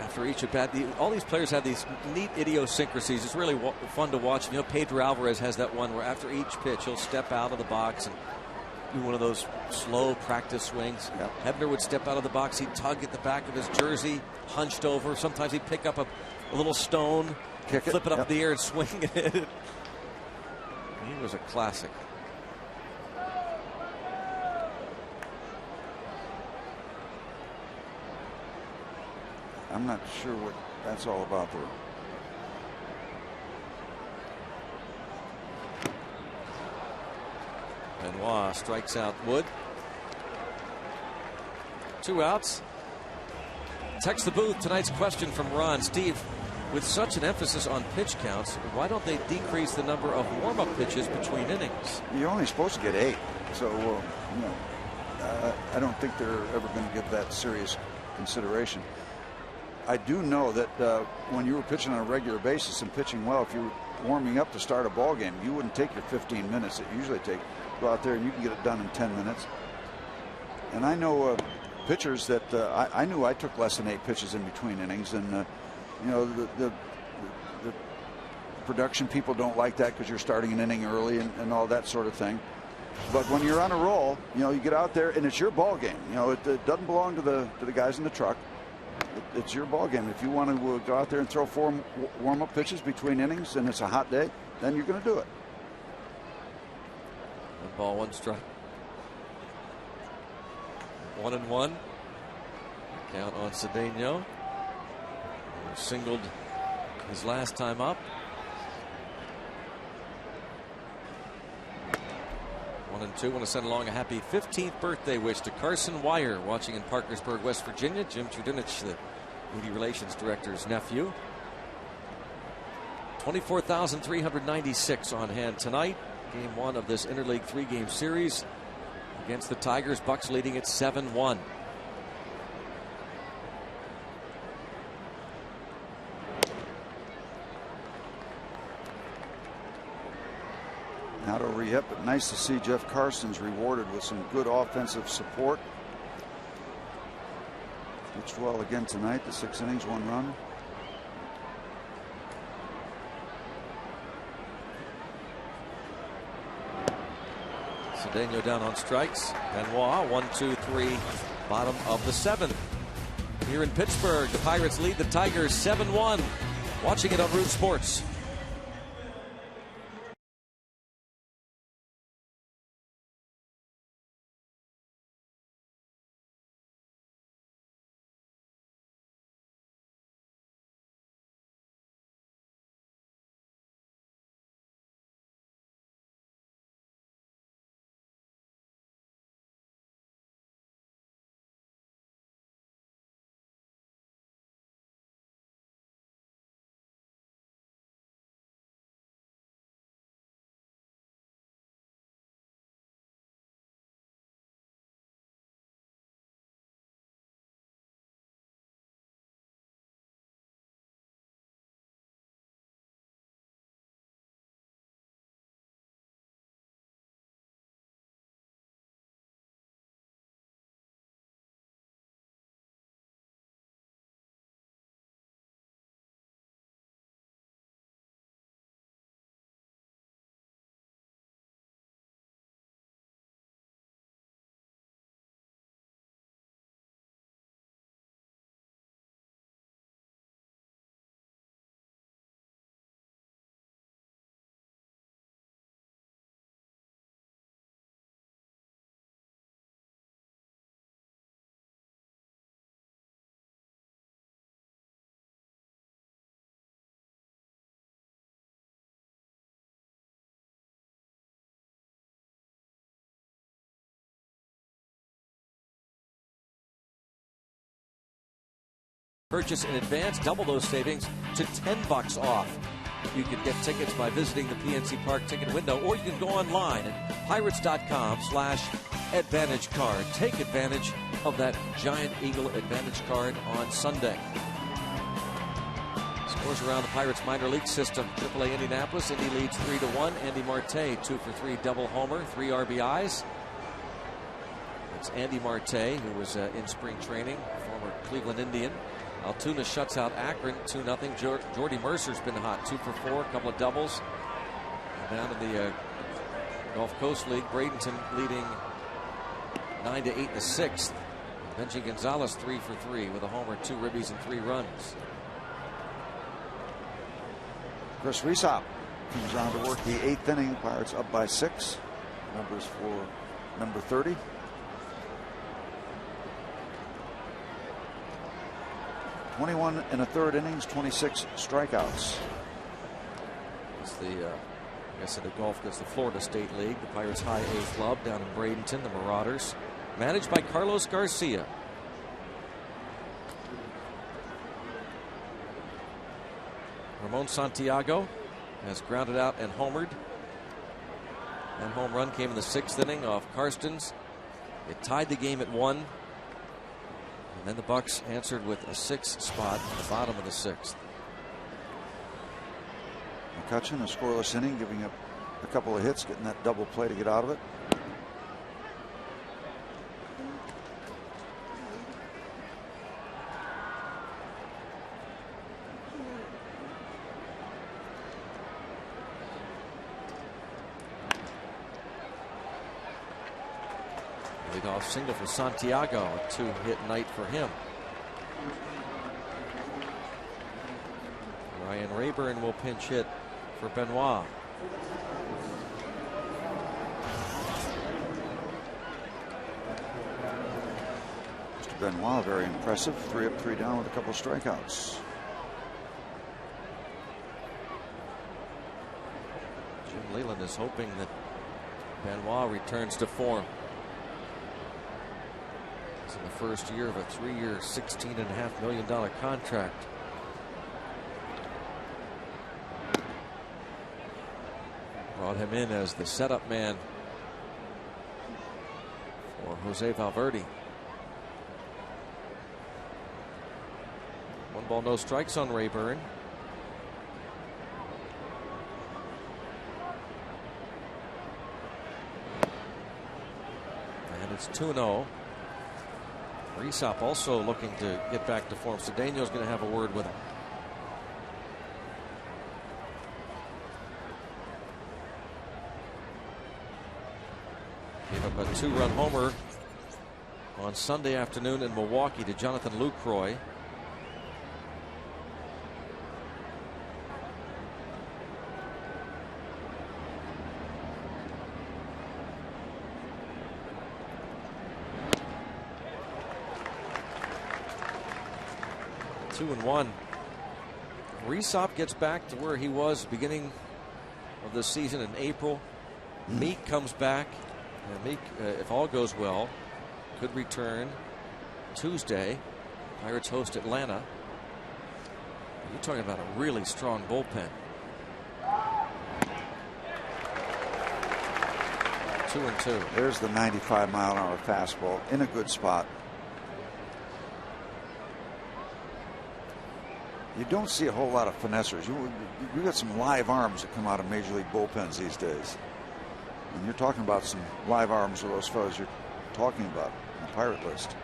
after each at bat, all these players have these neat idiosyncrasies. It's really fun to watch. You know, Pedro Alvarez has that one where after each pitch he'll step out of the box and do one of those slow practice swings. Yep. Hebner would step out of the box. He'd tug at the back of his jersey, hunched over. Sometimes he'd pick up a little stone, flip it up in the air and swing and hit it. He was a classic. I'm not sure what that's all about there. Benoit strikes out Wood. 2 outs. Text the booth. Tonight's question from Ron. Steve, with such an emphasis on pitch counts, why don't they decrease the number of warm-up pitches between innings? You're only supposed to get 8. So, I don't think they're ever going to give that serious consideration. I do know that when you were pitching on a regular basis and pitching well, if you were warming up to start a ball game, you wouldn't take your 15 minutes that you usually take. Go out there and you can get it done in 10 minutes. And I know pitchers that I knew I took less than 8 pitches in between innings, and the production people don't like that because you're starting an inning early and all that sort of thing. But when you're on a roll, you get out there and it's your ball game. It doesn't belong to the guys in the truck. It's your ball game. If you want to go out there and throw 4 warm-up pitches between innings and it's a hot day, then you're going to do it. 1 ball, 1 strike. 1-1. Count on Cedeno. Singled his last time up. 1-2. Want to send along a happy 15th birthday wish to Carson Wire, watching in Parkersburg, West Virginia. Jim Trudinich, the Media Relations Director's nephew. 24,396 on hand tonight. Game 1 of this interleague 3-game series against the Tigers. Bucks leading at 7-1. Not over yet, but nice to see Jeff Carson's rewarded with some good offensive support. Pitched well again tonight. The 6 innings, 1 run. Cedeno down on strikes. Benoit, 1-2-3, bottom of the 7th. Here in Pittsburgh, the Pirates lead the Tigers 7-1. Watching it on Root Sports. Purchase in advance, double those savings to $10 off. You can get tickets by visiting the PNC Park ticket window, or you can go online at pirates.com/advantage card. Take advantage of that Giant Eagle Advantage card on Sunday. Scores around the Pirates minor league system. AAA Indianapolis, Indy leads 3-1. Andy Marte, 2 for 3 double homer, 3 RBIs. It's Andy Marte, who was in spring training, former Cleveland Indian. Altoona shuts out Akron 2-0. Jordy Mercer's been hot, 2 for 4, a couple of doubles. And down in the Gulf Coast League, Bradenton leading 9-8 in the 6th. Benji Gonzalez 3 for 3 with a homer, 2 ribbies, and 3 runs. Chris Riesop comes on to work the 8th inning. Pirates up by 6. Numbers for number 30. 21 1/3 innings, 26 strikeouts. It's the, I guess the Gulf gets the Florida State League, the Pirates High A club down in Bradenton, the Marauders, managed by Carlos Garcia. Ramon Santiago has grounded out and homered. That home run came in the 6th inning off Karstens. It tied the game at 1. And then the Bucks answered with a 6th spot at the bottom of the 6th. McCutchen, a scoreless inning, giving up a couple of hits, getting that double play to get out of it. leadoff single for Santiago, a 2-hit night for him. Ryan Rayburn will pinch hit for Benoit. Mr. Benoit, very impressive. 3 up, 3 down with a couple of strikeouts. Jim Leyland is hoping that Benoit returns to form. It's in the first year of a 3-year, $16.5 million contract. Brought him in as the setup man for Jose Valverde. 1 ball, no strikes on Rayburn. And it's 2-0. Resop also looking to get back to form. Cedeno's going to have a word with him. Gave up a 2-run homer on Sunday afternoon in Milwaukee to Jonathan Lucroy. Two and one. Resop gets back to where he was beginning of the season in April. Meek comes back. And Meek, if all goes well, could return Tuesday. Pirates host Atlanta. You're talking about a really strong bullpen. 2-2. There's the 95-mile-an-hour fastball in a good spot. You don't see a whole lot of finessers. You got some live arms that come out of Major League bullpens these days. And you're talking about some live arms with those fellows you're talking about on the Pirate list.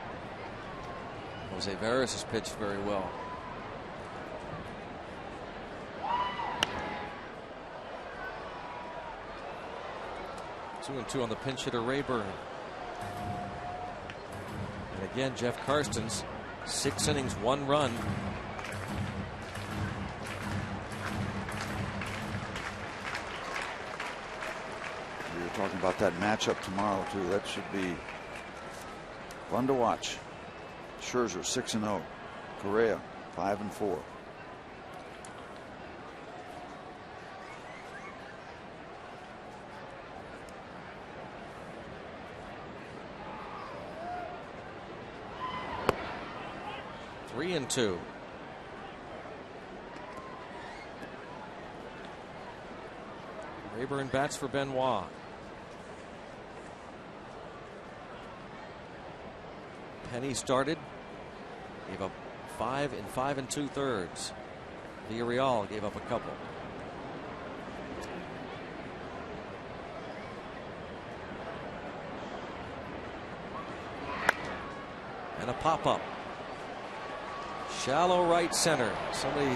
Jose Veras has pitched very well. Two and two on the pinch hitter Rayburn. And again, Jeff Karstens, 6 innings, 1 run. Talking about that matchup tomorrow too. That should be fun to watch. Scherzer 6-0. Correa 5-4. Three and two. Rayburn bats for Benoit. Penny started, gave up 5 in 5 2/3. Villarreal gave up a couple. And a pop-up. Shallow right center. Somebody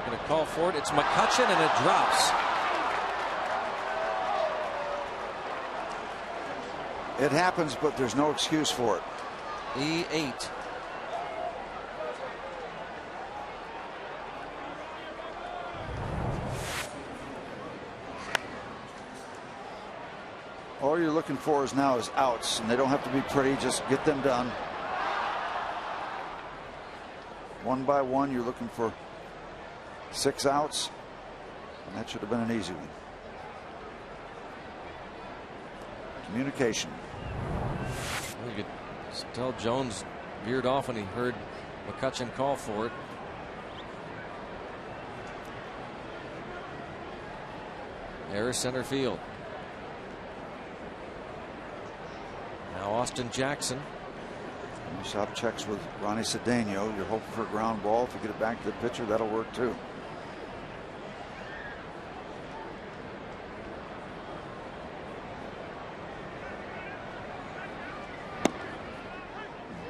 going to call for it. It's McCutchen, and it drops. It happens, but there's no excuse for it. E8. All you're looking for is now is outs, and they don't have to be pretty. Just get them done. One by one, you're looking for 6 outs, and that should have been an easy one. Communication. You could tell Jones veered off when he heard McCutchen call for it. There is center field. Now Austin Jackson. Shop checks with Ronnie Cedeno. You're hoping for a ground ball. If you get it back to the pitcher, that'll work too.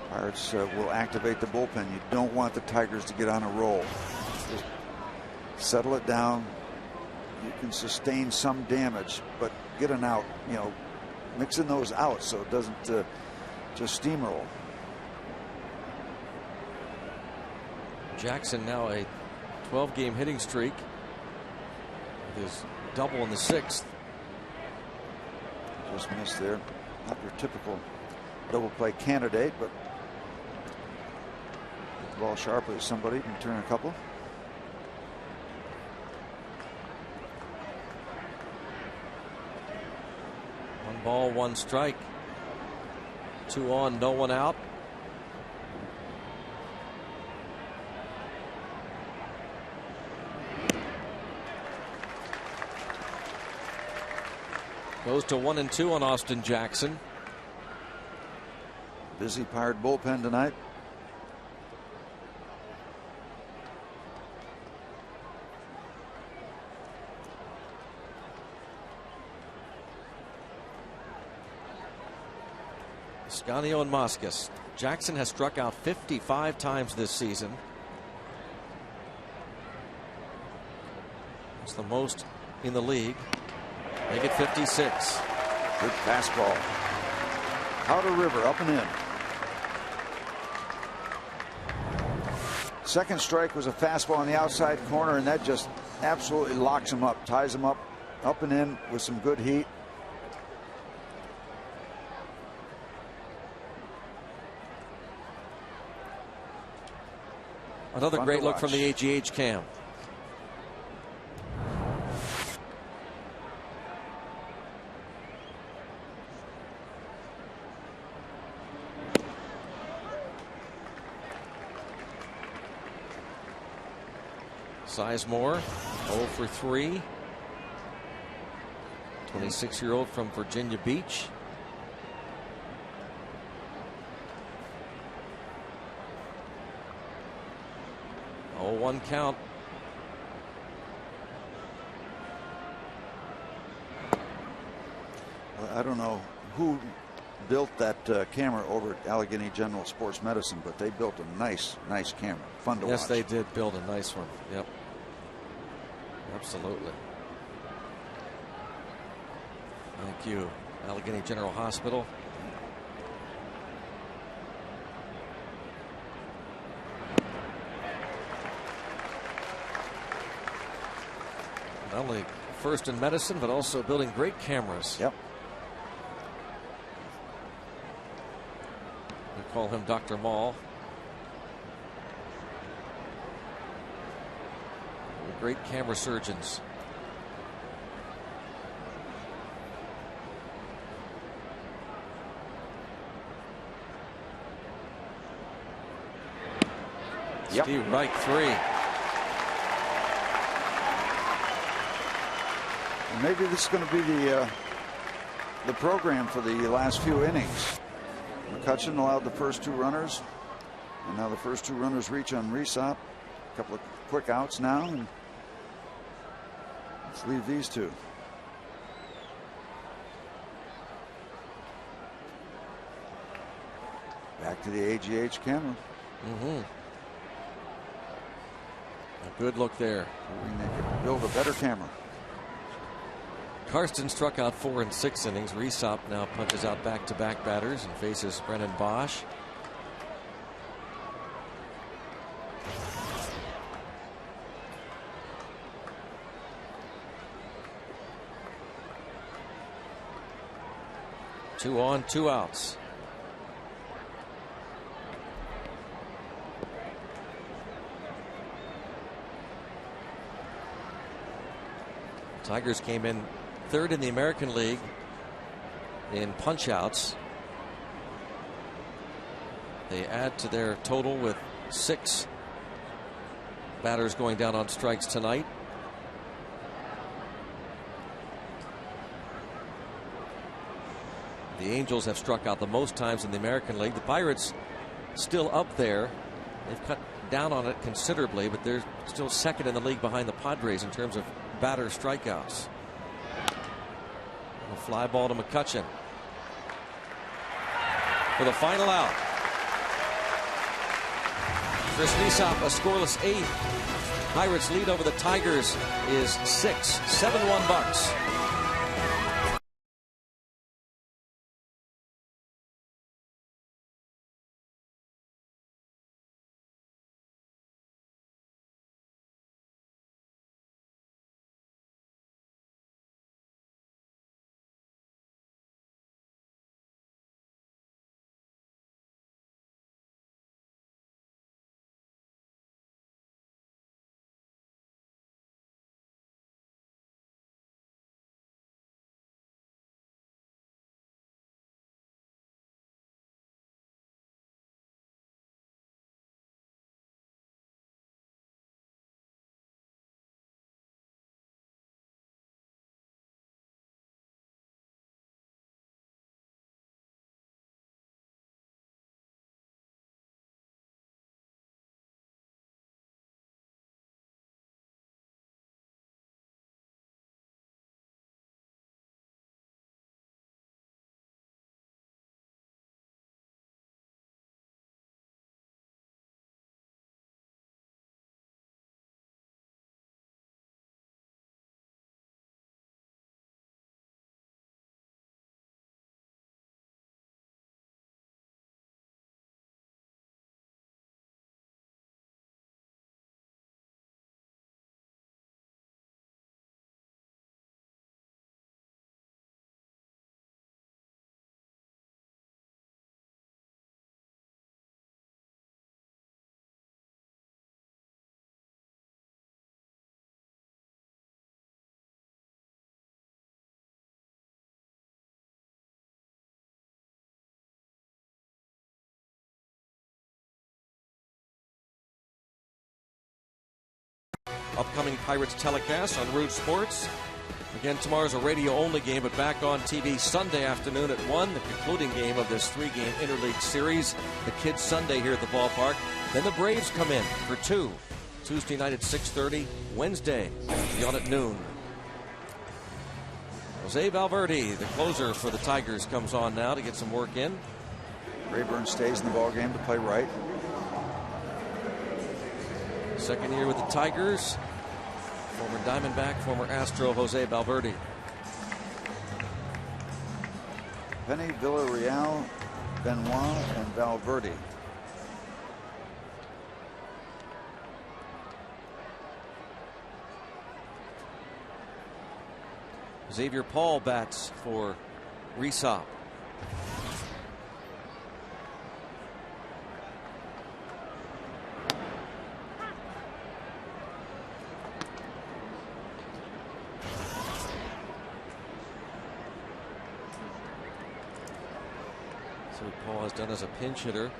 Pirates will activate the bullpen. You don't want the Tigers to get on a roll. Just settle it down. You can sustain some damage, but get an out. You know, mix in those outs so it doesn't just steamroll. Jackson now a 12-game hitting streak with his double in the 6th. Just missed there. Not your typical double play candidate, but hit the ball sharply at somebody and turn a couple. One ball, one strike. 2 on, no one out. Goes to 1-2 on Austin Jackson. Busy Pirate bullpen tonight. Scanio and Moscas. Jackson has struck out 55 times this season. It's the most in the league. Make it 56. Good fastball. Outer river, up and in. Second strike was a fastball on the outside corner, and that just absolutely locks him up, ties him up and in with some good heat. Another great look from the AGH cam. Sizemore 0 for 3. 26-year-old from Virginia Beach. Oh, 1 count. I don't know who built that camera over at Allegheny General Sports Medicine, but they built a nice camera. Fun to watch. Yes, they did build a nice one. Yep. Absolutely. Thank you, Allegheny General Hospital. Not only first in medicine, but also building great cameras. Yep. We call him Dr. Mall. Great camera surgeons. Yep. Steve Wright 3. And maybe this is going to be the program for the last few innings. McCutcheon allowed the first 2 runners, and now the first 2 runners reach on Resop. A couple of quick outs now, and let's leave these 2. Back to the AGH camera. A good look there. Hoping they could build a better camera. Karsten struck out 4 in 6 innings. Resop now punches out back-to-back batters and faces Brennan Bosch. Two on, 2 outs. Tigers came in 3rd in the American League in punch-outs. They add to their total with 6 batters going down on strikes tonight. The Angels have struck out the most times in the American League. The Pirates still up there. They've cut down on it considerably, but they're still 2nd in the league behind the Padres in terms of batter strikeouts. A fly ball to McCutcheon for the final out. Chris Resop, a scoreless 8th. Pirates lead over the Tigers is 6, 7-1 Bucks. Upcoming Pirates telecast on Root Sports. Again, tomorrow's a radio-only game, but back on TV Sunday afternoon at 1, the concluding game of this 3-game interleague series. The Kids Sunday here at the ballpark. Then the Braves come in for 2. Tuesday night at 6:30. Wednesday, on at noon. Jose Valverde, the closer for the Tigers, comes on now to get some work in. Rayburn stays in the ball game to play right. Second year with the Tigers. Former Diamondback, former Astro, Jose Valverde. Penny, Villarreal, Benoit, and Valverde. Xavier Paul bats for Resop. So Paul has done as a pinch hitter.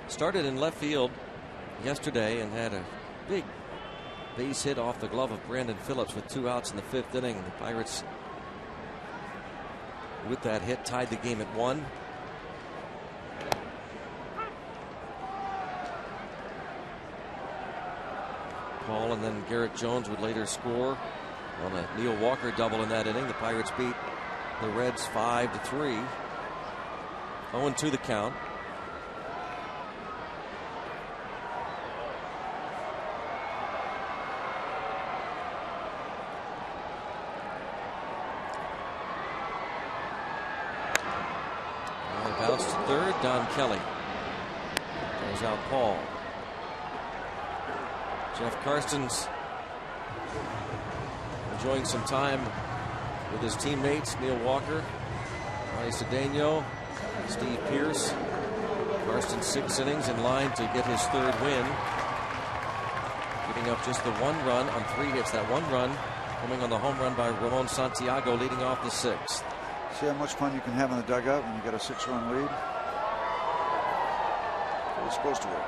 Started in left field yesterday and had a big base hit off the glove of Brandon Phillips with 2 outs in the 5th inning. The Pirates, with that hit, tied the game at 1. Paul and then Garrett Jones would later score on a Neil Walker double in that inning. The Pirates beat the Reds 5-3. 0-2 the count. Bounce to third. Don Kelly goes out. Paul. Jeff Karstens enjoying some time with his teammates. Neil Walker, Ronnie Cedeno, Steve Pearce. Karstens 6 innings in line to get his 3rd win, giving up just the 1 run on 3 hits. That 1 run coming on the home run by Ramon Santiago, leading off the 6th. See how much fun you can have in the dugout when you get a 6-run lead? It's supposed to work.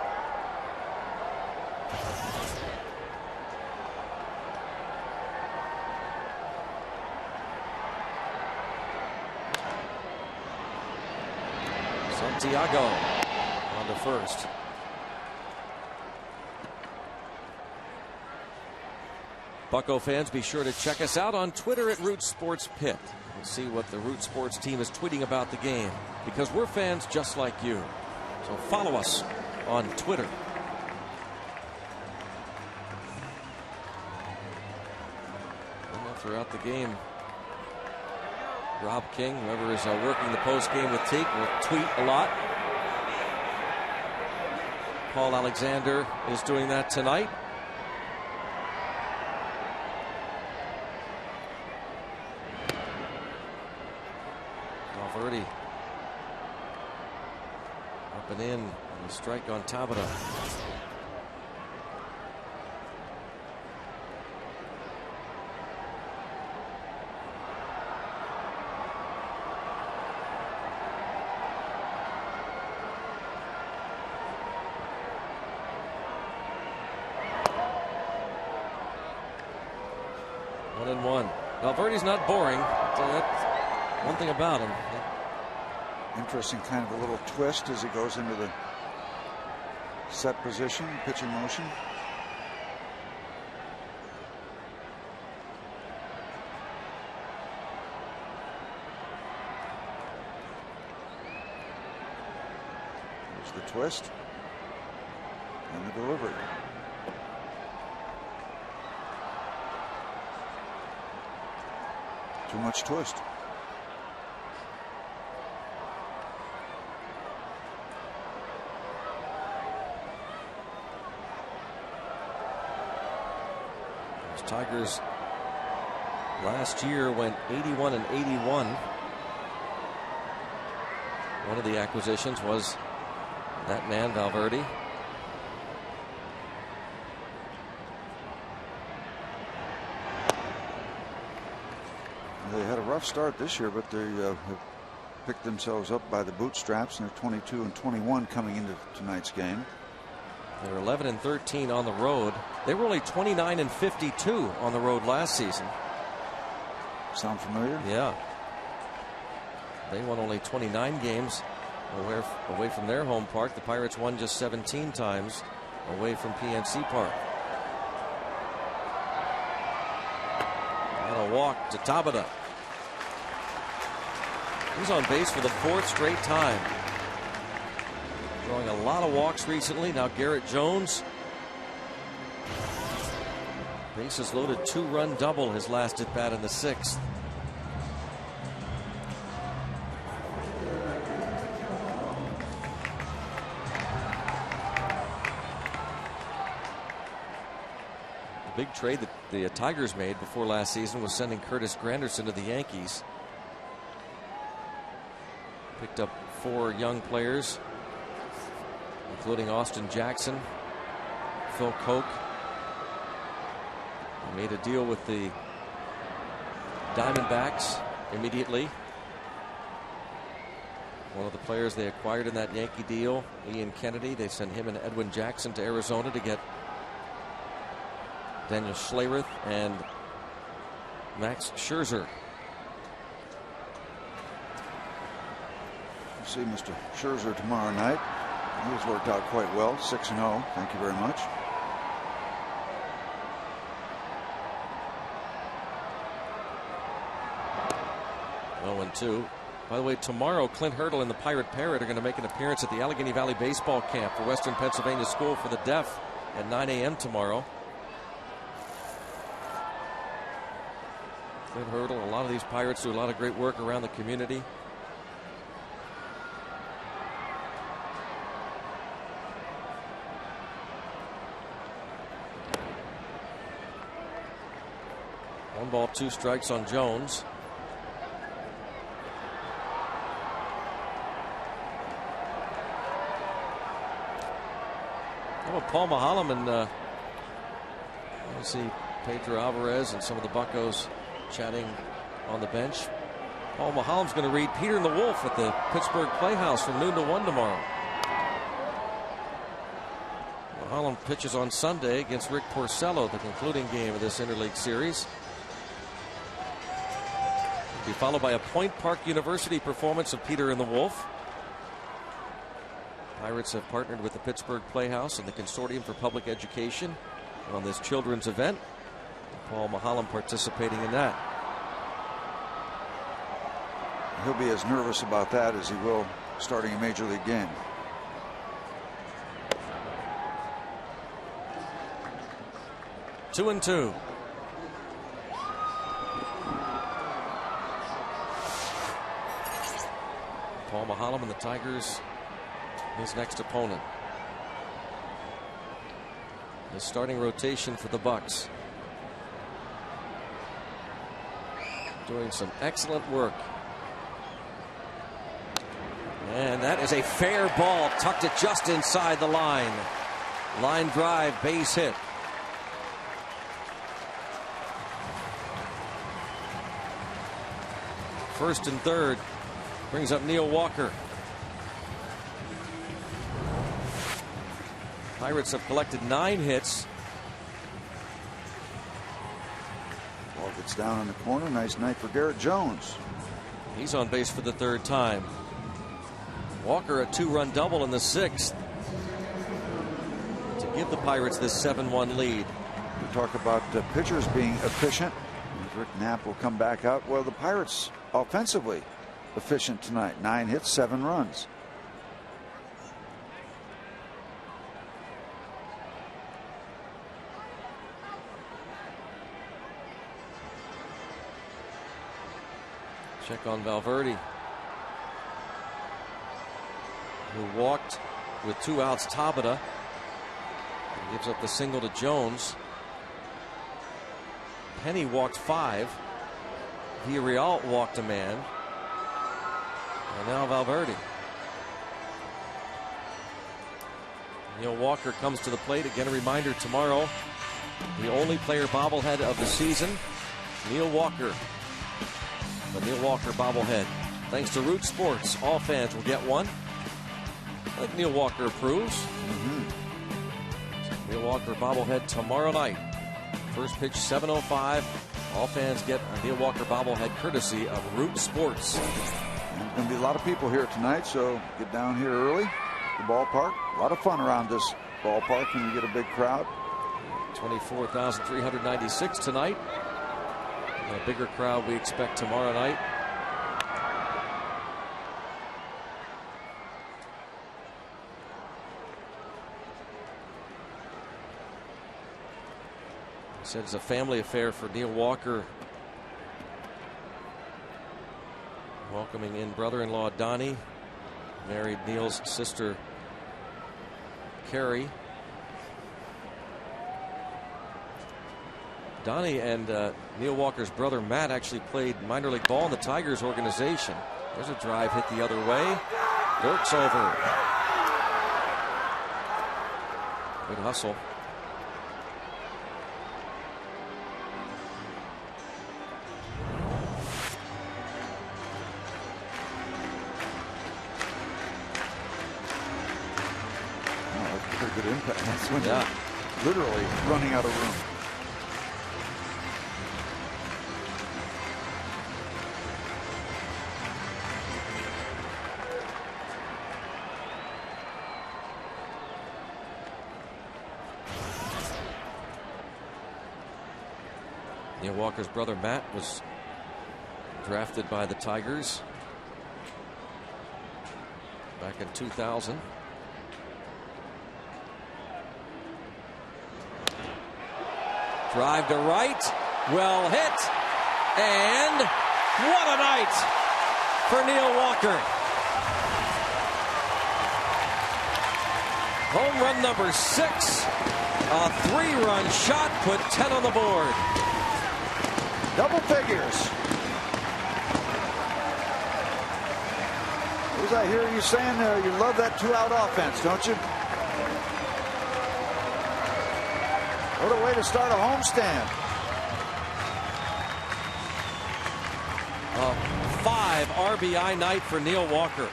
Santiago on to first. Bucco fans, be sure to check us out on Twitter at Root Sports Pit. We'll see what the Root Sports team is tweeting about the game, because we're fans just like you. So follow us on Twitter. And throughout the game, Rob King, whoever is working the post game with Teague, will tweet a lot. Paul Alexander is doing that tonight. Valverde up and in, and a strike on Tabata. One and one. Valverde's not boring. That's one thing about him. Interesting kind of a little twist as he goes into the set position, pitching motion. There's the twist and the delivery. Too much twist. Tigers last year went 81 and 81. One of the acquisitions was that man, Valverde. They had a rough start this year, but they have picked themselves up by the bootstraps, and they're 22 and 21 coming into tonight's game. They're 11-13 on the road. They were only 29-52 on the road last season. Sound familiar? Yeah. They won only 29 games away from their home park. The Pirates won just 17 times away from PNC Park. And a walk to Tabata. He's on base for the 4th straight time. Drawing a lot of walks recently. Now Garrett Jones. Bases loaded, 2-run double his last at bat in the 6th. The big trade that the Tigers made before last season was sending Curtis Granderson to the Yankees. Picked up 4 young players, including Austin Jackson, Phil Koch. They made a deal with the Diamondbacks immediately. One of the players they acquired in that Yankee deal, Ian Kennedy, they sent him and Edwin Jackson to Arizona to get Daniel Schlereth and Max Scherzer. We'll see Mr. Scherzer tomorrow night. He has worked out quite well, 6-0. Thank you very much. Oh, 1-2. By the way, tomorrow Clint Hurdle and the Pirate Parrot are going to make an appearance at the Allegheny Valley Baseball Camp for Western Pennsylvania School for the Deaf at 9 a.m. tomorrow. Clint Hurdle, a lot of these Pirates do a lot of great work around the community. One ball, 2 strikes on Jones. How about Paul Mahalam and you see Pedro Alvarez and some of the Buccos chatting on the bench. Paul Mahalam's going to read Peter and the Wolf at the Pittsburgh Playhouse from noon to 1 tomorrow. Mahalam pitches on Sunday against Rick Porcello, the concluding game of this interleague series. Be followed by a Point Park University performance of Peter and the Wolf. Pirates have partnered with the Pittsburgh Playhouse and the Consortium for Public Education on this children's event. Paul Mahalam participating in that. He'll be as nervous about that as he will starting a major league game. Two and two. Paul Mahalam and the Tigers, his next opponent. The starting rotation for the Bucks. Doing some excellent work. And that is a fair ball, tucked it just inside the line. Line drive, base hit. First and third. Brings up Neil Walker. Pirates have collected 9 hits. Ball gets down in the corner. Nice night for Garrett Jones. He's on base for the 3rd time. Walker a 2-run double in the 6th to give the Pirates this 7-1 lead. We talk about pitchers being efficient. Rick Knapp will come back out. Well, the Pirates offensively efficient tonight. 9 hits, 7 runs. Check on Valverde, who walked with 2 outs. Tabata gives up the single to Jones. Penny walked 5. Villarreal walked a man. And now Valverde. Neil Walker comes to the plate. Again, a reminder tomorrow, the only player bobblehead of the season, Neil Walker. The Neil Walker bobblehead. Thanks to Root Sports, all fans will get one. I think Neil Walker approves. Neil Walker bobblehead tomorrow night. First pitch 7:05. All fans get a Neil Walker bobblehead courtesy of Root Sports. There's going to be a lot of people here tonight, so get down here early. The ballpark. A lot of fun around this ballpark when you get a big crowd. 24,396 tonight. And a bigger crowd we expect tomorrow night. He said it's a family affair for Neil Walker. Welcoming in brother-in-law Donnie, married Neil's sister Carrie. Donnie and Neil Walker's brother Matt actually played minor league ball in the Tigers organization. There's a drive hit the other way. Dirk's over. Good hustle. Pretty good impact. That's when you're literally running out of room. Neil Walker's brother Matt was drafted by the Tigers back in 2000. Drive to right, well hit, and what a night for Neil Walker. Home run number 6, a 3-run shot, put 10 on the board. Double figures. As I hear you saying, you love that 2-out offense, don't you? What a way to start a homestand. A 5 RBI night for Neil Walker.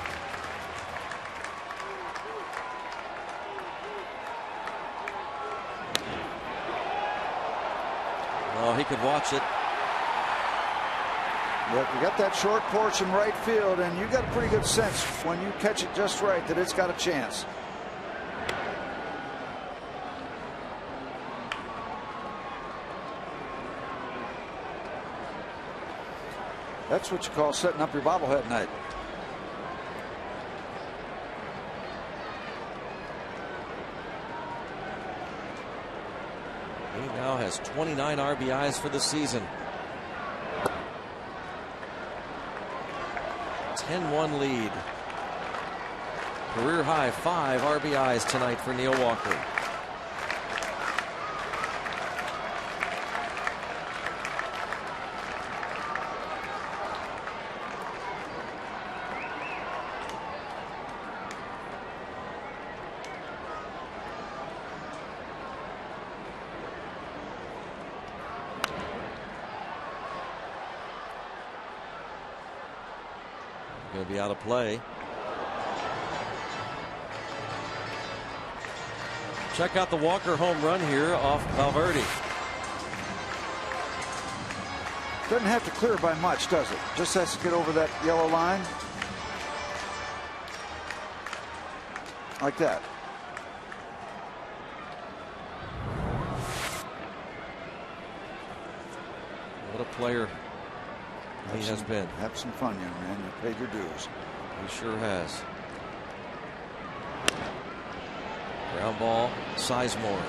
Oh, he could watch it. Look, you got that short porch in right field, and you got a pretty good sense when you catch it just right that it's got a chance. That's what you call setting up your bobblehead night. He now has 29 RBIs for the season. 10-1 lead. Career high 5 RBIs tonight for Neil Walker. Going to be out of play. Check out the Walker home run here off Valverde. Doesn't have to clear by much, does it? Just has to get over that yellow line. Like that. What a player he has been. Have some fun, young man. You paid your dues. He sure has. Ground ball, Sizemore.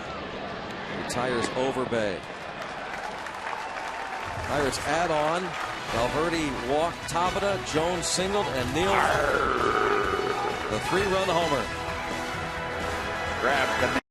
Retires Overbay. Pirates add on. Valverde walked Tabata, Jones singled, and Neil the 3-run homer. Grab the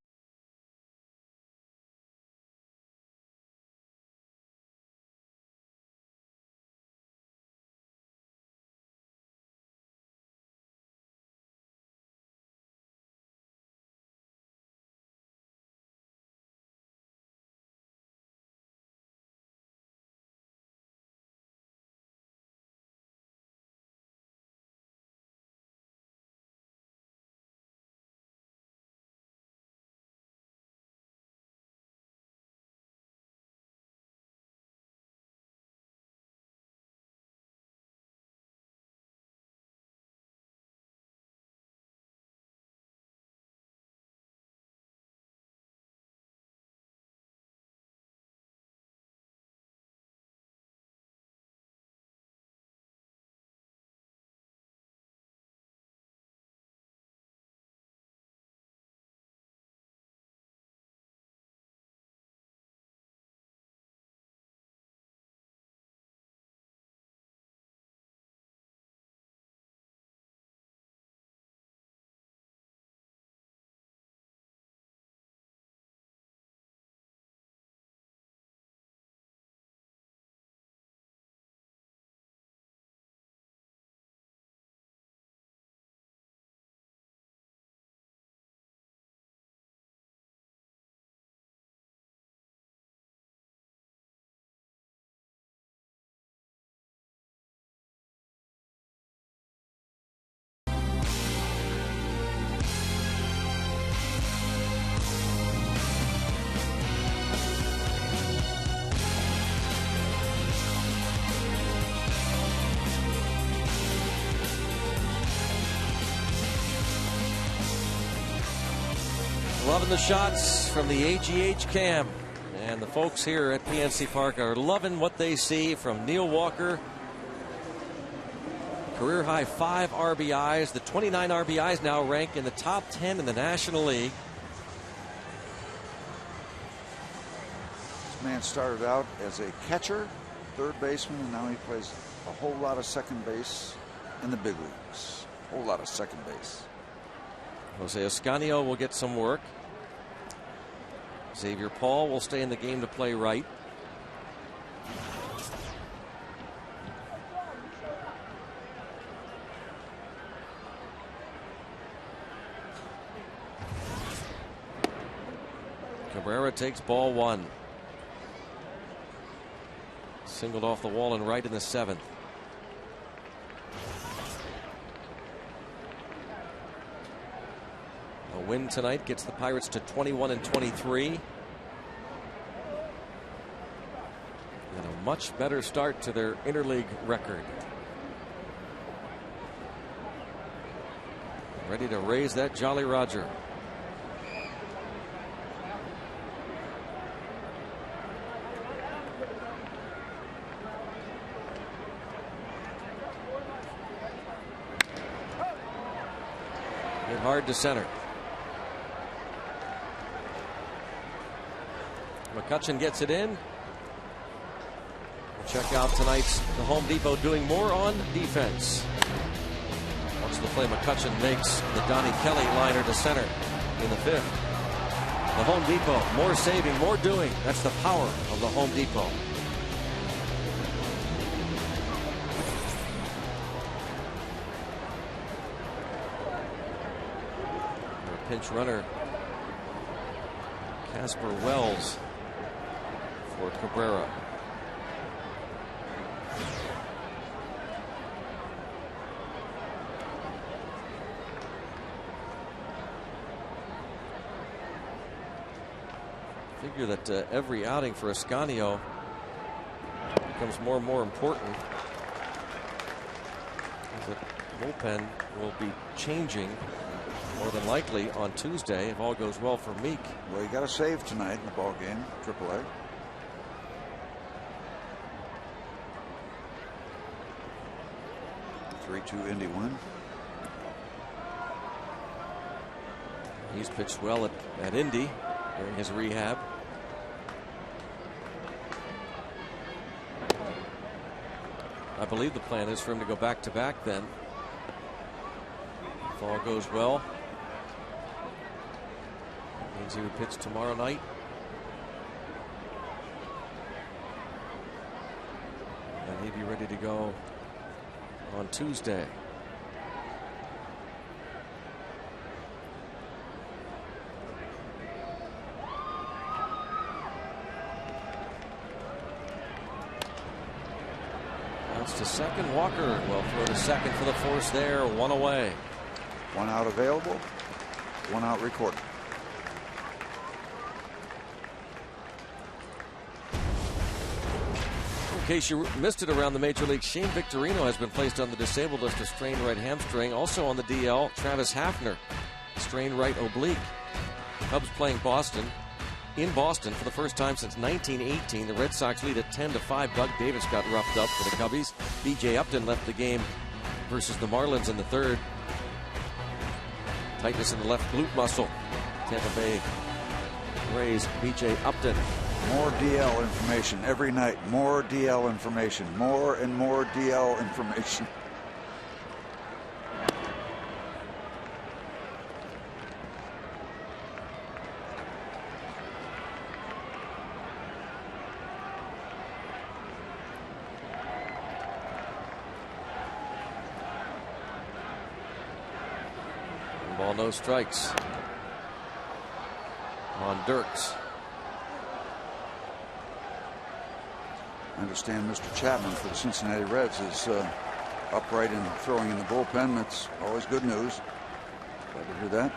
the shots from the AGH cam. And the folks here at PNC Park are loving what they see from Neil Walker. Career high 5 RBIs. The 29 RBIs now rank in the top 10 in the National League. This man started out as a catcher, third baseman, and now he plays a whole lot of second base in the big leagues. A whole lot of second base. Jose Ascanio will get some work. Xavier Paul will stay in the game to play right. Cabrera takes ball 1. Singled off the wall and right in the 7th. A win tonight gets the Pirates to 21-23. And a much better start to their interleague record. Ready to raise that Jolly Roger. Hit hard to center. McCutchen gets it in. We'll check out tonight's the Home Depot doing more on defense. Watch the play McCutchen makes the Donnie Kelly liner to center in the 5th. The Home Depot, more saving, more doing. That's the power of the Home Depot. Our pinch runner, Casper Wells for Cabrera. Figure that every outing for Ascanio becomes more and more important. The bullpen will be changing more than likely on Tuesday if all goes well for Meek. Well, he got a save tonight in the ball game, AAA. (3-2) Indy win. He's pitched well at Indy during his rehab. I believe the plan is for him to go back-to-back then. If all goes well. That means he would pitch tomorrow night. And he'd be ready to go on Tuesday. That's to second. Walker will throw to second for the force there. 1 away. 1 out available, 1 out recorded. In case you missed it around the major league, Shane Victorino has been placed on the disabled list of strained right hamstring. Also on the DL, Travis Hafner, strained right oblique. Cubs playing Boston. In Boston for the first time since 1918. The Red Sox lead at 10-5. Doug Davis got roughed up for the Cubbies. B.J. Upton left the game versus the Marlins in the 3rd. Tightness in the left glute muscle. Tampa Bay Rays B.J. Upton. More DL information every night. More DL information. More and more DL information. Ball, no strikes on Dirks. I understand Mr. Chapman for the Cincinnati Reds is upright and throwing in the bullpen. That's always good news. Glad to hear that.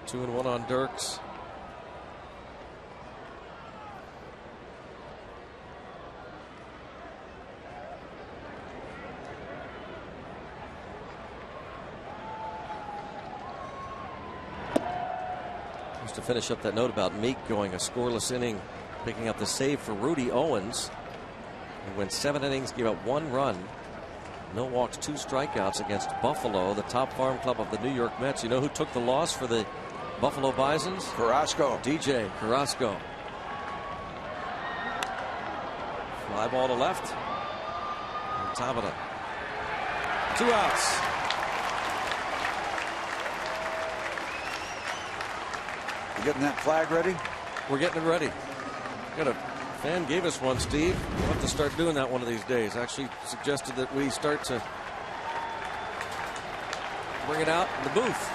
2-1 on Dirks. Just to finish up that note about Meek going a scoreless inning, picking up the save for Rudy Owens. He went 7 innings, gave up 1 run. No walks, 2 strikeouts against Buffalo, the top farm club of the New York Mets. You know who took the loss for the Buffalo Bisons? Carrasco. DJ Carrasco. Fly ball to left. And top of it. 2 outs. You getting that flag ready? We're getting it ready. Got a fan gave us one, Steve. We'll have to start doing that one of these days. Actually suggested that we start to bring it out in the booth.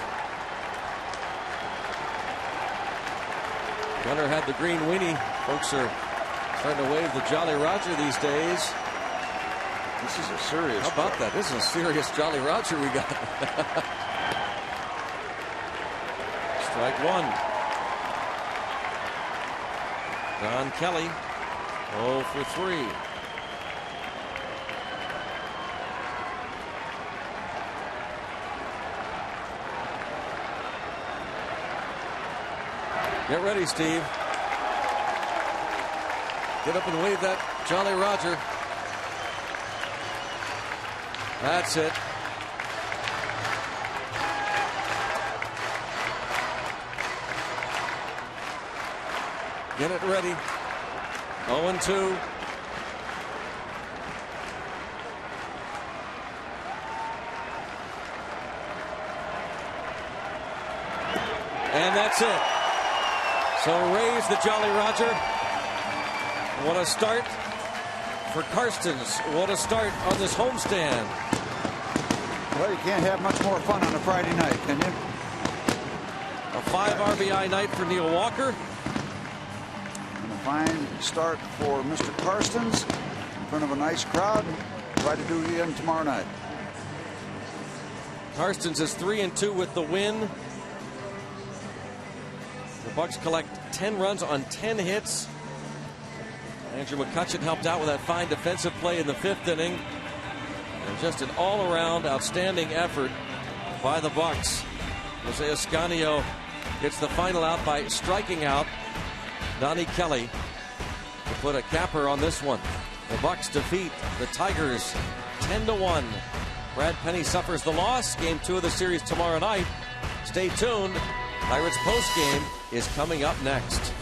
Gunner had the green weenie. Folks are starting to wave the Jolly Roger these days. This is a serious. How about that? This is a serious Jolly Roger we got. Strike 1. Don Kelly, 0 for 3. Get ready, Steve. Get up and wave that Jolly Roger. That's it. Get it ready. 0-2. And that's it. So raise the Jolly Roger. What a start for Karstens. What a start on this homestand. Well, you can't have much more fun on a Friday night, can you? A 5 RBI night for Neil Walker. And a fine start for Mr. Karstens in front of a nice crowd. Try to do it again tomorrow night. Karstens is 3-2 with the win. The Bucks collect 10 runs on 10 hits. Andrew McCutcheon helped out with that fine defensive play in the 5th inning. And just an all-around outstanding effort by the Bucks. Jose Ascanio gets the final out by striking out Donnie Kelly to put a capper on this one. The Bucks defeat the Tigers 10-1. Brad Penny suffers the loss. Game 2 of the series tomorrow night. Stay tuned. Pirates postgame is coming up next.